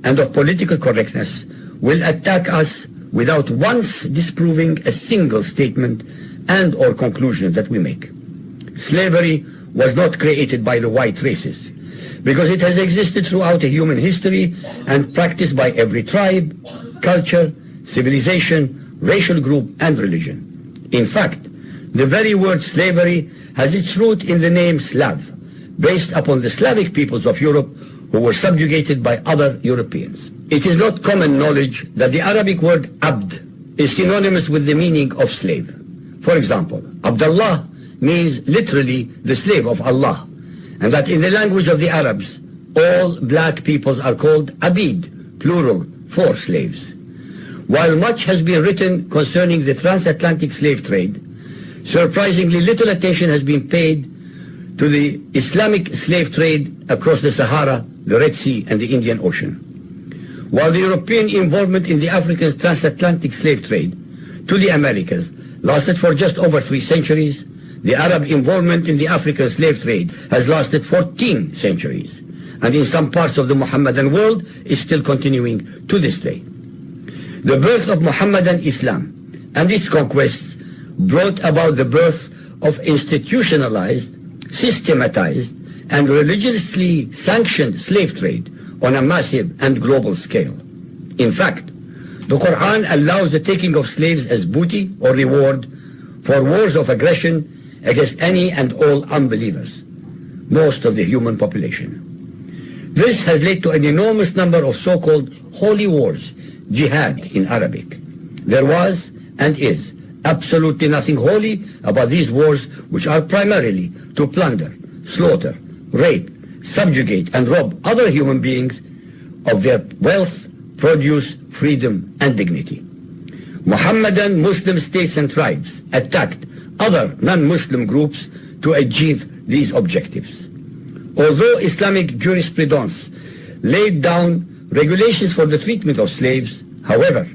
and of political correctness, will attack us without once disproving a single statement and or conclusion that we make. Slavery was not created by the white races, because it has existed throughout a human history and practiced by every tribe, culture, civilization, racial group, and religion. In fact, the very word slavery has its root in the name Slav, based upon the Slavic peoples of Europe who were subjugated by other Europeans. It is not common knowledge that the Arabic word abd is synonymous with the meaning of slave. For example, Abdullah means literally the slave of Allah, and that in the language of the Arabs, all black peoples are called abid, plural, for slaves. While much has been written concerning the transatlantic slave trade, surprisingly little attention has been paid to the Islamic slave trade across the Sahara, the Red Sea, and the Indian Ocean. While the European involvement in the African transatlantic slave trade to the Americas lasted for just over 3 centuries, the Arab involvement in the African slave trade has lasted 14 centuries, and in some parts of the Mohammedan world is still continuing to this day. The birth of Mohammedan Islam and its conquests brought about the birth of institutionalized, systematized, and religiously sanctioned slave trade on a massive and global scale. In fact, the Quran allows the taking of slaves as booty or reward for wars of aggression against any and all unbelievers, most of the human population. This has led to an enormous number of so-called holy wars, jihad in Arabic. There was and is absolutely nothing holy about these wars, which are primarily to plunder, slaughter, rape, subjugate, and rob other human beings of their wealth, produce, freedom, and dignity. Mohammedan Muslim states and tribes attacked other non-Muslim groups to achieve these objectives. Although Islamic jurisprudence laid down regulations for the treatment of slaves, however,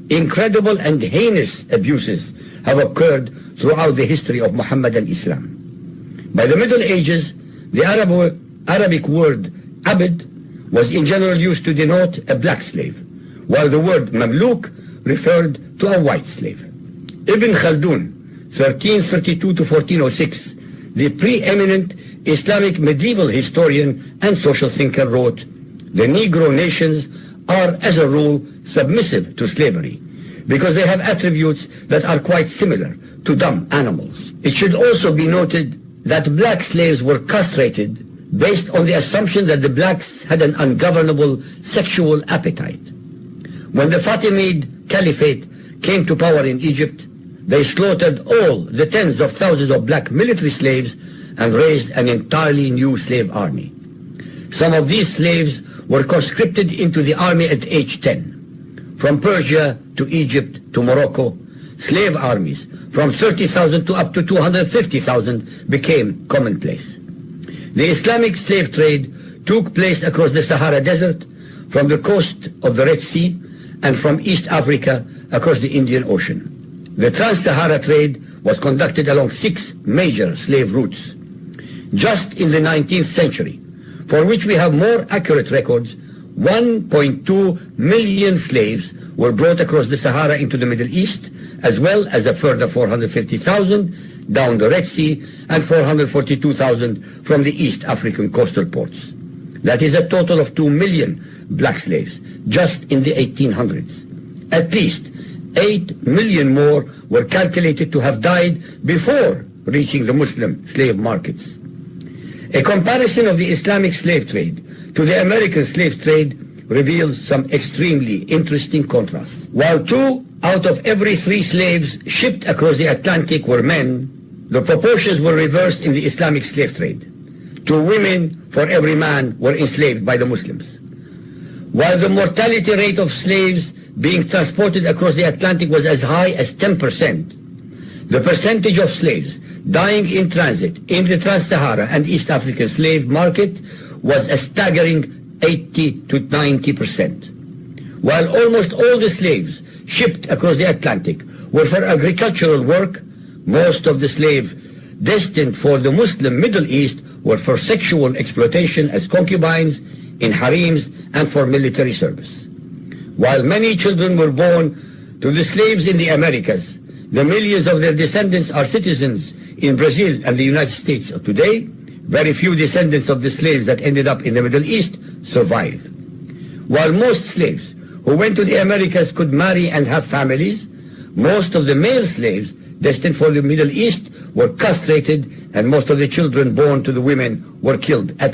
incredible and heinous abuses have occurred throughout the history of Mohammedan Islam. By the Middle Ages, the Arabic word abd was in general used to denote a black slave, while the word mamluk referred to a white slave. Ibn Khaldun, 1332 to 1406, the preeminent Islamic medieval historian and social thinker, wrote, "The Negro nations are, as a rule, submissive to slavery, because they have attributes that are quite similar to dumb animals." It should also be noted that black slaves were castrated based on the assumption that the blacks had an ungovernable sexual appetite. When the Fatimid Caliphate came to power in Egypt, they slaughtered all the tens of thousands of black military slaves and raised an entirely new slave army. Some of these slaves were conscripted into the army at age 10. From Persia to Egypt to Morocco, slave armies from 30,000 to up to 250,000 became commonplace. The Islamic slave trade took place across the Sahara Desert, from the coast of the Red Sea, and from East Africa across the Indian Ocean. The trans-Sahara trade was conducted along 6 major slave routes. Just in the 19th century, for which we have more accurate records, 1.2 million slaves were brought across the Sahara into the Middle East, as well as a further 450,000 down the Red Sea and 442,000 from the East African coastal ports. That is a total of 2 million black slaves just in the 1800s. At least 8 million more were calculated to have died before reaching the Muslim slave markets. A comparison of the Islamic slave trade to the American slave trade reveals some extremely interesting contrasts. While 2 out of every 3 slaves shipped across the Atlantic were men, the proportions were reversed in the Islamic slave trade. 2 women for every man were enslaved by the Muslims. While the mortality rate of slaves being transported across the Atlantic was as high as 10%, the percentage of slaves dying in transit in the Trans-Sahara and East African slave market was a staggering 80 to 90%. While almost all the slaves shipped across the Atlantic were for agricultural work, most of the slaves destined for the Muslim Middle East were for sexual exploitation as concubines, in harems, and for military service. While many children were born to the slaves in the Americas, the millions of their descendants are citizens in Brazil and the United States of today. Very few descendants of the slaves that ended up in the Middle East survived. While most slaves who went to the Americas could marry and have families, most of the male slaves destined for the Middle East were castrated, and most of the children born to the women were killed at